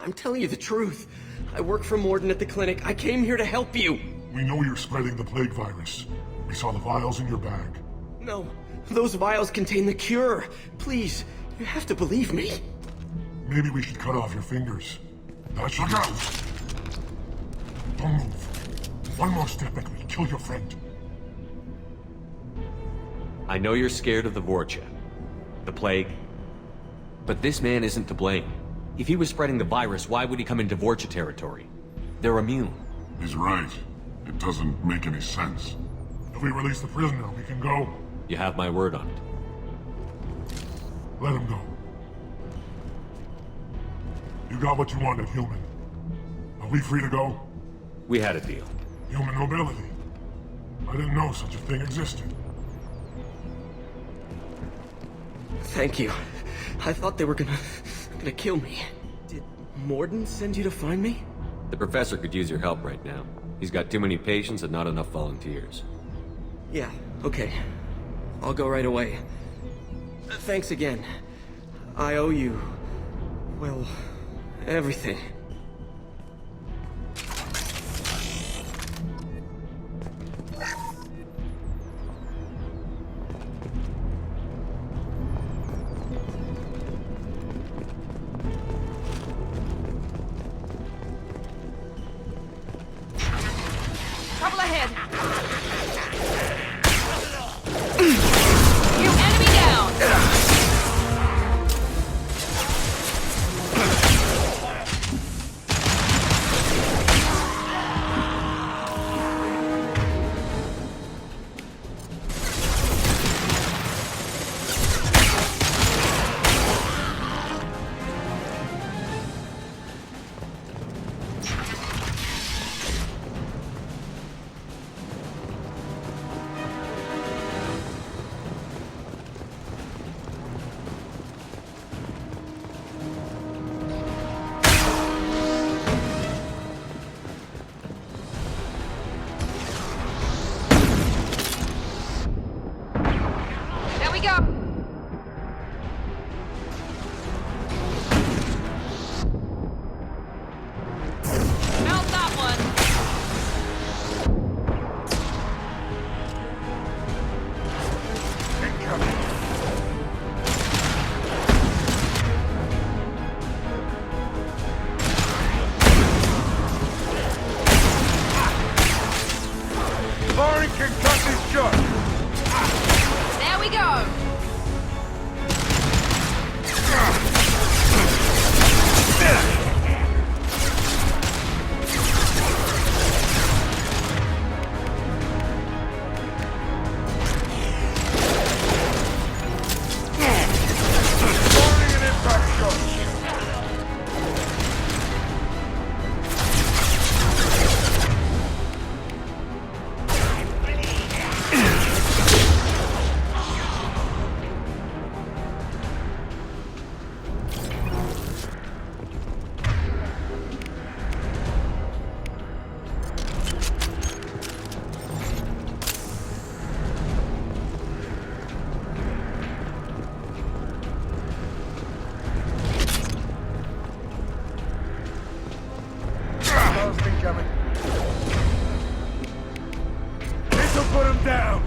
I'm telling you the truth. I work for Morden at the clinic. I came here to help you. We know you're spreading the plague virus. We saw the vials in your bag. No, those vials contain the cure. Please, you have to believe me. Maybe we should cut off your fingers. That should... Look out! Don't move. One more step and we'll kill your friend. I know you're scared of the Vorcha, the plague, but this man isn't to blame. If he was spreading the virus, why would he come into Vorcha territory? They're immune. He's right. It doesn't make any sense. If we release the prisoner, we can go. You have my word on it. Let him go. You got what you wanted, human. Are we free to go? We had a deal. Human nobility. I didn't know such a thing existed. Thank you. I thought they were gonna kill me. Did Morden send you to find me? The professor could use your help right now. He's got too many patients and not enough volunteers. Yeah, okay. I'll go right away. Thanks again. I owe you... well, everything. Trouble ahead! New enemy down! There we go! Mount that one! Firing concussive shot! There we go! Firing an impact shot! Incoming. This'll put him down.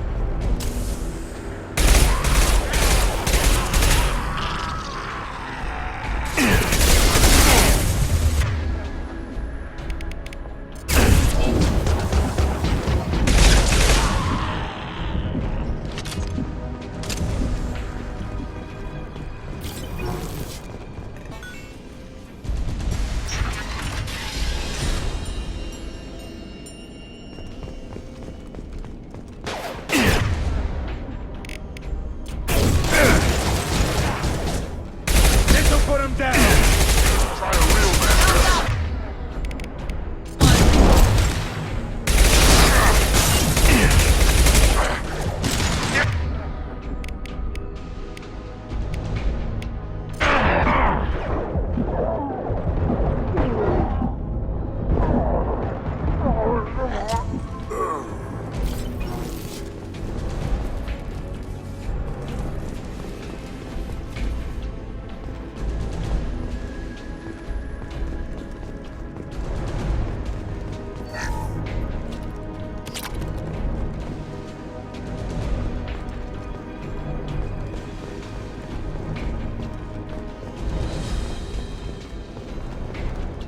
Put him down! Try a real man.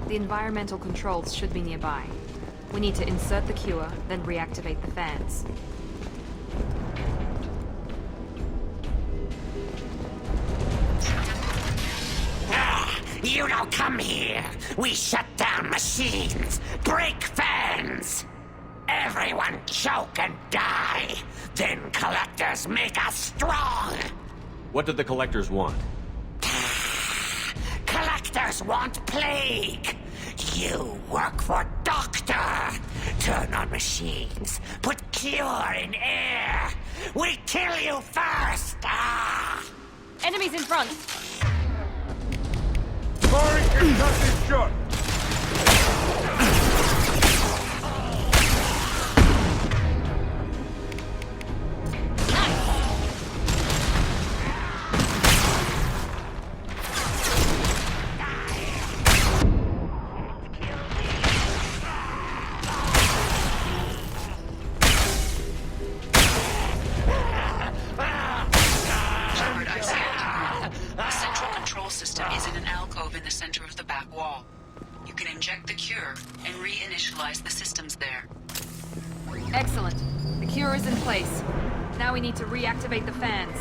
The environmental controls should be nearby. We need to insert the cure, then reactivate the fans. You don't come here. We shut down machines, break fans. Everyone choke and die. Then collectors make us strong. What did the collectors want? Collectors want plague. You work for Doctor. Turn on machines. Put cure in air. We kill you first. Enemies in front. Firing concussive shot! The central control system is in an alcove in the center of the back wall. You can inject the cure and reinitialize the systems there. Excellent. The cure is in place. Now we need to reactivate the fans.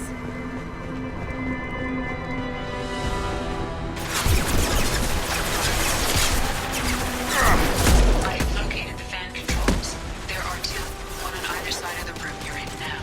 I have located the fan controls. There are two, one on either side of the room you're in now.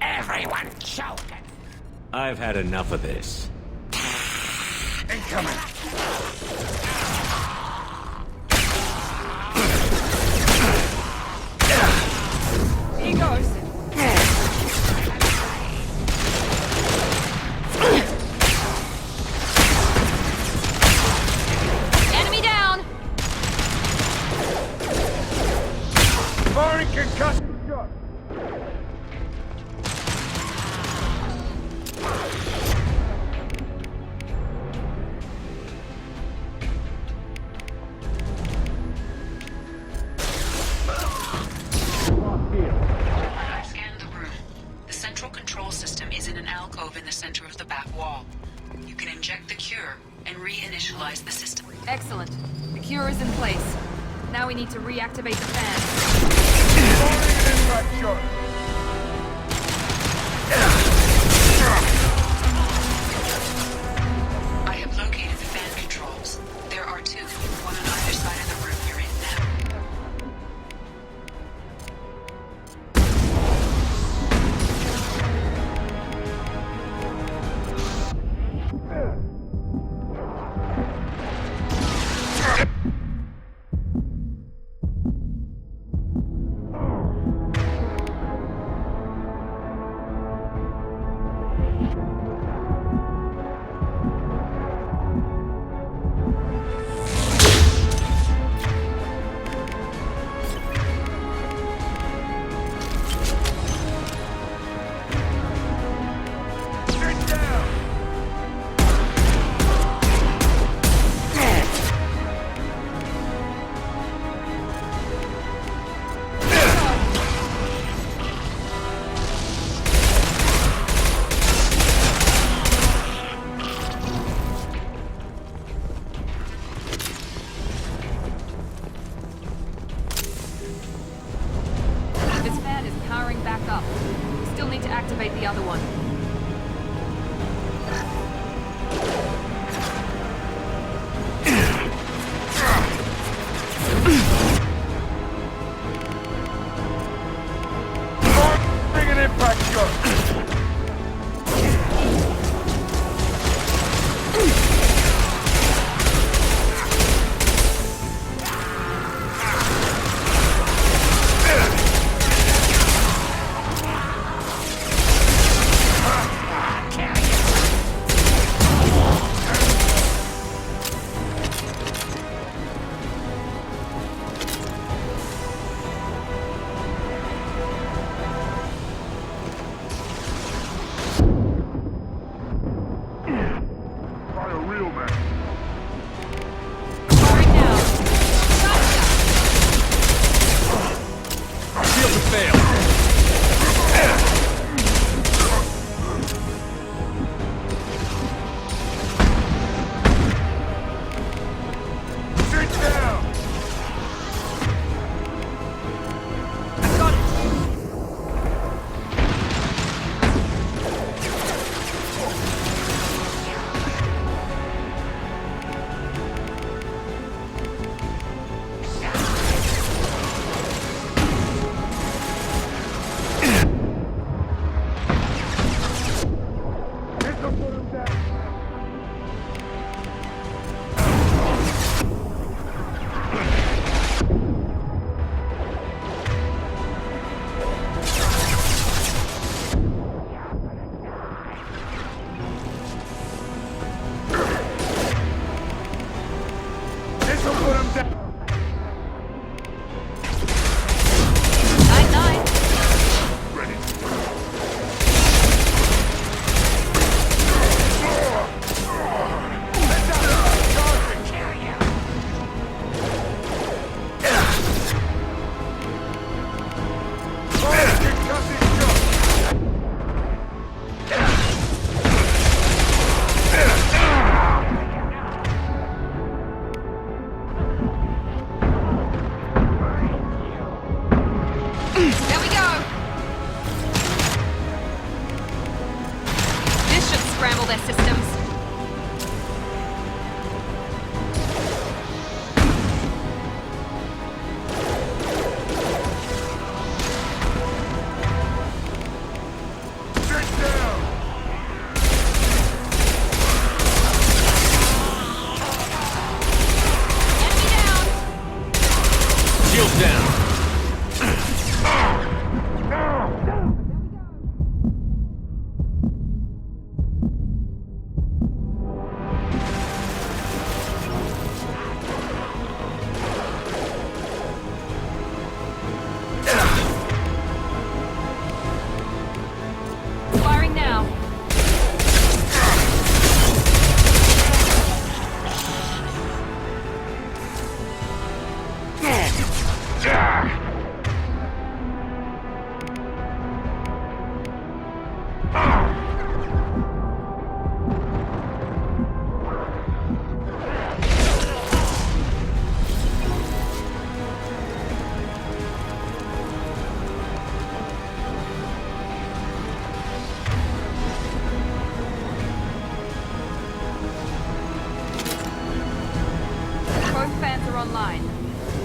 Everyone choke. I've had enough of this. Incoming! He goes. Enemy down! Firing concussion shot! control system is in an alcove in the center of the back wall. You can inject the cure and reinitialize the system. Excellent. The cure is in place. Now we need to reactivate the fan. I have located the fan controls. There are two, one on either side of the room you're in now.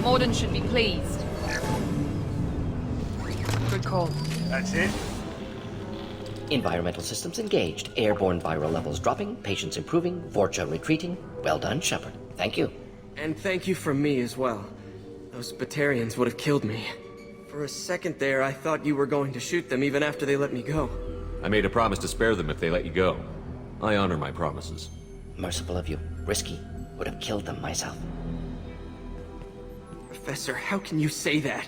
Morden should be pleased. Good call. That's it? Environmental systems engaged. Airborne viral levels dropping. Patients improving. Vorcha retreating. Well done, Shepard. Thank you. And thank you from me as well. Those Batarians would have killed me. For a second there, I thought you were going to shoot them even after they let me go. I made a promise to spare them if they let you go. I honor my promises. Merciful of you. Risky. Would have killed them myself. Professor, how can you say that?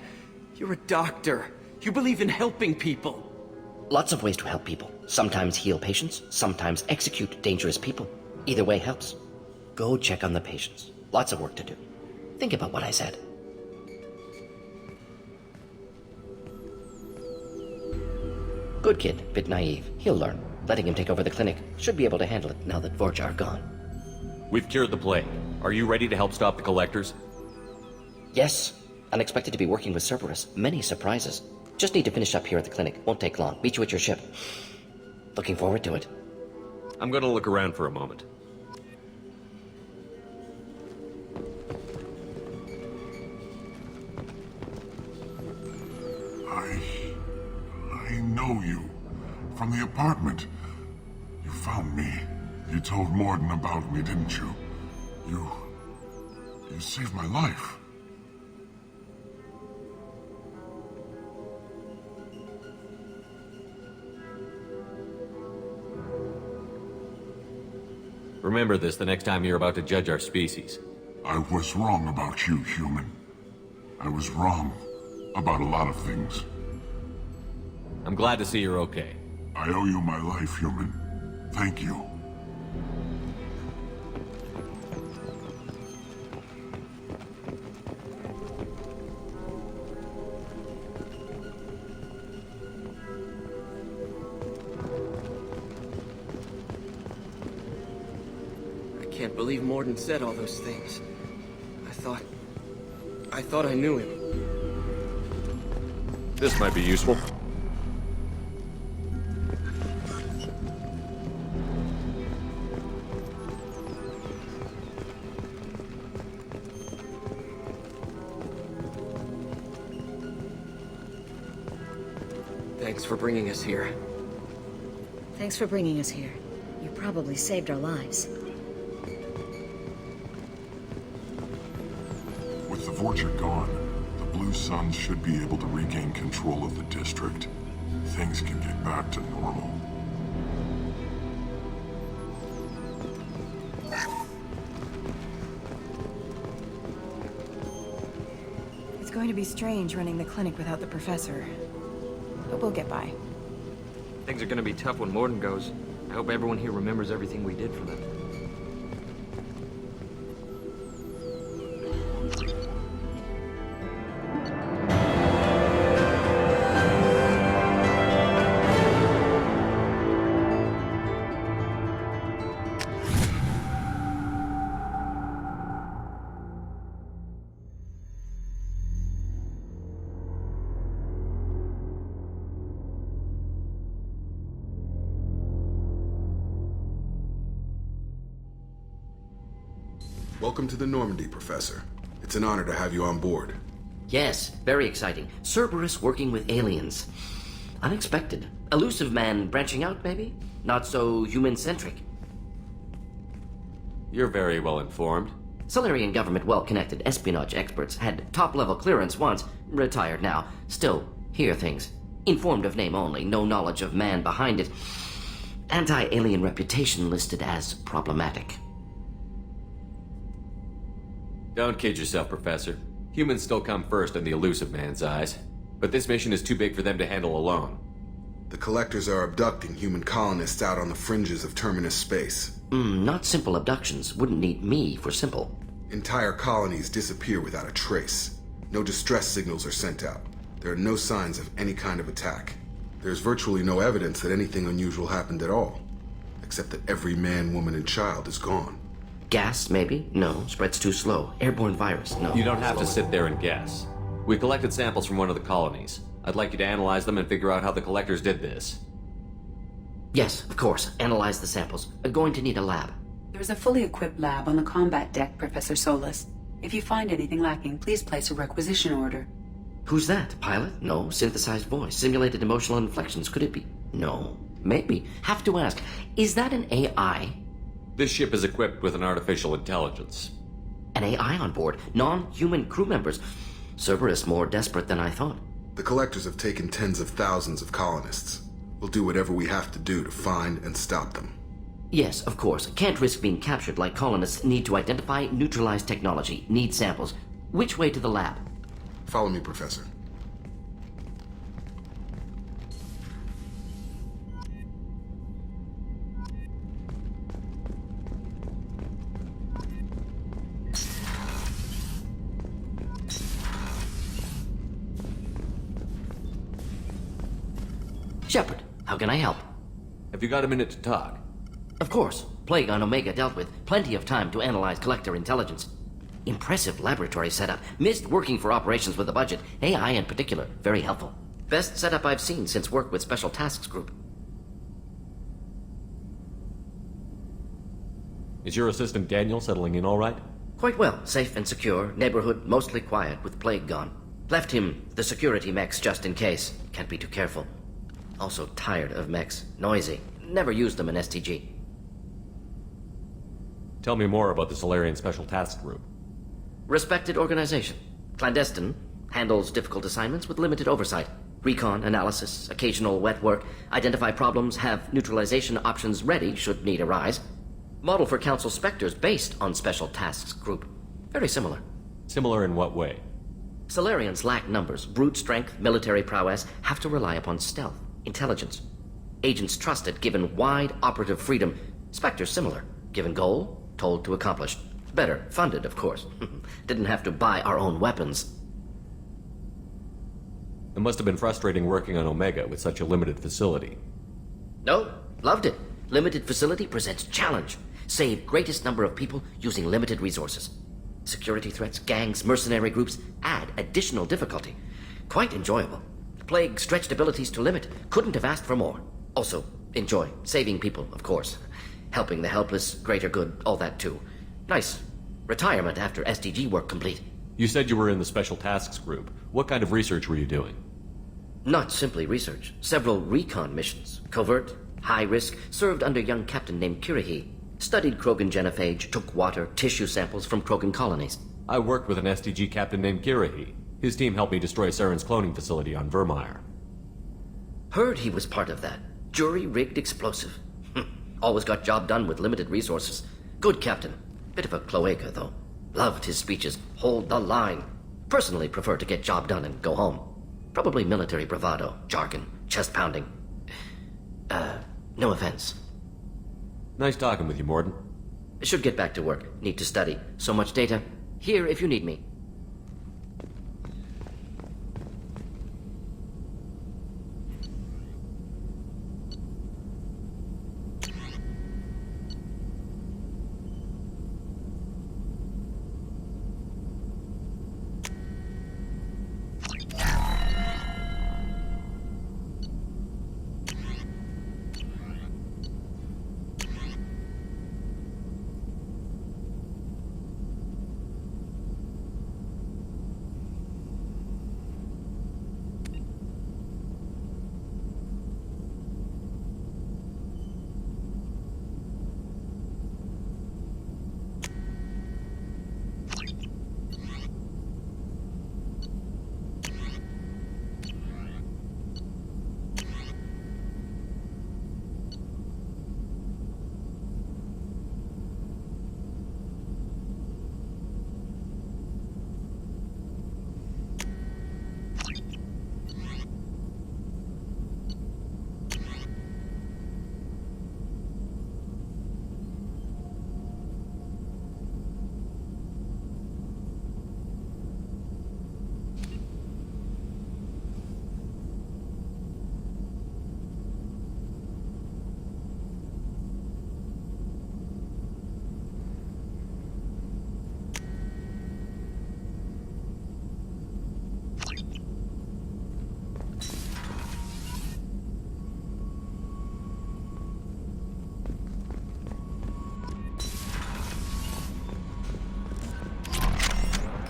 You're a doctor. You believe in helping people. Lots of ways to help people. Sometimes heal patients, sometimes execute dangerous people. Either way helps. Go check on the patients. Lots of work to do. Think about what I said. Good kid, bit naive. He'll learn. Letting him take over the clinic. Should be able to handle it now that Vorcha are gone. We've cured the plague. Are you ready to help stop the Collectors? Yes. Unexpected to be working with Cerberus. Many surprises. Just need to finish up here at the clinic. Won't take long. Meet you at your ship. Looking forward to it. I'm gonna look around for a moment. I know you. From the apartment. You found me. You told Morden about me, didn't you? You saved my life. Remember this the next time you're about to judge our species. I was wrong about you, human. I was wrong about a lot of things. I'm glad to see you're okay. I owe you my life, human. Thank you. I can't believe Morden said all those things. I thought I knew him. This might be useful. Thanks for bringing us here. Thanks for bringing us here. You probably saved our lives. With the Vorcha gone, the Blue Suns should be able to regain control of the district. Things can get back to normal. It's going to be strange running the clinic without the professor. But we'll get by. Things are gonna be tough when Morden goes. I hope everyone here remembers everything we did for them. Welcome to the Normandy, Professor. It's an honor to have you on board. Yes, very exciting. Cerberus working with aliens. Unexpected. Elusive man branching out, maybe? Not so human-centric. You're very well informed. Solarian government well-connected espionage experts had top-level clearance once, retired now. Still, hear things. Informed of name only, no knowledge of man behind it. Anti-alien reputation listed as problematic. Don't kid yourself, Professor. Humans still come first in the elusive man's eyes. But this mission is too big for them to handle alone. The Collectors are abducting human colonists out on the fringes of Terminus space. Not simple abductions. Wouldn't need me for simple. Entire colonies disappear without a trace. No distress signals are sent out. There are no signs of any kind of attack. There's virtually no evidence that anything unusual happened at all. Except that every man, woman, and child is gone. Gas, maybe? No. Spreads too slow. Airborne virus? No. You don't have to sit there and guess. We collected samples from one of the colonies. I'd like you to analyze them and figure out how the Collectors did this. Yes, of course. Analyze the samples. Going to need a lab. There's a fully equipped lab on the combat deck, Professor Solis. If you find anything lacking, please place a requisition order. Who's that? Pilot? No. Synthesized voice. Simulated emotional inflections. Could it be? No. Maybe. Have to ask. Is that an AI? This ship is equipped with an artificial intelligence. An AI on board? Non-human crew members? Cerberus more desperate than I thought. The Collectors have taken tens of thousands of colonists. We'll do whatever we have to do to find and stop them. Yes, of course. Can't risk being captured like colonists. Need to identify, neutralize technology. Need samples. Which way to the lab? Follow me, Professor. Shepard, how can I help? Have you got a minute to talk? Of course. Plague on Omega dealt with. Plenty of time to analyze Collector intelligence. Impressive laboratory setup. Missed working for operations with a budget. AI in particular. Very helpful. Best setup I've seen since work with Special Tasks Group. Is your assistant Daniel settling in all right? Quite well. Safe and secure. Neighborhood mostly quiet with Plague gone. Left him the security mechs just in case. Can't be too careful. Also tired of mechs. Noisy. Never used them in STG. Tell me more about the Solarian Special Task Group. Respected organization. Clandestine. Handles difficult assignments with limited oversight. Recon, analysis, occasional wet work. Identify problems, have neutralization options ready should need arise. Model for Council Spectres based on Special Tasks Group. Very similar. Similar in what way? Solarians lack numbers, brute strength, military prowess, have to rely upon stealth, intelligence. Agents trusted, given wide operative freedom. Spectres similar. Given goal, told to accomplish. Better, funded, of course. Didn't have to buy our own weapons. It must have been frustrating working on Omega with such a limited facility. No, loved it. Limited facility presents challenge. Save greatest number of people using limited resources. Security threats, gangs, mercenary groups add additional difficulty. Quite enjoyable. Plague stretched abilities to limit. Couldn't have asked for more. Also, enjoy. Saving people, of course. Helping the helpless, greater good, all that too. Nice. Retirement after SDG work complete. You said you were in the Special Tasks Group. What kind of research were you doing? Not simply research. Several recon missions. Covert, high risk, served under young captain named Kirrahe. Studied Krogan genophage, took water, tissue samples from Krogan colonies. I worked with an SDG captain named Kirrahe. His team helped me destroy Saren's cloning facility on Vermeer. Heard he was part of that. Jury-rigged explosive. Always got job done with limited resources. Good captain. Bit of a cloaca, though. Loved his speeches. Hold the line. Personally prefer to get job done and go home. Probably military bravado, jargon, chest pounding. No offense. Nice talking with you, Morden. Should get back to work. Need to study. So much data. Here if you need me.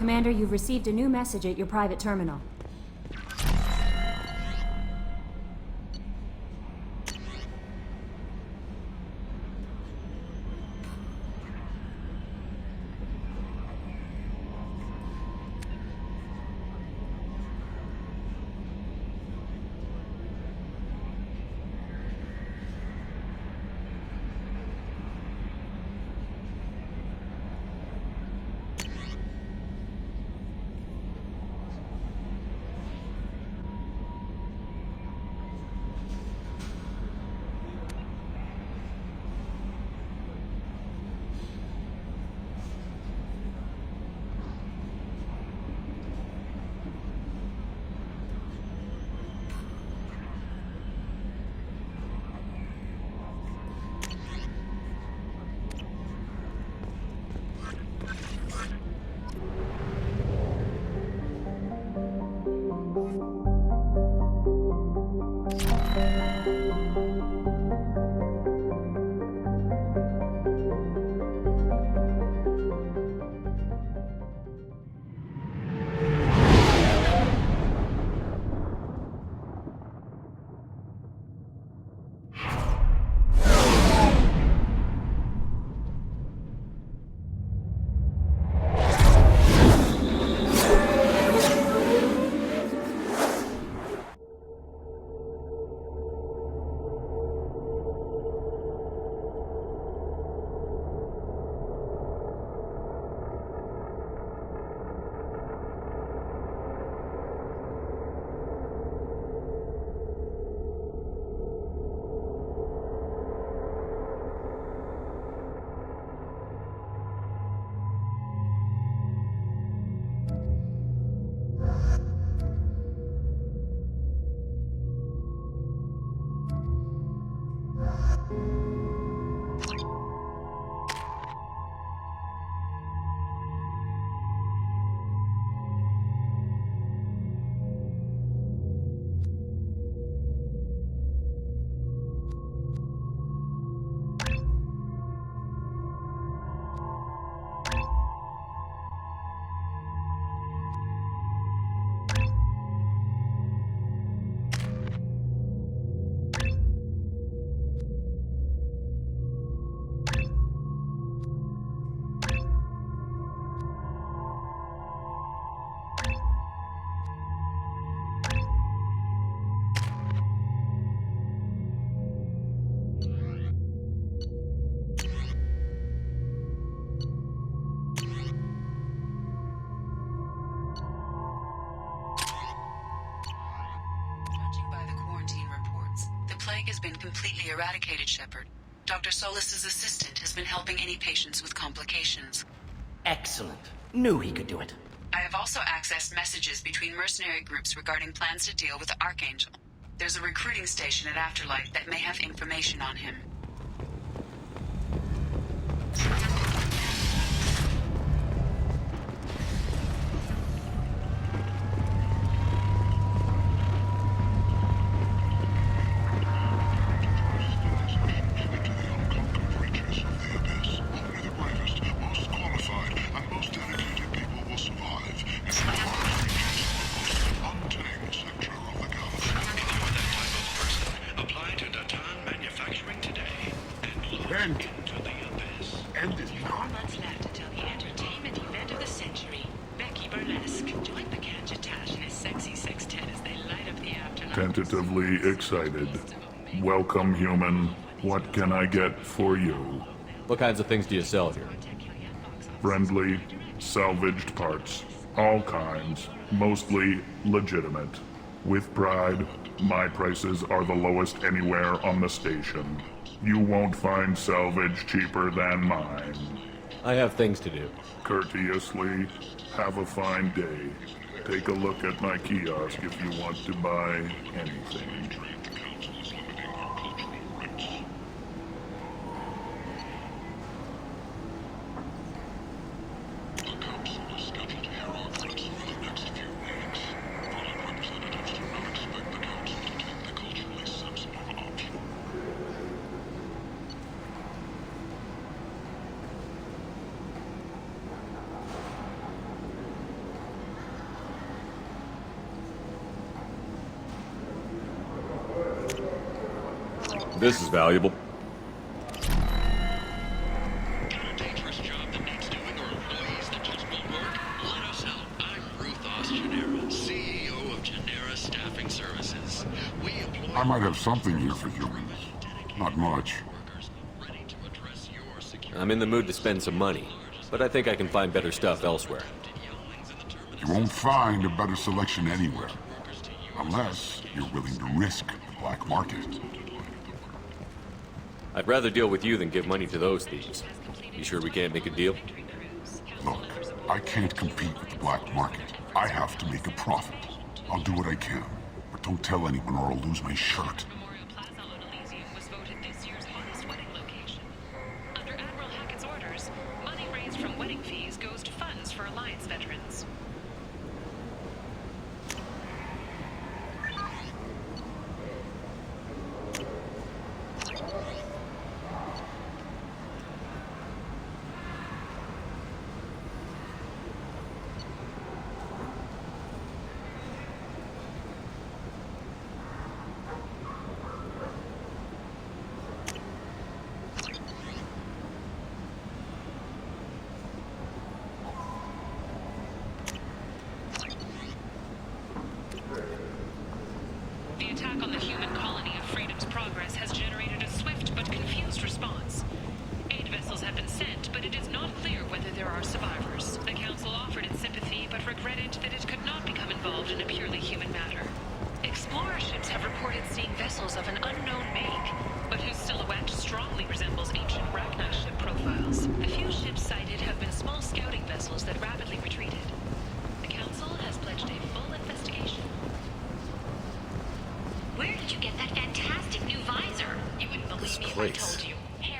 Commander, you've received a new message at your private terminal. Has been completely eradicated, Shepard. Dr. Solis's assistant has been helping any patients with complications. Excellent. Knew he could do it. I have also accessed messages between mercenary groups regarding plans to deal with the Archangel. There's a recruiting station at Afterlight that may have information on him. Tentatively excited. Welcome, human. What can I get for you? What kinds of things do you sell here? Friendly, salvaged parts. All kinds. Mostly legitimate. With pride, my prices are the lowest anywhere on the station. You won't find salvage cheaper than mine. I have things to do. Courteously, have a fine day. Take a look at my kiosk if you want to buy anything. This is valuable. I might have something here for humans. Not much. I'm in the mood to spend some money, but I think I can find better stuff elsewhere. You won't find a better selection anywhere. Unless you're willing to risk the black market. I'd rather deal with you than give money to those thieves. You sure we can't make a deal? Look, I can't compete with the black market. I have to make a profit. I'll do what I can, but don't tell anyone or I'll lose my shirt.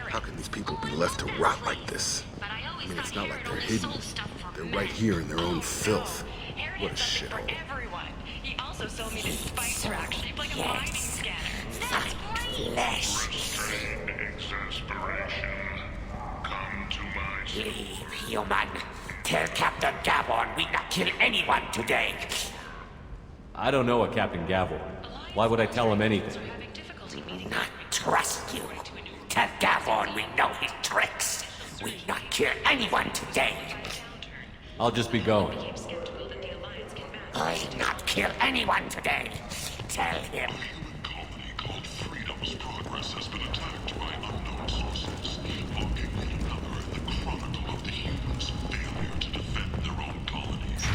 How can these people be left to rot like this? I mean, it's not like they're hidden. They're right here in their own filth. What a shithole. He also sold me this spice rack shaped like a mining scanner. That's Flesh. Exasperation. Come to my... Leave, human. Tell Captain Gavon we not kill anyone today. I don't know a Captain Gavel. Why would I tell him anything? Not trust you. Tell Gavon we know his tricks. We not kill anyone today. I'll just be going. I not kill anyone today. Tell him. Freedom's progress has been attacked by unknown sources, looking to unearth the chronicle of the humans' failure to defend their own colonies.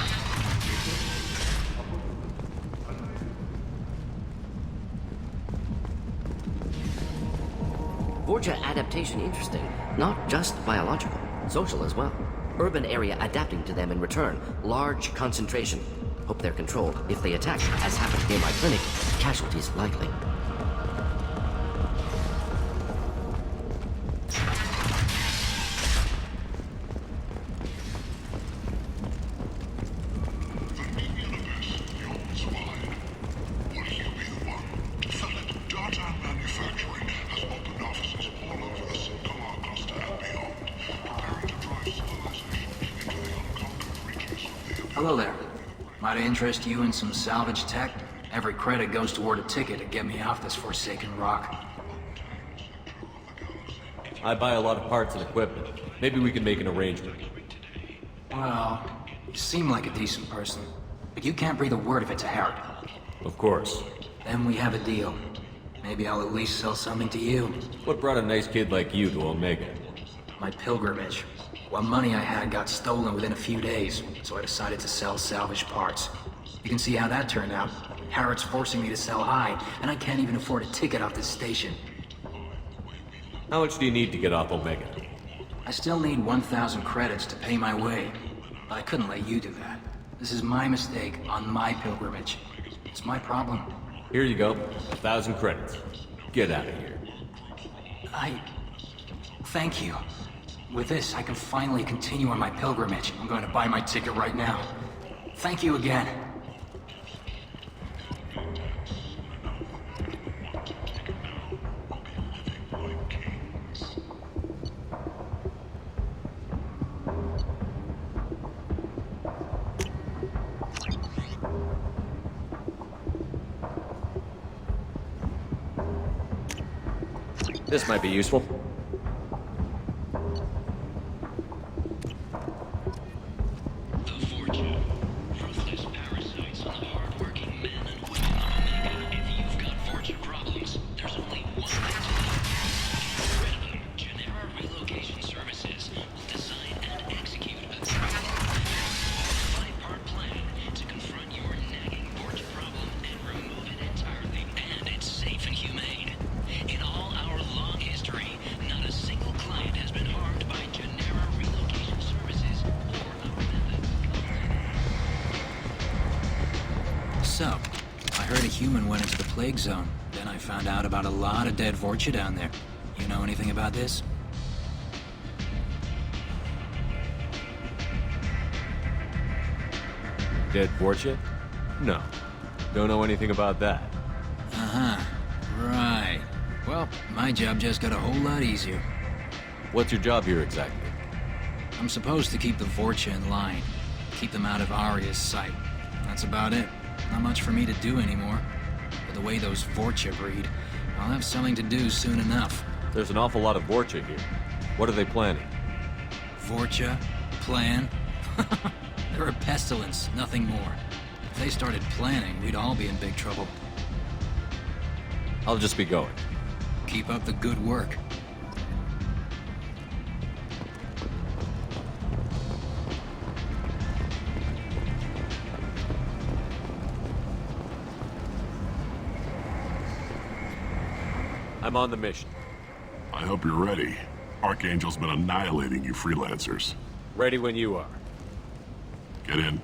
Vorcha adaptation interesting. Not just biological, social as well. Urban area adapting to them in return. Large concentration. Hope they're controlled. If they attack, as happened near my clinic, casualties likely. Hello there. Might I interest you in some salvage tech? Every credit goes toward a ticket to get me off this forsaken rock. I buy a lot of parts and equipment. Maybe we can make an arrangement. Well, you seem like a decent person, but you can't breathe a word of it to Harrod. Of course. Then we have a deal. Maybe I'll at least sell something to you. What brought a nice kid like you to Omega? My pilgrimage. What money I had got stolen within a few days, so I decided to sell salvage parts. You can see how that turned out. Harrod's forcing me to sell high, and I can't even afford a ticket off this station. How much do you need to get off Omega? I still need 1,000 credits to pay my way, but I couldn't let you do that. This is my mistake on my pilgrimage. It's my problem. Here you go. 1,000 credits. Get out of here. Thank you. With this, I can finally continue on my pilgrimage. I'm going to buy my ticket right now. Thank you again. This might be useful. So, I heard a human went into the plague zone. Then I found out about a lot of dead Vorcha down there. You know anything about this? Dead Vorcha? No. Don't know anything about that. Uh-huh. Right. Well, my job just got a whole lot easier. What's your job here exactly? I'm supposed to keep the Vorcha in line. Keep them out of Arya's sight. That's about it. Not much for me to do anymore. But the way those Vorcha breed, I'll have something to do soon enough. There's an awful lot of Vorcha here. What are they planning? Vorcha? Plan? They're a pestilence, nothing more. If they started planning, we'd all be in big trouble. I'll just be going. Keep up the good work. I'm on the mission. I hope you're ready. Archangel's been annihilating you freelancers. Ready when you are. Get in.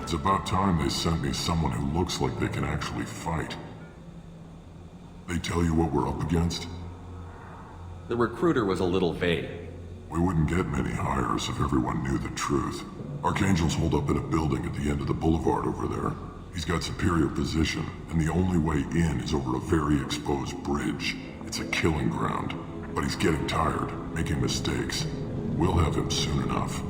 It's about time they sent me someone who looks like they can actually fight. They tell you what we're up against? The recruiter was a little vague. We wouldn't get many hires if everyone knew the truth. Archangel's holed up in a building at the end of the boulevard over there. He's got superior position, and the only way in is over a very exposed bridge. It's a killing ground. But he's getting tired, making mistakes. We'll have him soon enough.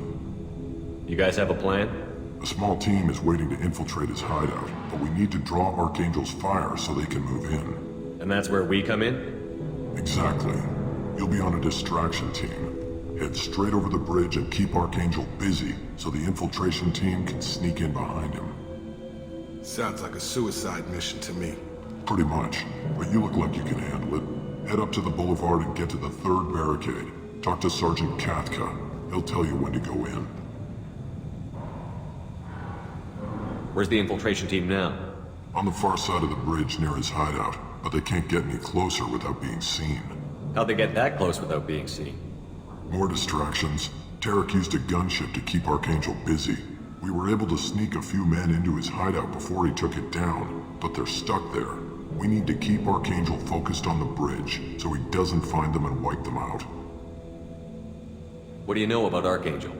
You guys have a plan? A small team is waiting to infiltrate his hideout, but we need to draw Archangel's fire so they can move in. And that's where we come in? Exactly. You'll be on a distraction team. Head straight over the bridge and keep Archangel busy so the infiltration team can sneak in behind him. Sounds like a suicide mission to me. Pretty much, but you look like you can handle it. Head up to the boulevard and get to the third barricade. Talk to Sergeant Kathka. He'll tell you when to go in. Where's the infiltration team now? On the far side of the bridge near his hideout, but they can't get any closer without being seen. How'd they get that close without being seen? More distractions. Tarek used a gunship to keep Archangel busy. We were able to sneak a few men into his hideout before he took it down, but they're stuck there. We need to keep Archangel focused on the bridge, so he doesn't find them and wipe them out. What do you know about Archangel?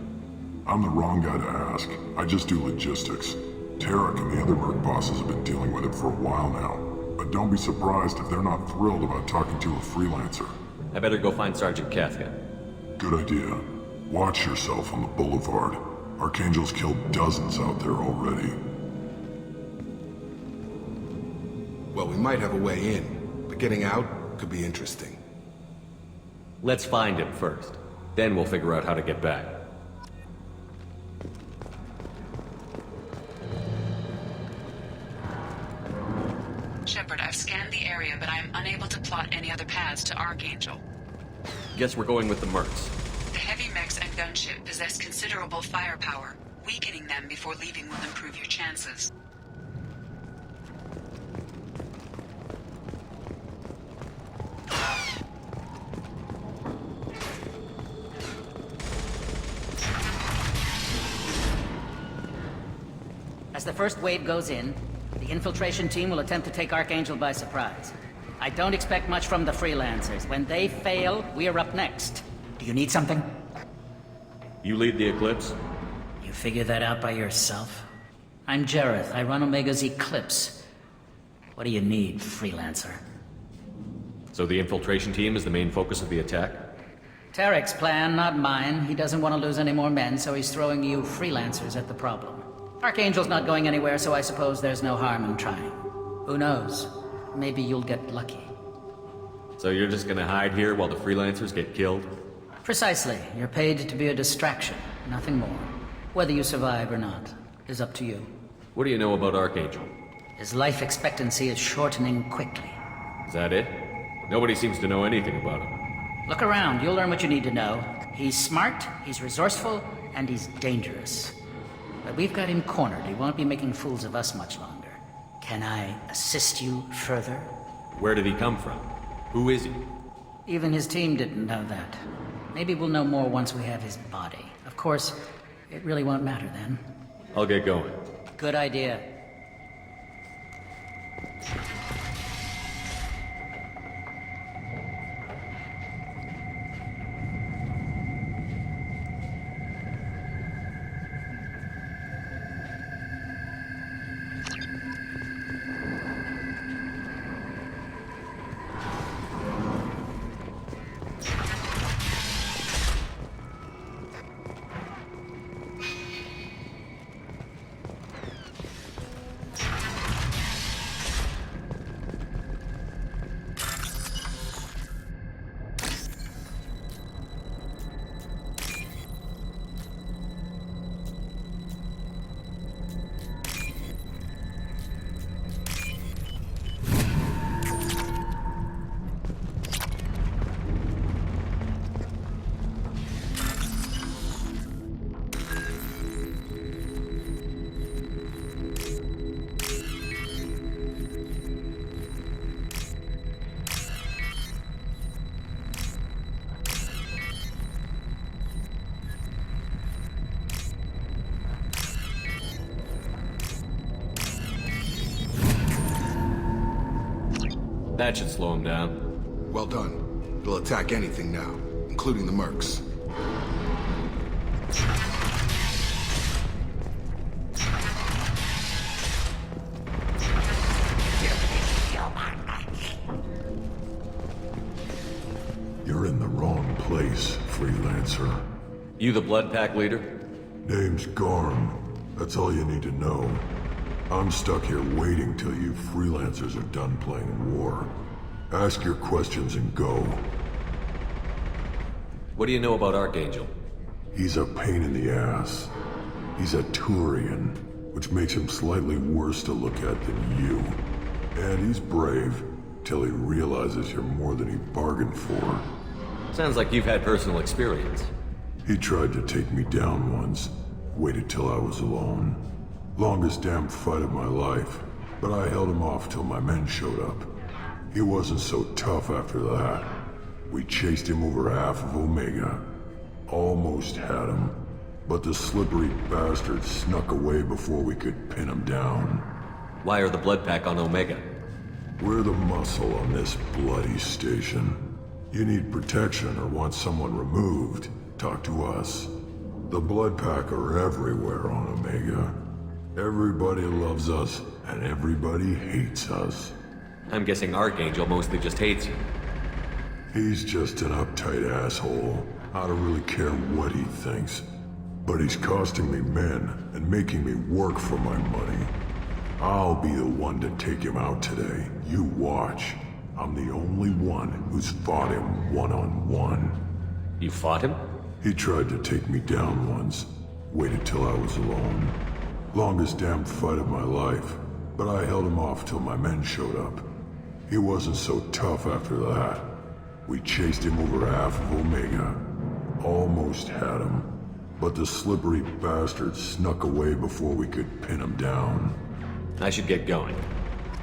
I'm the wrong guy to ask. I just do logistics. Tarek and the other merc bosses have been dealing with it for a while now. But don't be surprised if they're not thrilled about talking to a freelancer. I better go find Sergeant Kathka. Good idea. Watch yourself on the boulevard. Archangel's killed dozens out there already. Well, we might have a way in, but getting out could be interesting. Let's find him first. Then we'll figure out how to get back. Shepard, I've scanned the area, but I am unable to plot any other paths to Archangel. Guess we're going with the mercs. The heavy mechs and gunship possess considerable firepower. Weakening them before leaving will improve your chances. the first wave goes in, the infiltration team will attempt to take Archangel by surprise. I don't expect much from the freelancers. When they fail, we're up next. Do you need something? You lead the Eclipse? You figure that out by yourself? I'm Jareth. I run Omega's Eclipse. What do you need, freelancer? So the infiltration team is the main focus of the attack? Tarek's plan, not mine. He doesn't want to lose any more men, so he's throwing you freelancers at the problem. Archangel's not going anywhere, so I suppose there's no harm in trying. Who knows? Maybe you'll get lucky. So you're just gonna hide here while the freelancers get killed? Precisely. You're paid to be a distraction, nothing more. Whether you survive or not is up to you. What do you know about Archangel? His life expectancy is shortening quickly. Is that it? Nobody seems to know anything about him. Look around, you'll learn what you need to know. He's smart, he's resourceful, and he's dangerous. But we've got him cornered. He won't be making fools of us much longer. Can I assist you further? Where did he come from? Who is he? Even his team didn't know that. Maybe we'll know more once we have his body. Of course, it really won't matter then. I'll get going. Good idea. That should slow him down. Well done. They'll attack anything now, including the mercs. You're in the wrong place, freelancer. You the Blood Pack leader? Name's Garm. That's all you need to know. I'm stuck here waiting till you freelancers are done playing war. Ask your questions and go. What do you know about Archangel? He's a pain in the ass. He's a Turian, which makes him slightly worse to look at than you. And he's brave, till he realizes you're more than he bargained for. Sounds like you've had personal experience. He tried to take me down once. Waited till I was alone. Longest damn fight of my life, but I held him off till my men showed up. He wasn't so tough after that. We chased him over half of Omega. Almost had him, but the slippery bastard snuck away before we could pin him down. Why are the Blood Pack on Omega? We're the muscle on this bloody station. You need protection or want someone removed, talk to us. The Blood Pack are everywhere on Omega. Everybody loves us, and everybody hates us. I'm guessing Archangel mostly just hates you. He's just an uptight asshole. I don't really care what he thinks. But he's costing me men, and making me work for my money. I'll be the one to take him out today. You watch. I'm the only one who's fought him one-on-one. You fought him? He tried to take me down once. Waited till I was alone. Longest damn fight of my life, but I held him off till my men showed up. He wasn't so tough after that. We chased him over half of Omega. Almost had him, but the slippery bastard snuck away before we could pin him down. I should get going.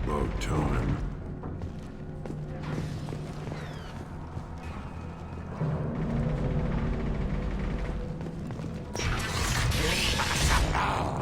About time. Leave us alone.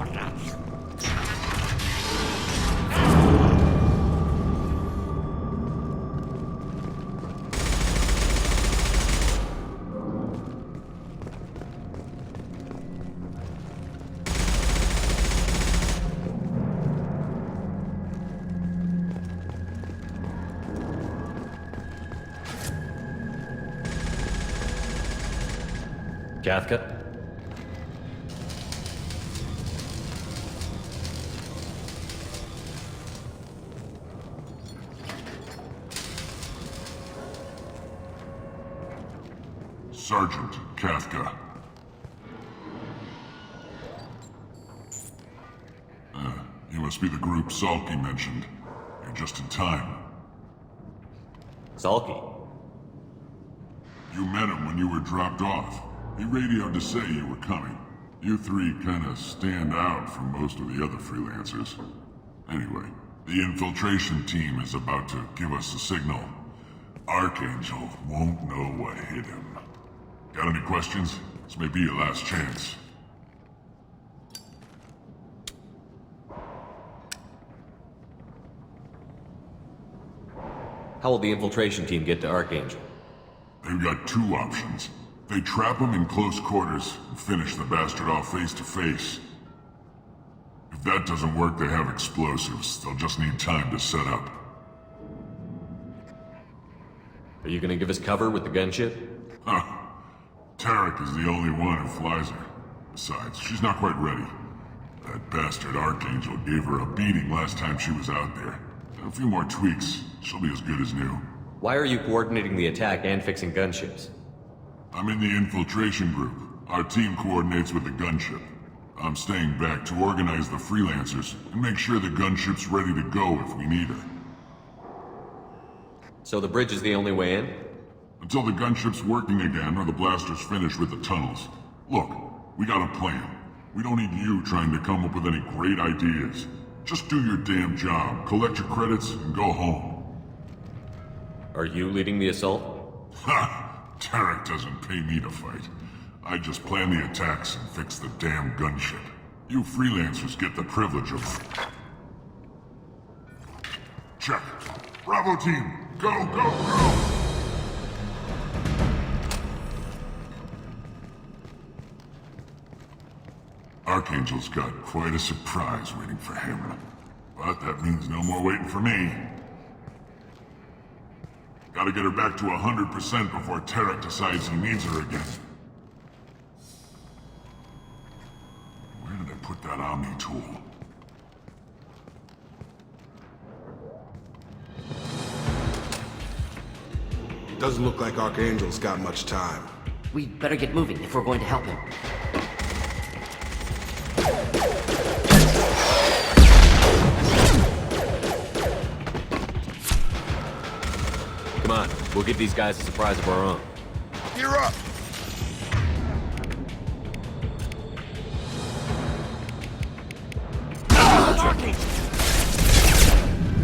Kafka? Sergeant Kafka. You must be the group Salky mentioned. You're just in time. Salky? You met him when you were dropped off. He radioed to say you were coming. You three kinda stand out from most of the other freelancers. Anyway, the infiltration team is about to give us a signal. Archangel won't know what hit him. Got any questions? This may be your last chance. How will the infiltration team get to Archangel? They've got two options. They trap him in close quarters and finish the bastard off face to face. If that doesn't work, they have explosives. They'll just need time to set up. Are you gonna give us cover with the gunship? Huh. Tarek is the only one who flies her. Besides, she's not quite ready. That bastard Archangel gave her a beating last time she was out there. A few more tweaks, she'll be as good as new. Why are you coordinating the attack and fixing gunships? I'm in the infiltration group. Our team coordinates with the gunship. I'm staying back to organize the freelancers and make sure the gunship's ready to go if we need her. So the bridge is the only way in? Until the gunship's working again or the blasters finish with the tunnels. Look, we got a plan. We don't need you trying to come up with any great ideas. Just do your damn job, collect your credits, and go home. Are you leading the assault? Ha! Tarek doesn't pay me to fight. I just plan the attacks and fix the damn gunship. You freelancers get the privilege of... Check. Bravo team, go, go, go! Archangel's got quite a surprise waiting for him. But that means no more waiting for me. Gotta get her back to 100% before Tarek decides he needs her again. Where did I put that Omni tool? Doesn't look like Archangel's got much time. We'd better get moving if we're going to help him. Come on, we'll give these guys a surprise of our own. You're up!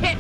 Hit!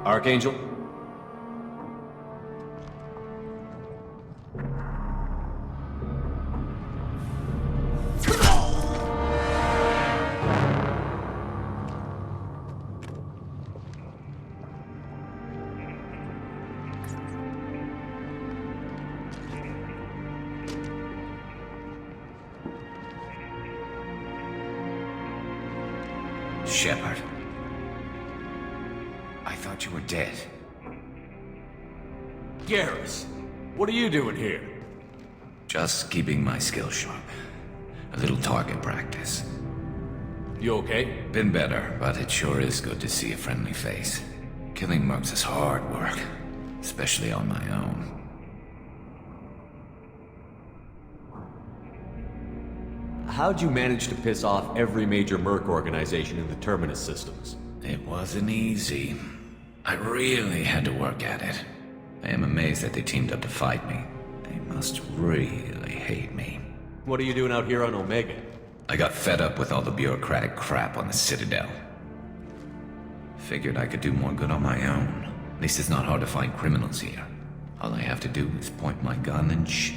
Archangel? Shepard. I thought you were dead. Garrus, what are you doing here? Just keeping my skills sharp. A little target practice. You okay? Been better, but it sure is good to see a friendly face. Killing mercs is hard work, especially on my own. how'd you manage to piss off every major merc organization in the Terminus systems? It wasn't easy. I really had to work at it. I am amazed that they teamed up to fight me. They must really hate me. What are you doing out here on Omega? I got fed up with all the bureaucratic crap on the Citadel. Figured I could do more good on my own. At least it's not hard to find criminals here. All I have to do is point my gun and shoot.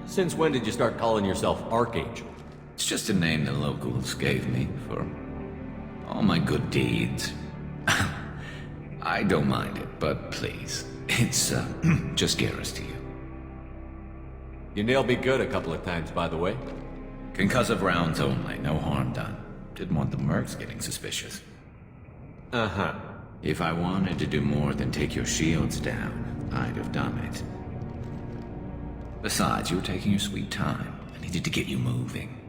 Since when did you start calling yourself Archangel? It's just a name the locals gave me for all my good deeds. I don't mind it, but please, it's just Garrus to you. You nailed me good a couple of times, by the way. Concussive rounds only, no harm done. Didn't want the mercs getting suspicious. Uh-huh. If I wanted to do more than take your shields down, I'd have done it. Besides, you were taking your sweet time. I needed to get you moving.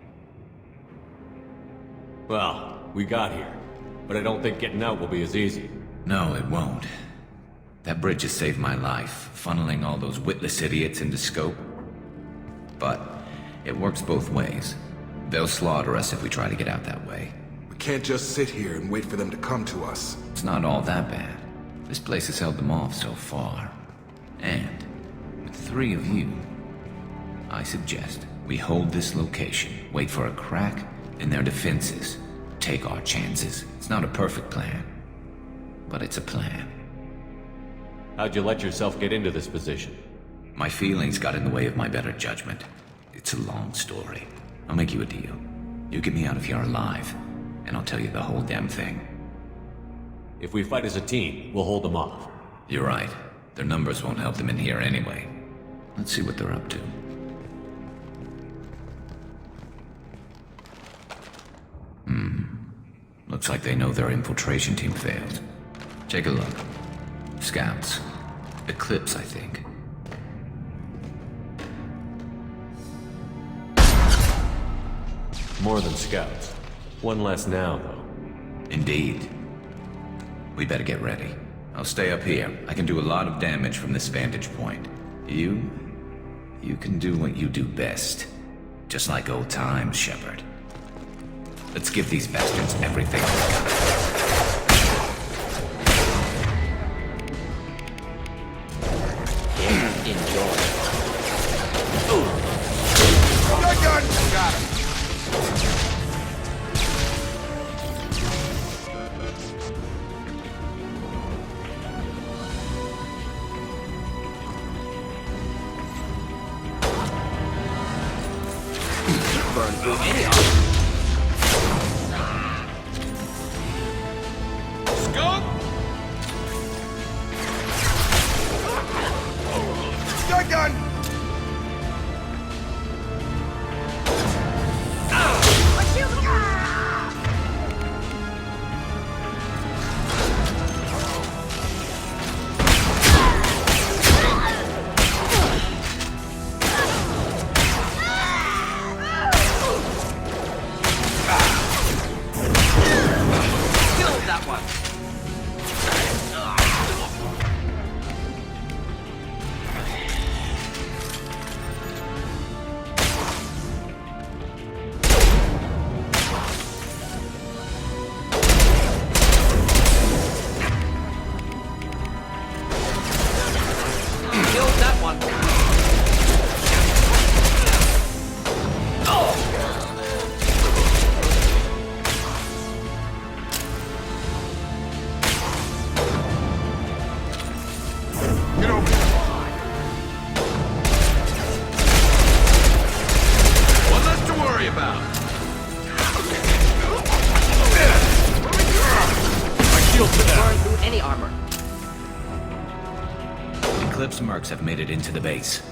Well, we got here. But I don't think getting out will be as easy. No, it won't. That bridge has saved my life, funneling all those witless idiots into scope. But it works both ways. They'll slaughter us if we try to get out that way. We can't just sit here and wait for them to come to us. It's not all that bad. This place has held them off so far. And with 3 of you, I suggest we hold this location, wait for a crack in their defenses, take our chances. It's not a perfect plan, but it's a plan. How'd you let yourself get into this position? My feelings got in the way of my better judgment. It's a long story. I'll make you a deal. You get me out of here alive, and I'll tell you the whole damn thing. If we fight as a team, we'll hold them off. You're right. Their numbers won't help them in here anyway. Let's see what they're up to. Looks like they know their infiltration team failed. Take a look. Scouts. Eclipse, I think. More than scouts. One less now, though. Indeed. We better get ready. I'll stay up here. I can do a lot of damage from this vantage point. You can do what you do best. Just like old times, Shepard. Let's give these bastards everything we got. Enjoy. Good gun! Got him. Burn through any armor. Gun! Eclipse mercs have made it into the base.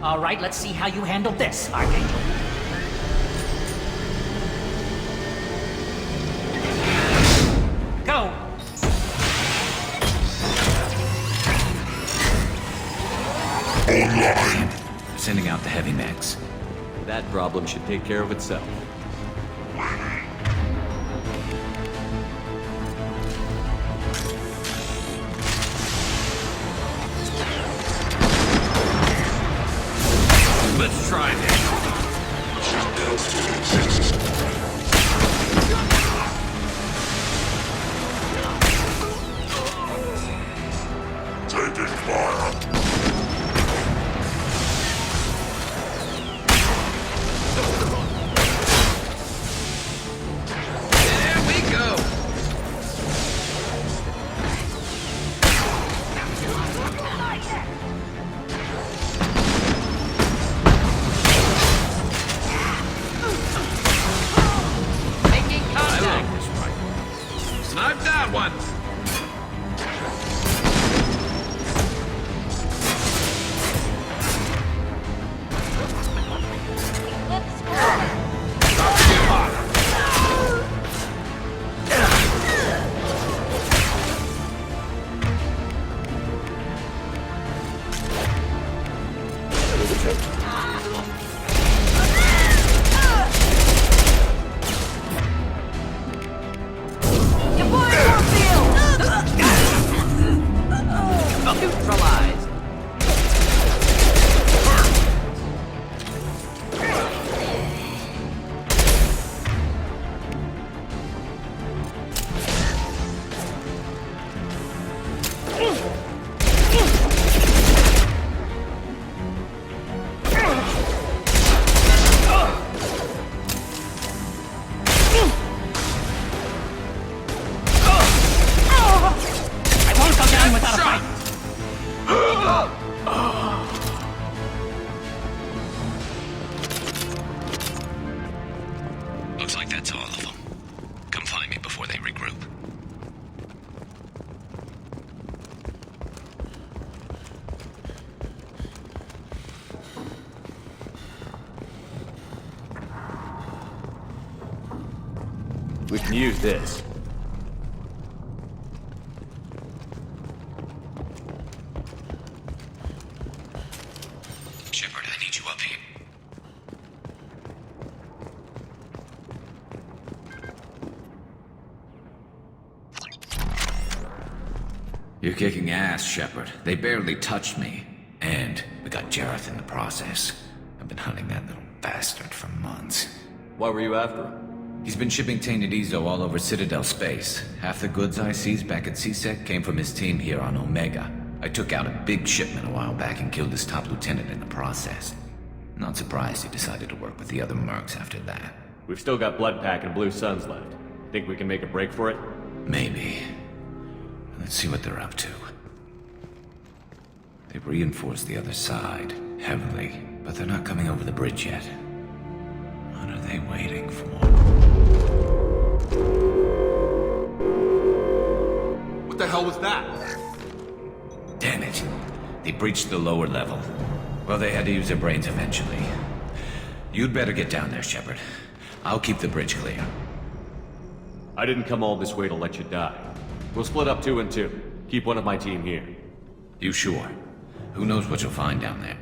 All right, let's see how you handle this, Archangel. Go! Online. Sending out the heavy mechs. That problem should take care of itself. Let's try this. Taking fire. There we go. Making contact. I like this rifle. Snipe that one. Neutralized. I won't go down without a fight! Looks like that's all of them. Come find me before they regroup. We can use this. Shepard, I need you up here. You're kicking ass, Shepard. They barely touched me. And we got Jareth in the process. I've been hunting that little bastard for months. Why were you after him? He's been shipping tainted Ezo all over Citadel space. Half the goods I seized back at CSEC came from his team here on Omega. I took out a big shipment a while back and killed his top lieutenant in the process. Not surprised he decided to work with the other mercs after that. We've still got Bloodpack and Blue Suns left. Think we can make a break for it? Maybe. Let's see what they're up to. They've reinforced the other side, heavily, but they're not coming over the bridge yet. What are they waiting for? What the hell was that? Damn it. They breached the lower level. Well, they had to use their brains eventually. You'd better get down there, Shepard. I'll keep the bridge clear. I didn't come all this way to let you die. We'll split up 2 and 2. Keep one of my team here. You sure? Who knows what you'll find down there?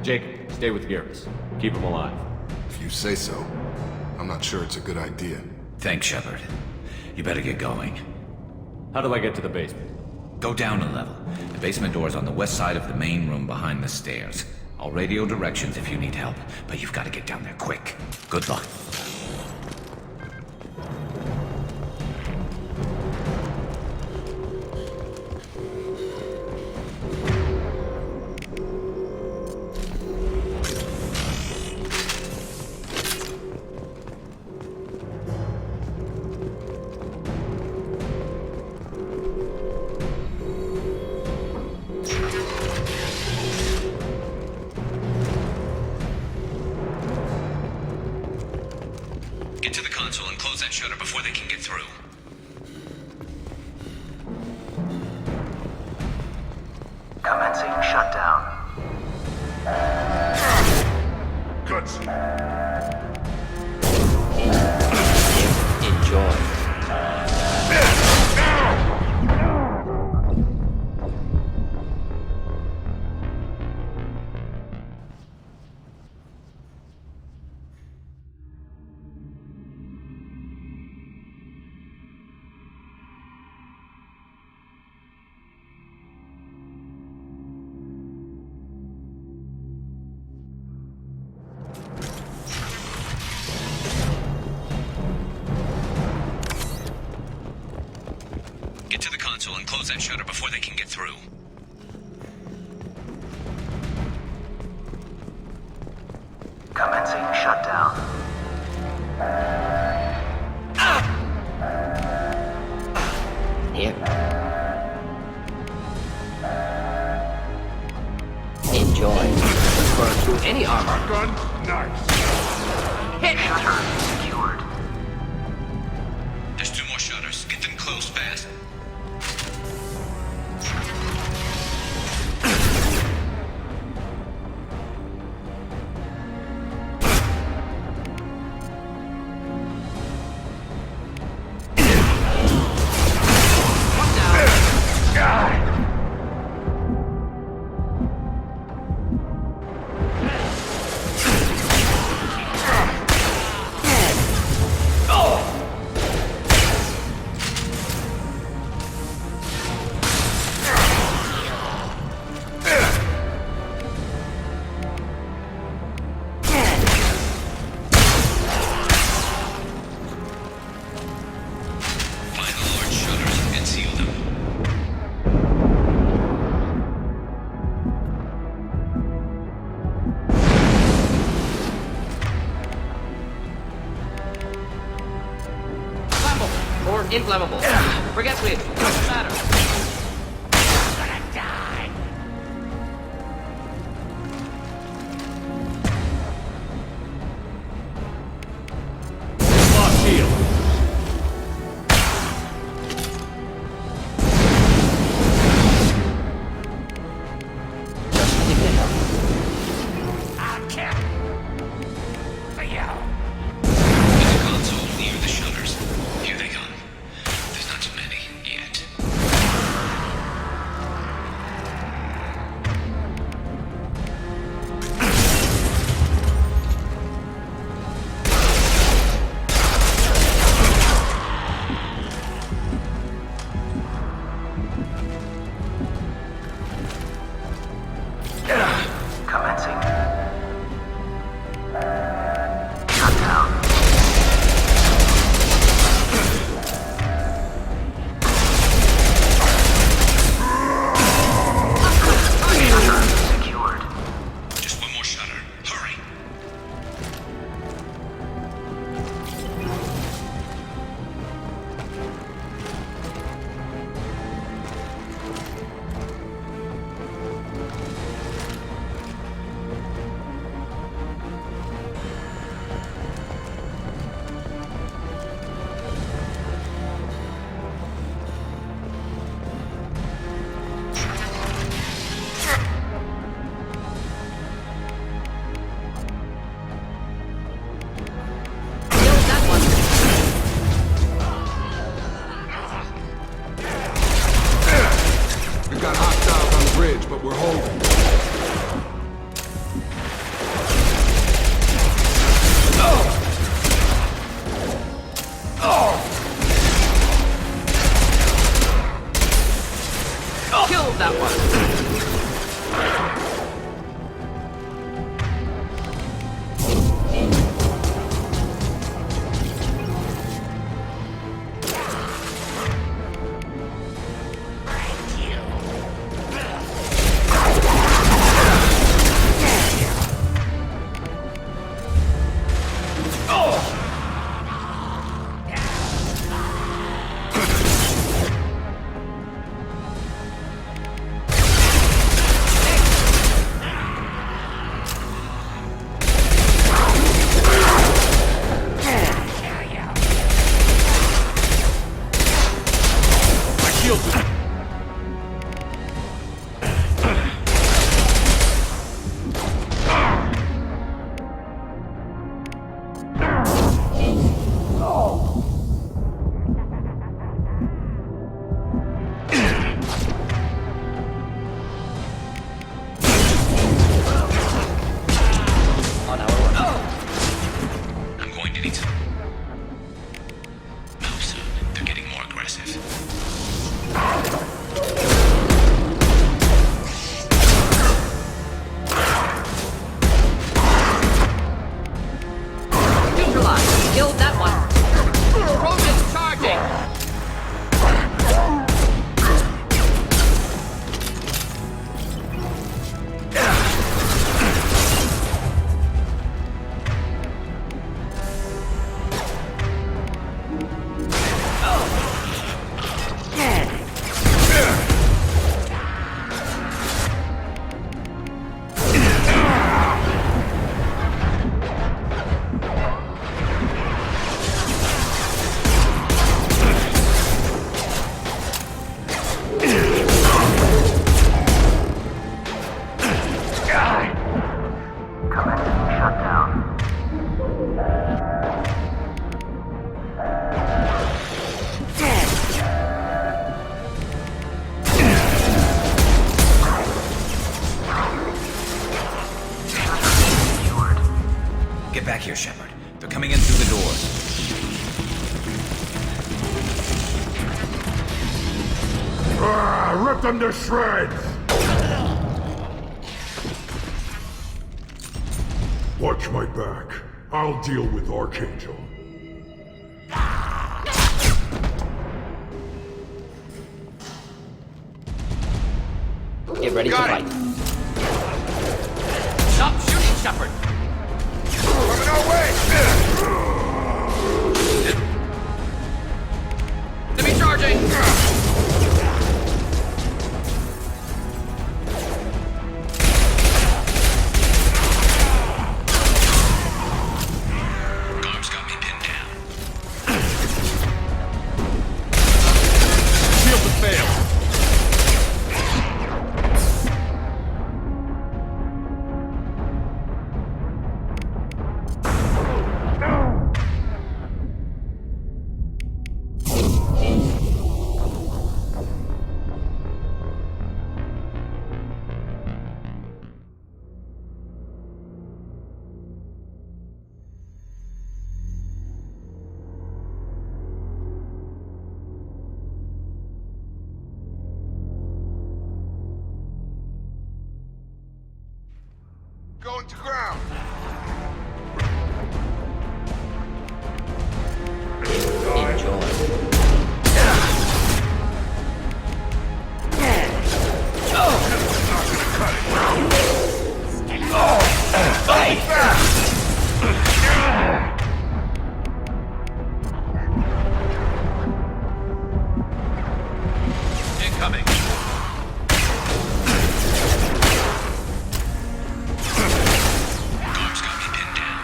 Jacob, stay with Garrus. Keep him alive. If you say so. I'm not sure it's a good idea. Thanks, Shepard. You better get going. How do I get to the basement? Go down a level. The basement door's on the west side of the main room behind the stairs. I'll radio directions if you need help, but you've got to get down there quick. Good luck. console and close that shutter before they can get through. Commencing shutdown. Here. Enjoy. Burn through any armor. Gun, nice. Hit! Shutter secured. There's 2 more shutters. Get them closed fast. Inflammable. Forget Qwib. Doesn't matter. Lost shield. I'll kill for you. There's a console near the shutters. Here they come. There's not too many yet. Commencing. Shutdown. Shutter secured. Just 1 more shutter. Hurry. We got hostiles on the bridge, but we're holding. Kill that one. I'm going to need some. Move soon. They're getting more aggressive. back here, Shepard. They're coming in through the doors. Rip them to shreds! Watch my back. I'll deal with Archangel. Get ready to fight. Stop shooting, Shepard! Coming our way! Enemy charging! Guards got me pinned down. Shield has failed. Going to ground. Incoming. Guards got me pinned down.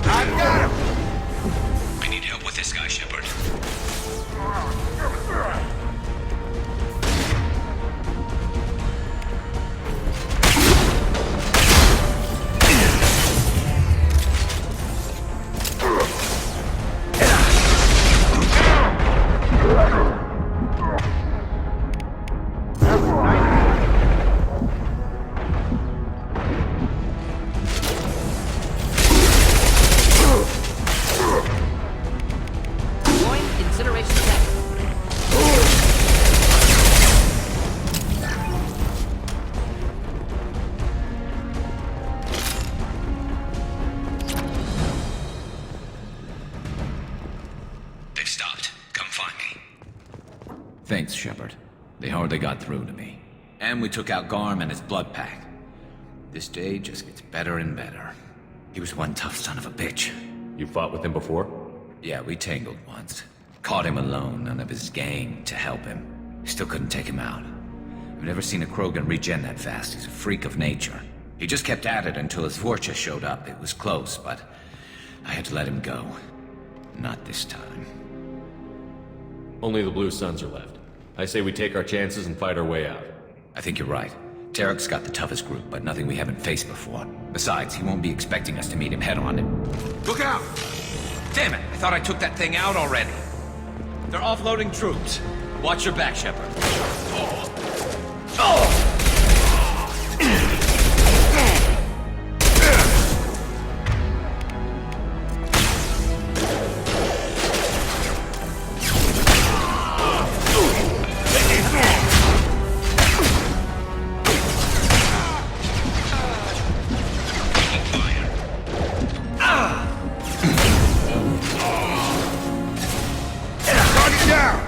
I got him! I need help with this guy, Shepard. Deploying incineration tech. They've stopped. Come find me. Thanks, Shepard. They hardly got through to me. And we took out Garm and his blood pack. This day just gets better and better. He was one tough son of a bitch. You fought with him before? Yeah, we tangled once. Caught him alone, none of his gang to help him. Still couldn't take him out. I've never seen a Krogan regen that fast. He's a freak of nature. He just kept at it until his Vorcha showed up. It was close, but I had to let him go. Not this time. Only the Blue Suns are left. I say we take our chances and fight our way out. I think you're right. Tarek's got the toughest group, but nothing we haven't faced before. Besides, he won't be expecting us to meet him head-on. Look out! Damn it, I thought I took that thing out already. They're offloading troops. Watch your back, Shepard. Target down!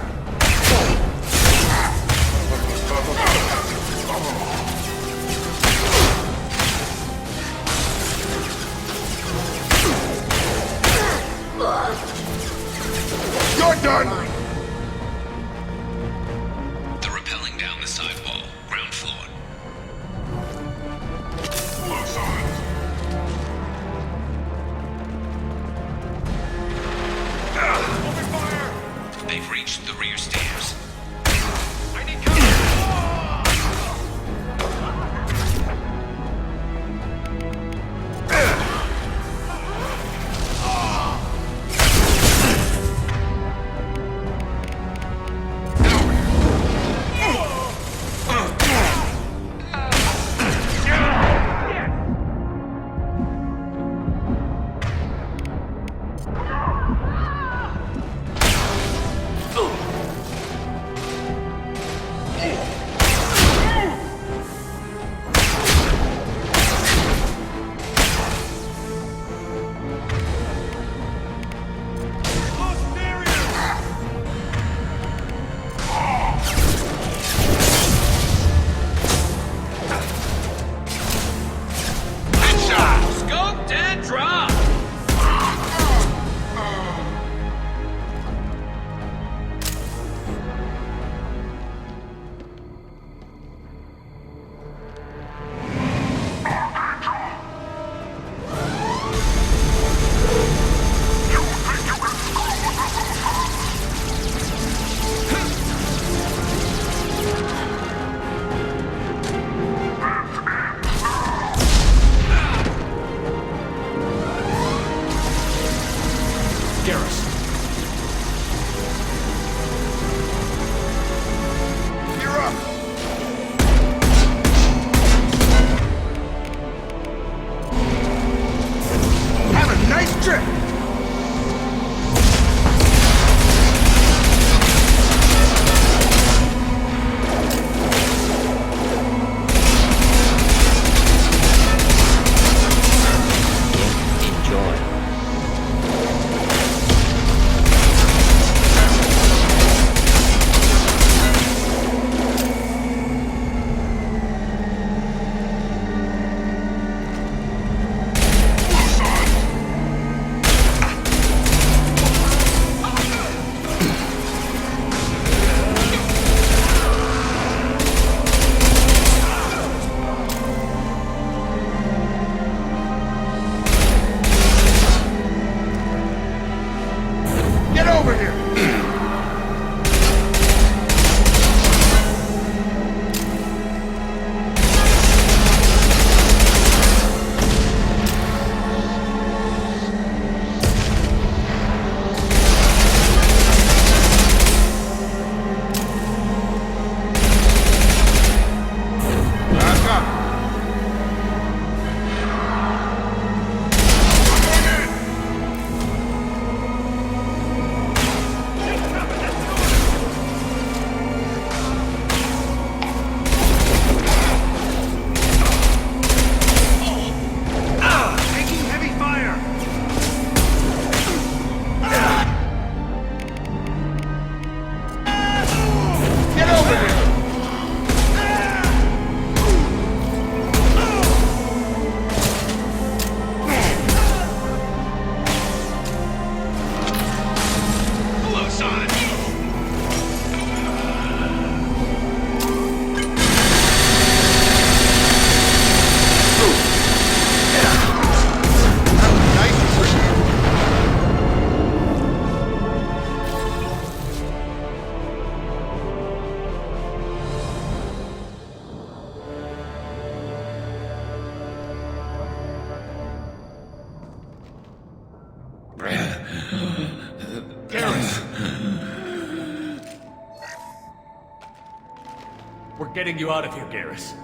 We're getting you out of here, Garrus.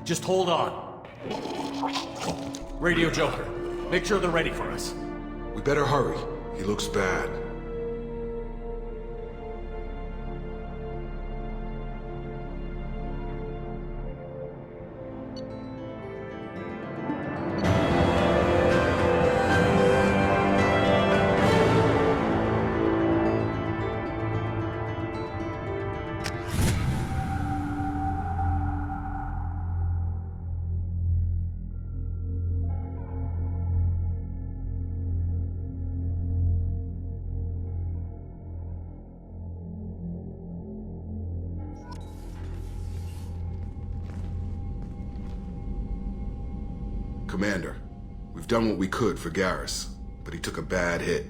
Just hold on. Radio Joker, make sure they're ready for us. We better hurry. He looks bad. Commander, we've done what we could for Garrus, but he took a bad hit.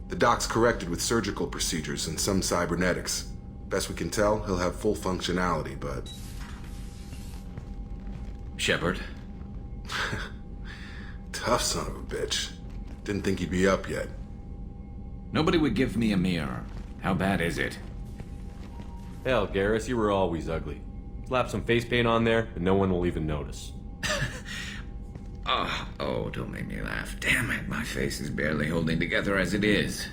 The doc's corrected with surgical procedures and some cybernetics. Best we can tell, he'll have full functionality, but... Shepard? Tough son of a bitch. Didn't think he'd be up yet. Nobody would give me a mirror. How bad is it? Hell, Garrus, you were always ugly. Slap some face paint on there, and no one will even notice. Oh, don't make me laugh. Damn it, my face is barely holding together as it is.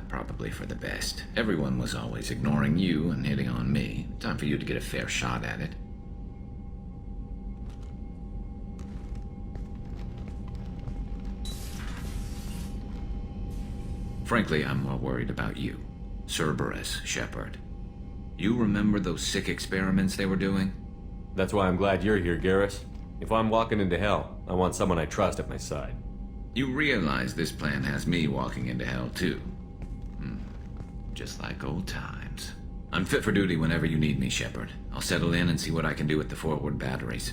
Probably for the best. Everyone was always ignoring you and hitting on me. Time for you to get a fair shot at it. Frankly, I'm more worried about you. Cerberus, Shepard. You remember those sick experiments they were doing? That's why I'm glad you're here, Garrus. If I'm walking into hell, I want someone I trust at my side. You realize this plan has me walking into hell, too. Just like old times. I'm fit for duty whenever you need me, Shepard. I'll settle in and see what I can do with the forward batteries.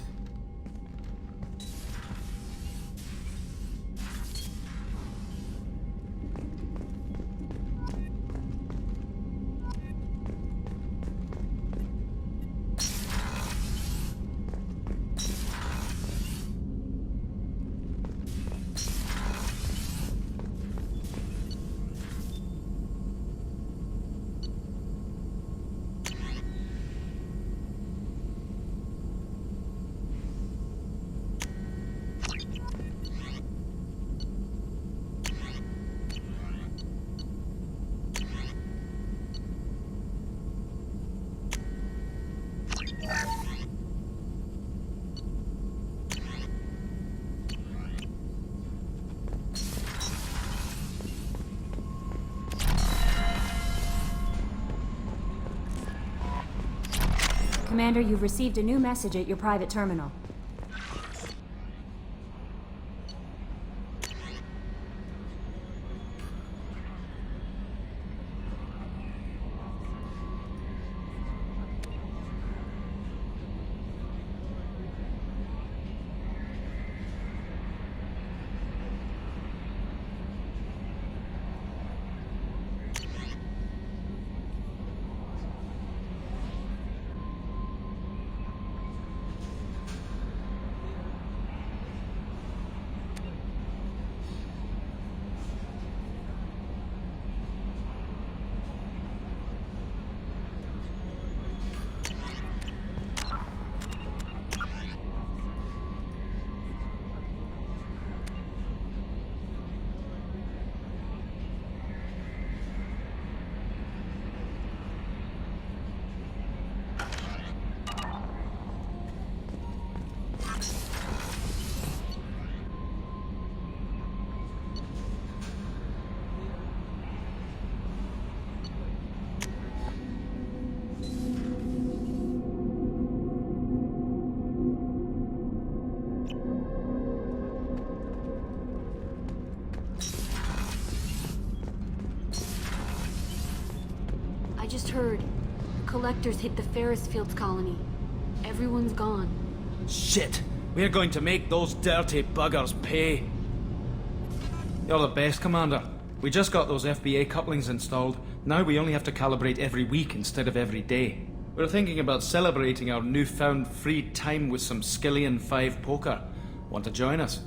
Commander, you've received a new message at your private terminal. Just heard. The collectors hit the Ferris Fields colony. Everyone's gone. Shit! We're going to make those dirty buggers pay. You're the best, Commander. We just got those FBA couplings installed. Now we only have to calibrate every week instead of every day. We're thinking about celebrating our newfound free time with some Skillian 5 poker. Want to join us?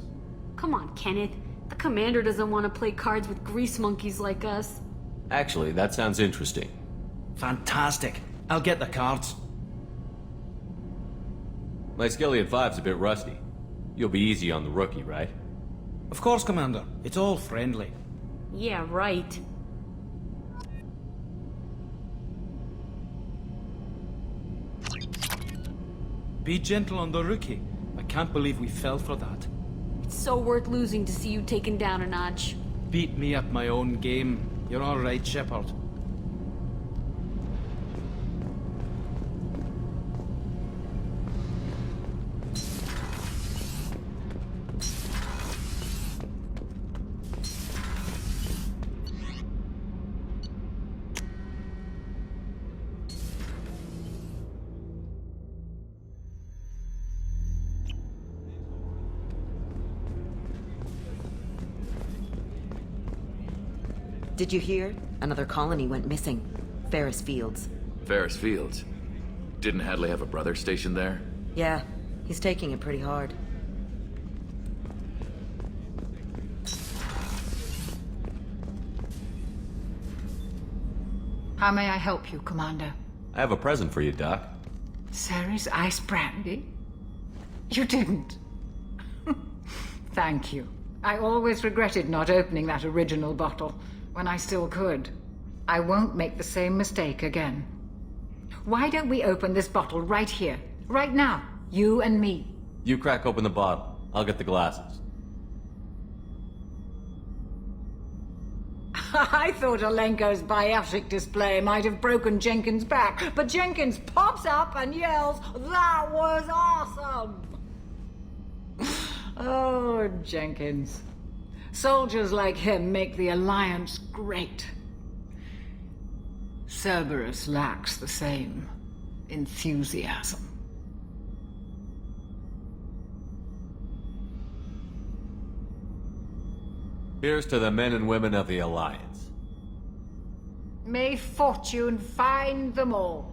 Come on, Kenneth. The Commander doesn't want to play cards with grease monkeys like us. Actually, that sounds interesting. Fantastic. I'll get the cards. My Skillion 5's a bit rusty. You'll be easy on the rookie, right? Of course, Commander. It's all friendly. Yeah, right. Be gentle on the rookie. I can't believe we fell for that. It's so worth losing to see you taken down a notch. Beat me at my own game. You're all right, Shepard. Did you hear? Another colony went missing. Ferris Fields. Ferris Fields? Didn't Hadley have a brother stationed there? Yeah, he's taking it pretty hard. How may I help you, Commander? I have a present for you, Doc. Ceres ice brandy? You didn't. Thank you. I always regretted not opening that original bottle when I still could. I won't make the same mistake again. Why don't we open this bottle right here, right now, you and me? You crack open the bottle. I'll get the glasses. I thought Alenko's biotic display might have broken Jenkins' back, but Jenkins pops up and yells, "That was awesome!" Oh, Jenkins. Soldiers like him make the Alliance great. Cerberus lacks the same enthusiasm. Here's to the men and women of the Alliance. May fortune find them all.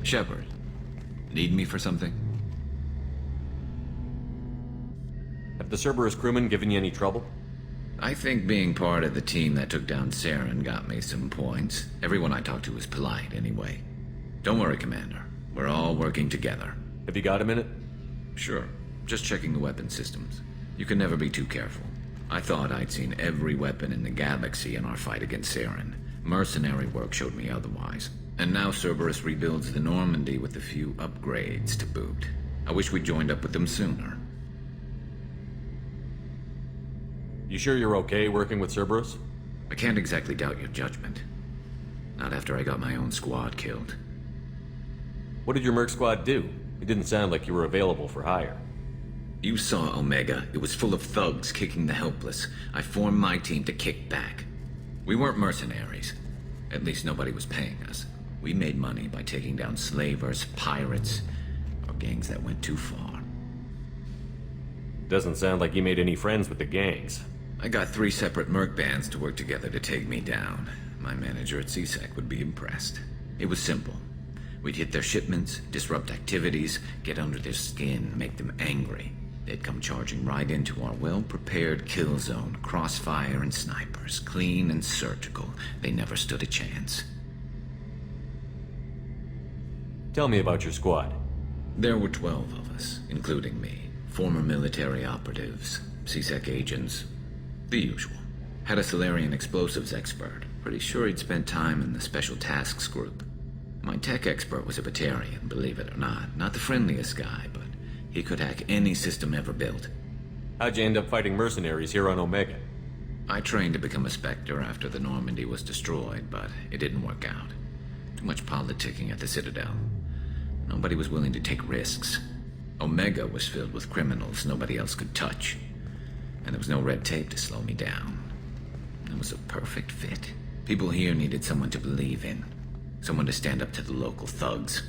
Shepard, need me for something? Have the Cerberus crewmen given you any trouble? I think being part of the team that took down Saren got me some points. Everyone I talked to was polite anyway. Don't worry, Commander. We're all working together. Have you got a minute? Sure. Just checking the weapon systems. You can never be too careful. I thought I'd seen every weapon in the galaxy in our fight against Saren. Mercenary work showed me otherwise. And now Cerberus rebuilds the Normandy with a few upgrades to boot. I wish we'd joined up with them sooner. You sure you're okay working with Cerberus? I can't exactly doubt your judgment. Not after I got my own squad killed. What did your merc squad do? It didn't sound like you were available for hire. You saw Omega. It was full of thugs kicking the helpless. I formed my team to kick back. We weren't mercenaries. At least nobody was paying us. We made money by taking down slavers, pirates, or gangs that went too far. Doesn't sound like you made any friends with the gangs. I got 3 separate merc bands to work together to take me down. My manager at CSEC would be impressed. It was simple. We'd hit their shipments, disrupt activities, get under their skin, make them angry. They'd come charging right into our well-prepared kill zone, crossfire and snipers, clean and surgical. They never stood a chance. Tell me about your squad. There were 12 of us, including me. Former military operatives, CSEC agents, the usual. Had a Solarian explosives expert. Pretty sure he'd spent time in the Special Tasks Group. My tech expert was a Batarian, believe it or not. Not the friendliest guy, but he could hack any system ever built. How'd you end up fighting mercenaries here on Omega? I trained to become a Spectre after the Normandy was destroyed, but it didn't work out. Too much politicking at the Citadel. Nobody was willing to take risks. Omega was filled with criminals nobody else could touch. And there was no red tape to slow me down. It was a perfect fit. People here needed someone to believe in. Someone to stand up to the local thugs.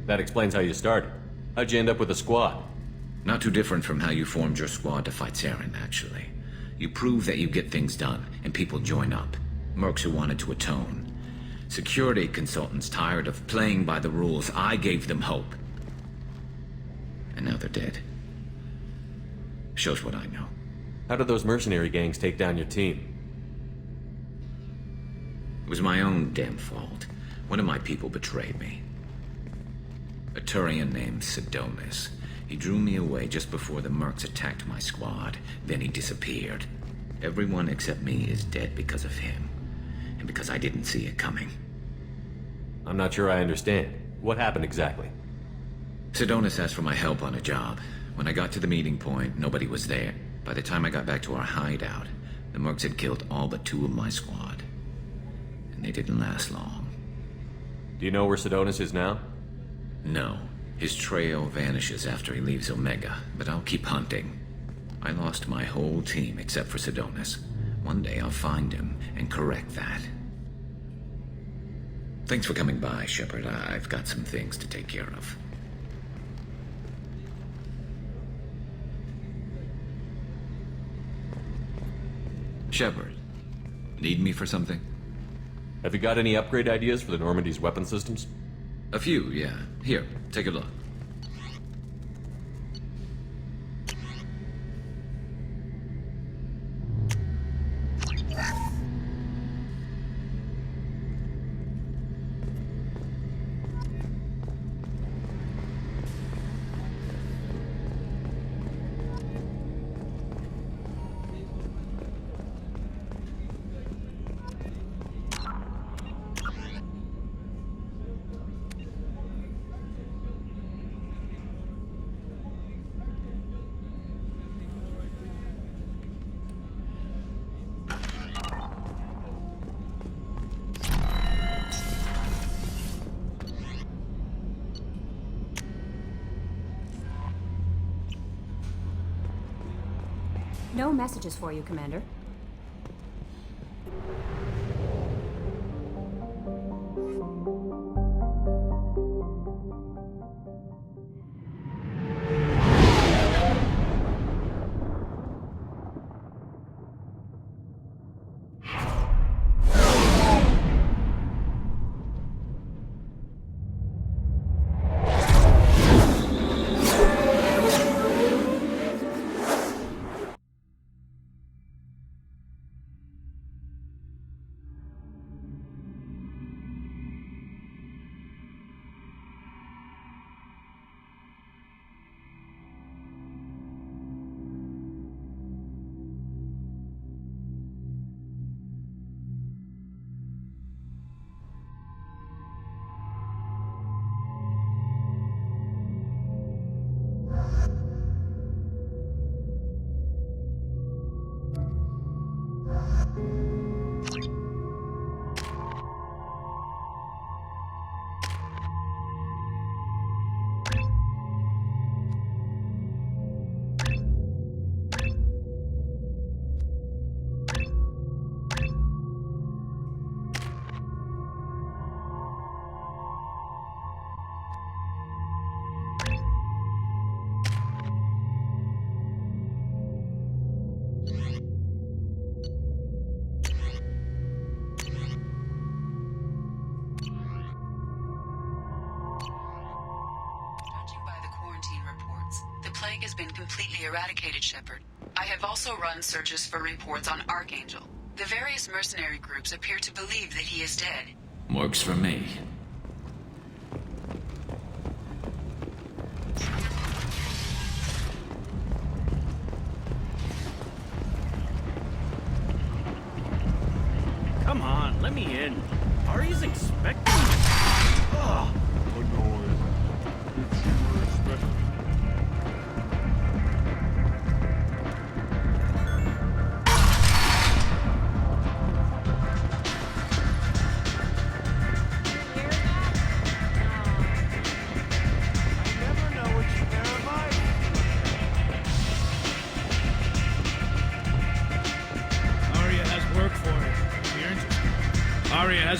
That explains how you started. How'd you end up with a squad? Not too different from how you formed your squad to fight Saren, actually. You prove that you get things done, and people join up. Mercs who wanted to atone. Security consultants tired of playing by the rules. I gave them hope. And now they're dead. Shows what I know. How did those mercenary gangs take down your team? It was my own damn fault. One of my people betrayed me. A Turian named Sidonis. He drew me away just before the Mercs attacked my squad. Then he disappeared. Everyone except me is dead because of him. And because I didn't see it coming. I'm not sure I understand. What happened exactly? Sidonis asked for my help on a job. When I got to the meeting point, nobody was there. By the time I got back to our hideout, the Mercs had killed all but 2 of my squad. And they didn't last long. Do you know where Sidonis is now? No. His trail vanishes after he leaves Omega, but I'll keep hunting. I lost my whole team except for Sidonis. One day I'll find him and correct that. Thanks for coming by, Shepard. I've got some things to take care of. Shepard, need me for something? Have you got any upgrade ideas for the Normandy's weapon systems? A few, yeah. Here, take a look. No messages for you, Commander. Has been completely eradicated, Shepard. I have also run searches for reports on Archangel. The various mercenary groups appear to believe that he is dead. Works for me. Come on, let me in. Ari's expecting me. Ugh.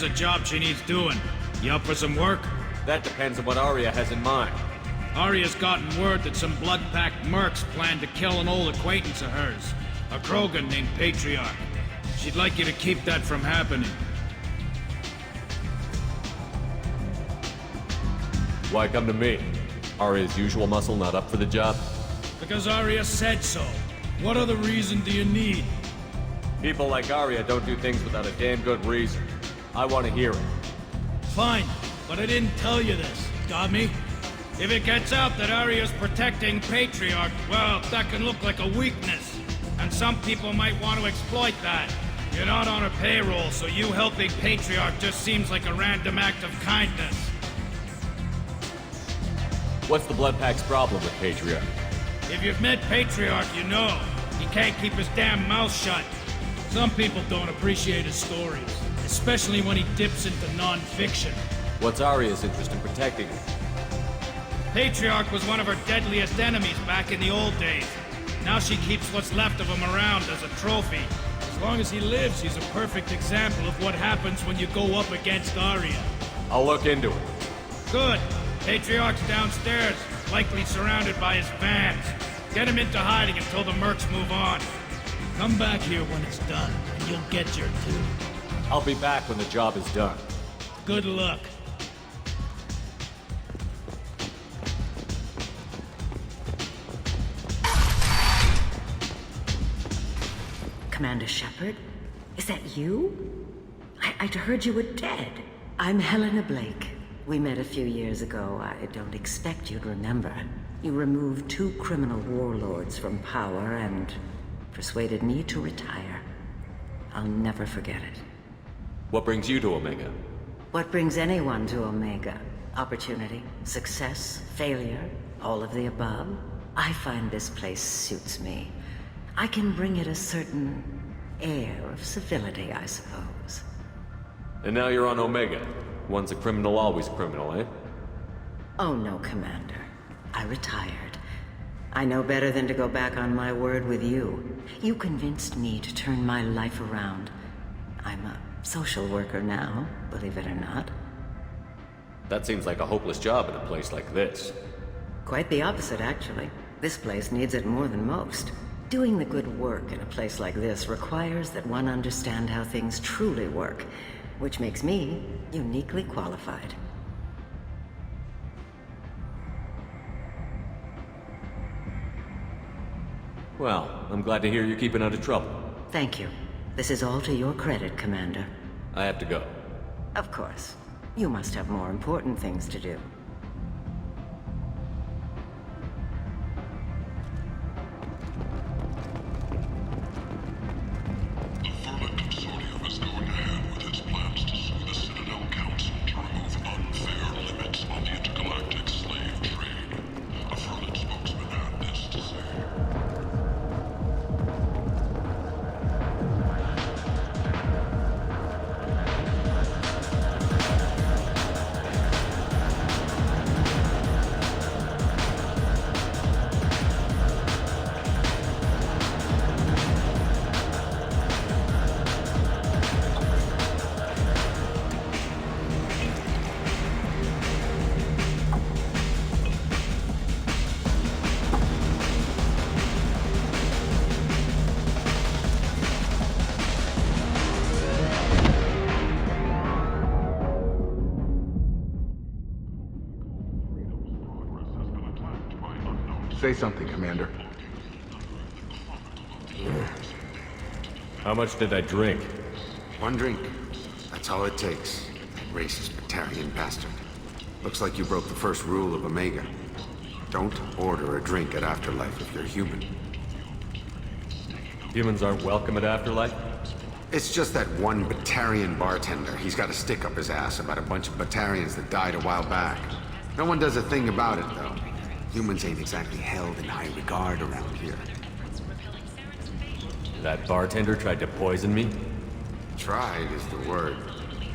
a job she needs doing. You up for some work? That depends on what Arya has in mind. Arya's gotten word that some blood-packed mercs plan to kill an old acquaintance of hers. A Krogan named Patriarch. She'd like you to keep that from happening. Why come to me? Arya's usual muscle not up for the job? Because Arya said so. What other reason do you need? People like Arya don't do things without a damn good reason. I want to hear it. Fine, but I didn't tell you this. Got me? If it gets out that Arya's protecting Patriarch, well, that can look like a weakness. And some people might want to exploit that. You're not on her payroll, so you helping Patriarch just seems like a random act of kindness. What's the Bloodpack's problem with Patriarch? If you've met Patriarch, you know. He can't keep his damn mouth shut. Some people don't appreciate his stories, especially when he dips into non-fiction. What's Arya's interest in protecting him? Patriarch was one of her deadliest enemies back in the old days. Now she keeps what's left of him around as a trophy. As long as he lives, he's a perfect example of what happens when you go up against Arya. I'll look into it. Good. Patriarch's downstairs, likely surrounded by his fans. Get him into hiding until the mercs move on. Come back here when it's done, and you'll get your due. I'll be back when the job is done. Good luck. Commander Shepard? Is that you? I'd heard you were dead. I'm Helena Blake. We met a few years ago. I don't expect you'd remember. You removed 2 criminal warlords from power and persuaded me to retire. I'll never forget it. What brings you to Omega? What brings anyone to Omega? Opportunity, success, failure, all of the above. I find this place suits me. I can bring it a certain air of civility, I suppose. And now you're on Omega. Once a criminal, always a criminal, eh? Oh no, Commander. I retired. I know better than to go back on my word with you. You convinced me to turn my life around. I'm a social worker now, believe it or not. That seems like a hopeless job in a place like this. Quite the opposite, actually. This place needs it more than most. Doing the good work in a place like this requires that one understand how things truly work, which makes me uniquely qualified. Well, I'm glad to hear you're keeping out of trouble. Thank you. This is all to your credit, Commander. I have to go. Of course. You must have more important things to do. Say something, Commander. How much did I drink? 1 drink. That's all it takes. Racist Batarian bastard. Looks like you broke the first rule of Omega. Don't order a drink at Afterlife if you're human. Humans aren't welcome at Afterlife? It's just that one Batarian bartender. He's got a stick up his ass about a bunch of Batarians that died a while back. No one does a thing about it, though. Humans ain't exactly held in high regard around here. That bartender tried to poison me? Tried is the word.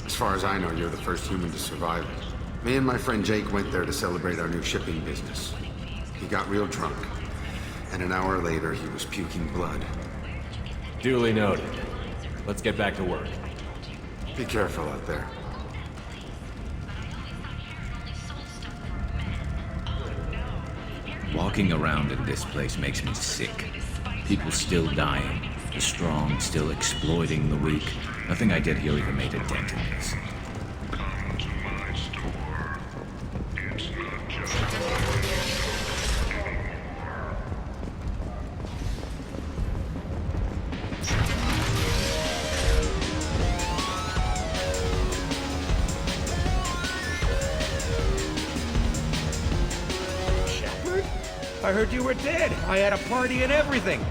As far as I know, you're the first human to survive it. Me and my friend Jake went there to celebrate our new shipping business. He got real drunk, and an hour later he was puking blood. Duly noted. Let's get back to work. Be careful out there. Walking around in this place makes me sick. People still dying. The strong still exploiting the weak. Nothing I did here even made a dent in this. I heard you were dead. I had a party and everything.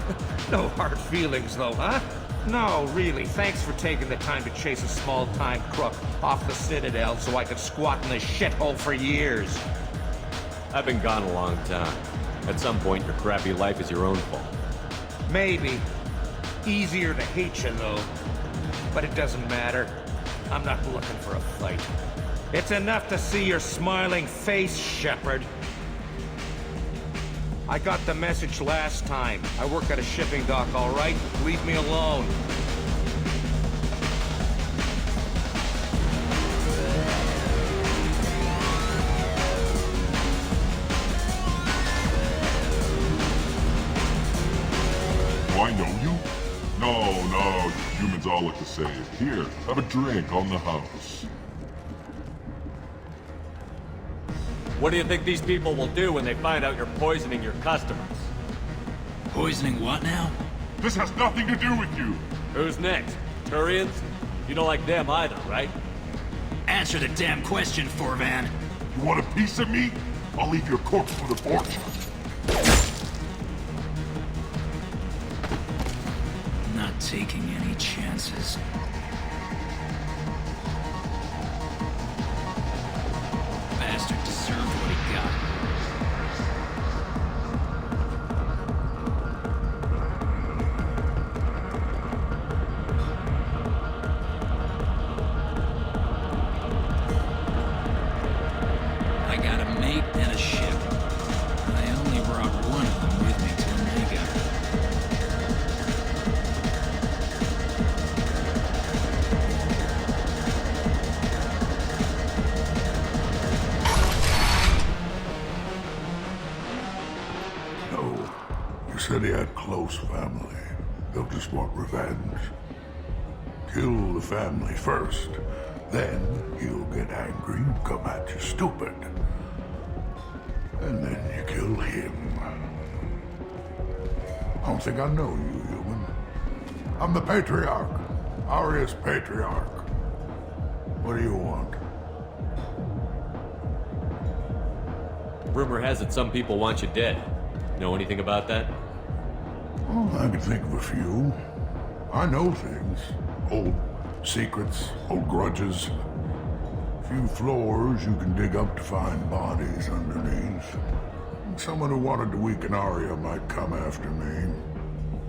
No hard feelings, though, huh? No, really. Thanks for taking the time to chase a small-time crook off the Citadel so I could squat in this shithole for years. I've been gone a long time. At some point, your crappy life is your own fault. Maybe. Easier to hate you, though. But it doesn't matter. I'm not looking for a fight. It's enough to see your smiling face, Shepard. I got the message last time. I work at a shipping dock, all right? Leave me alone. Do I know you? No, humans all look the same. Here, have a drink on the house. What do you think these people will do when they find out you're poisoning your customers? Poisoning what now? This has nothing to do with you! Who's next? Turians? You don't like them either, right? Answer the damn question, Forvan. You want a piece of me? I'll leave your corpse for the fortune. Not taking any chances. Bastard deserved what he got. I got a mate and a ship. I only brought one of them with me to Omega. Said he had close family. They'll just want revenge. Kill the family first. Then he'll get angry and come at you stupid. And then you kill him. I don't think I know you, human. I'm the Patriarch. Arius Patriarch. What do you want? Rumor has it some people want you dead. Know anything about that? Oh, I can think of a few. I know things. Old secrets, old grudges. A few floors you can dig up to find bodies underneath. Someone who wanted to weaken Arya might come after me.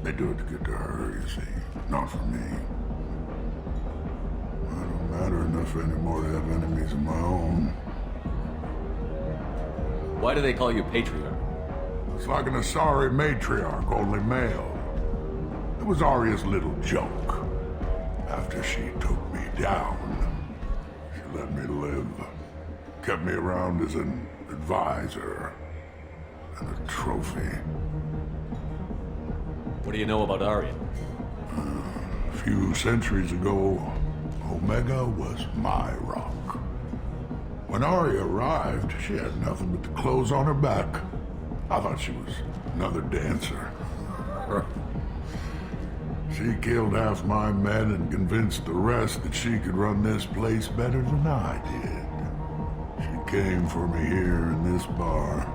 They do it to get to her, you see. Not for me. I don't matter enough anymore to have enemies of my own. Why do they call you Patriarch? It's like an Asari matriarch, only male. It was Arya's little joke. After she took me down, she let me live. Kept me around as an advisor and a trophy. What do you know about Arya? A few centuries ago, Omega was my rock. When Arya arrived, she had nothing but the clothes on her back. I thought she was another dancer. She killed half my men and convinced the rest that she could run this place better than I did. She came for me here in this bar.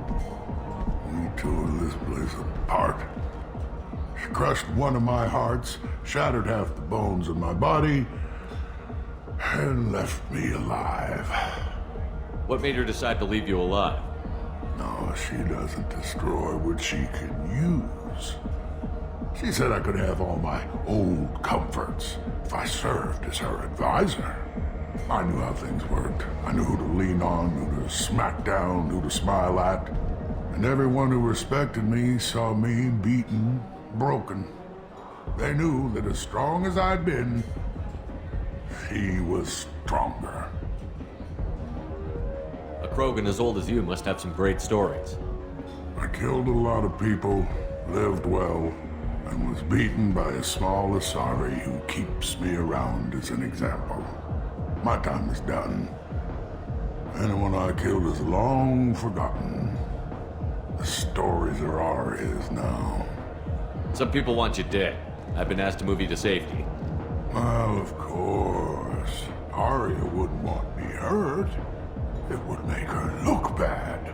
We tore this place apart. She crushed one of my hearts, shattered half the bones of my body, and left me alive. What made her decide to leave you alive? No, she doesn't destroy what she can use. She said I could have all my old comforts if I served as her advisor. I knew how things worked. I knew who to lean on, who to smack down, who to smile at. And everyone who respected me saw me beaten, broken. They knew that as strong as I'd been, she was stronger. A Krogan as old as you must have some great stories. I killed a lot of people, lived well, and was beaten by a small Asari who keeps me around as an example. My time is done. Anyone I killed is long forgotten. The stories are ours now. Some people want you dead. I've been asked to move you to safety. Well, of course. Arya wouldn't want me hurt. It would make her look bad.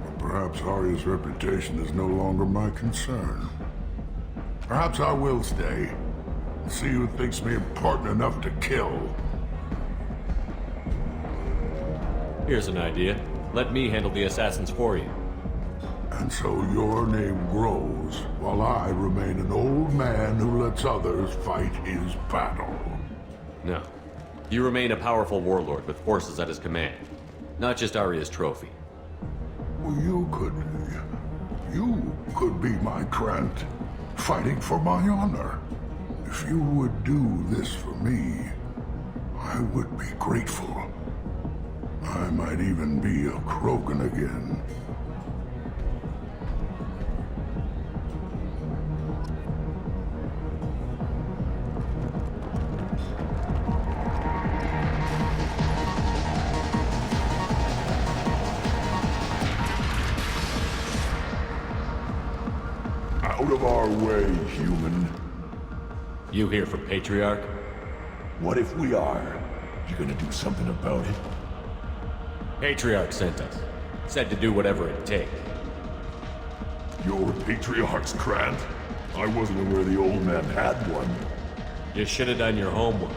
But perhaps Arya's reputation is no longer my concern. Perhaps I will stay and see who thinks me important enough to kill. Here's an idea. Let me handle the assassins for you. And so your name grows, while I remain an old man who lets others fight his battle. No. You remain a powerful warlord with forces at his command. Not just Arya's trophy. Well, you could be my Krant, fighting for my honor. If you would do this for me, I would be grateful. I might even be a Krogan again. Out of our way, human. You here for Patriarch? What if we are? You gonna do something about it? Patriarch sent us. Said to do whatever it takes. You're Patriarch's Krant? I wasn't aware the old man had one. You should have done your homework.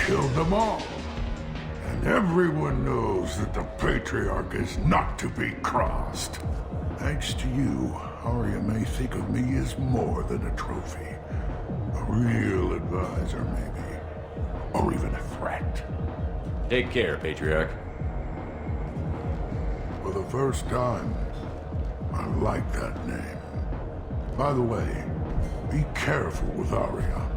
Killed them all. And everyone knows that the Patriarch is not to be crossed. Thanks to you, Arya may think of me as more than a trophy. A real advisor, maybe. Or even a threat. Take care, Patriarch. For the first time, I like that name. By the way, be careful with Arya.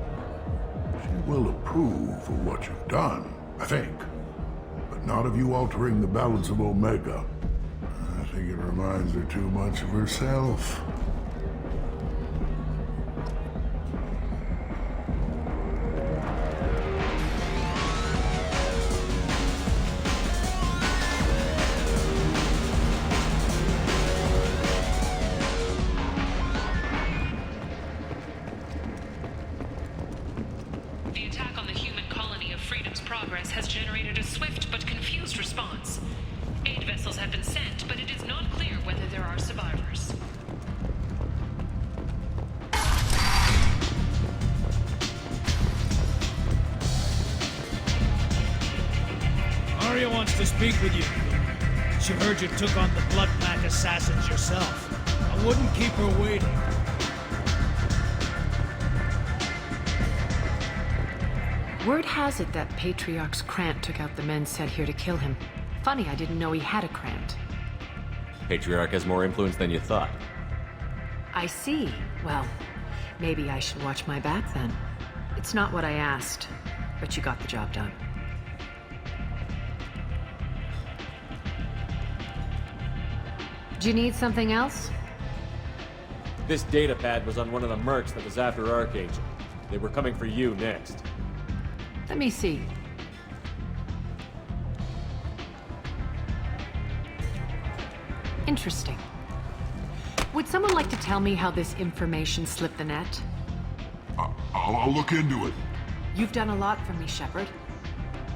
She will approve of what you've done, I think. But not of you altering the balance of Omega. I think it reminds her too much of herself. The attack on the human colony of Freedom's Progress has generated a swift but confused response. Aid vessels have been sent, but it is not clear whether there are survivors. Arya wants to speak with you. She heard you took on the Blood Pack assassins yourself. I wouldn't keep her waiting. Word has it that Patriarch's Krant took out the men sent here to kill him. Funny, I didn't know he had a Krant. Patriarch has more influence than you thought. I see. Well, maybe I should watch my back then. It's not what I asked, but you got the job done. Do you need something else? This data pad was on one of the mercs that was after Archangel. They were coming for you next. Let me see. Interesting. Would someone like to tell me how this information slipped the net? I'll look into it. You've done a lot for me, Shepard.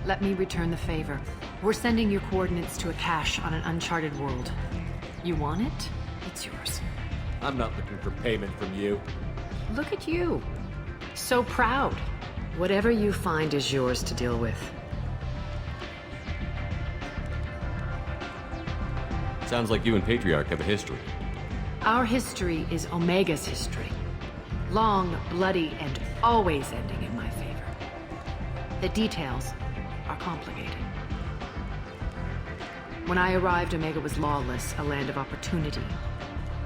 Let me return the favor. We're sending your coordinates to a cache on an uncharted world. You want it? It's yours. I'm not looking for payment from you. Look at you. So proud. Whatever you find is yours to deal with. Sounds like you and Patriarch have a history. Our history is Omega's history. Long, bloody, and always ending in my favor. The details are complicated. When I arrived, Omega was lawless, a land of opportunity.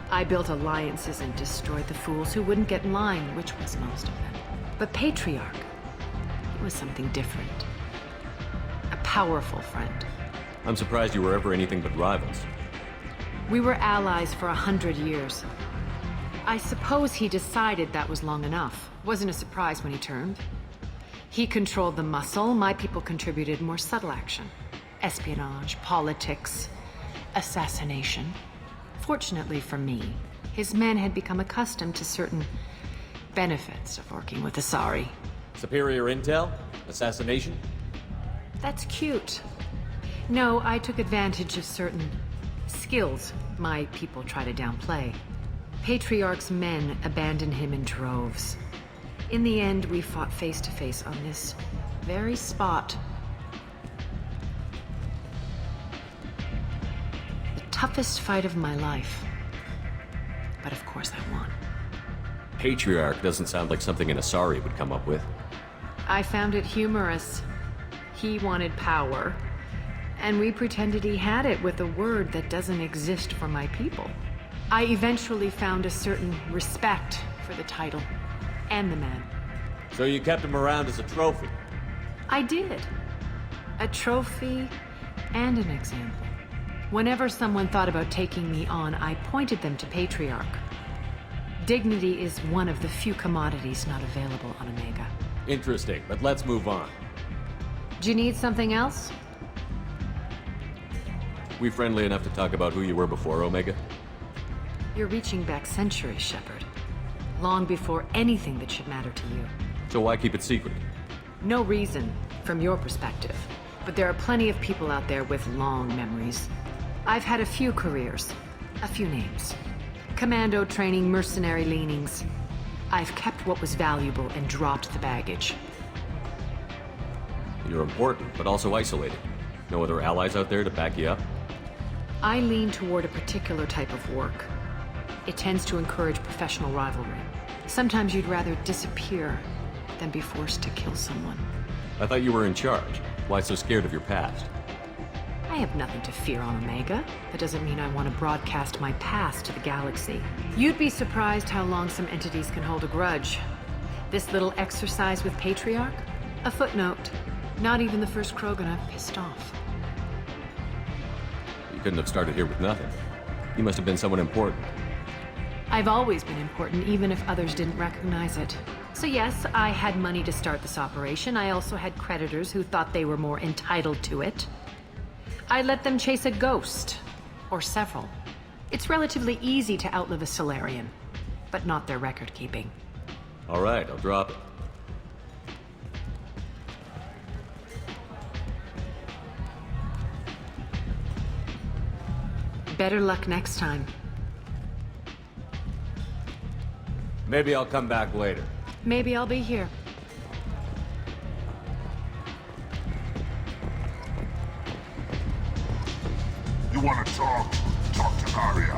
I built alliances and destroyed the fools who wouldn't get in line, which was most of them. But Patriarch, it was something different. A powerful friend. I'm surprised you were ever anything but rivals. We were allies for 100 years. I suppose he decided that was long enough. Wasn't a surprise when he turned. He controlled the muscle, my people contributed more subtle action. Espionage, politics, assassination. Fortunately for me, his men had become accustomed to certain benefits of working with Asari. Superior intel? Assassination? That's cute. No, I took advantage of certain skills my people try to downplay. Patriarch's men abandoned him in droves. In the end, we fought face to face on this very spot. The toughest fight of my life. But of course I won. Patriarch doesn't sound like something an Asari would come up with. I found it humorous. He wanted power, and we pretended he had it with a word that doesn't exist for my people. I eventually found a certain respect for the title and the man. So you kept him around as a trophy? I did. A trophy and an example. Whenever someone thought about taking me on, I pointed them to Patriarch. Dignity is one of the few commodities not available on Omega. Interesting, but let's move on. Do you need something else? We friendly enough to talk about who you were before Omega? You're reaching back centuries, Shepard. Long before anything that should matter to you. So why keep it secret? No reason, from your perspective. But there are plenty of people out there with long memories. I've had a few careers, a few names. Commando training, mercenary leanings. I've kept what was valuable and dropped the baggage. You're important, but also isolated. No other allies out there to back you up? I lean toward a particular type of work. It tends to encourage professional rivalry. Sometimes you'd rather disappear than be forced to kill someone. I thought you were in charge. Why so scared of your past? I have nothing to fear on Omega. That doesn't mean I want to broadcast my past to the galaxy. You'd be surprised how long some entities can hold a grudge. This little exercise with Patriarch? A footnote. Not even the first Krogan I've pissed off. You couldn't have started here with nothing. You must have been someone important. I've always been important, even if others didn't recognize it. So yes, I had money to start this operation. I also had creditors who thought they were more entitled to it. I let them chase a ghost, or several. It's relatively easy to outlive a Solarian, but not their record-keeping. All right, I'll drop it. Better luck next time. Maybe I'll come back later. Maybe I'll be here. You want to talk? Talk to Arya.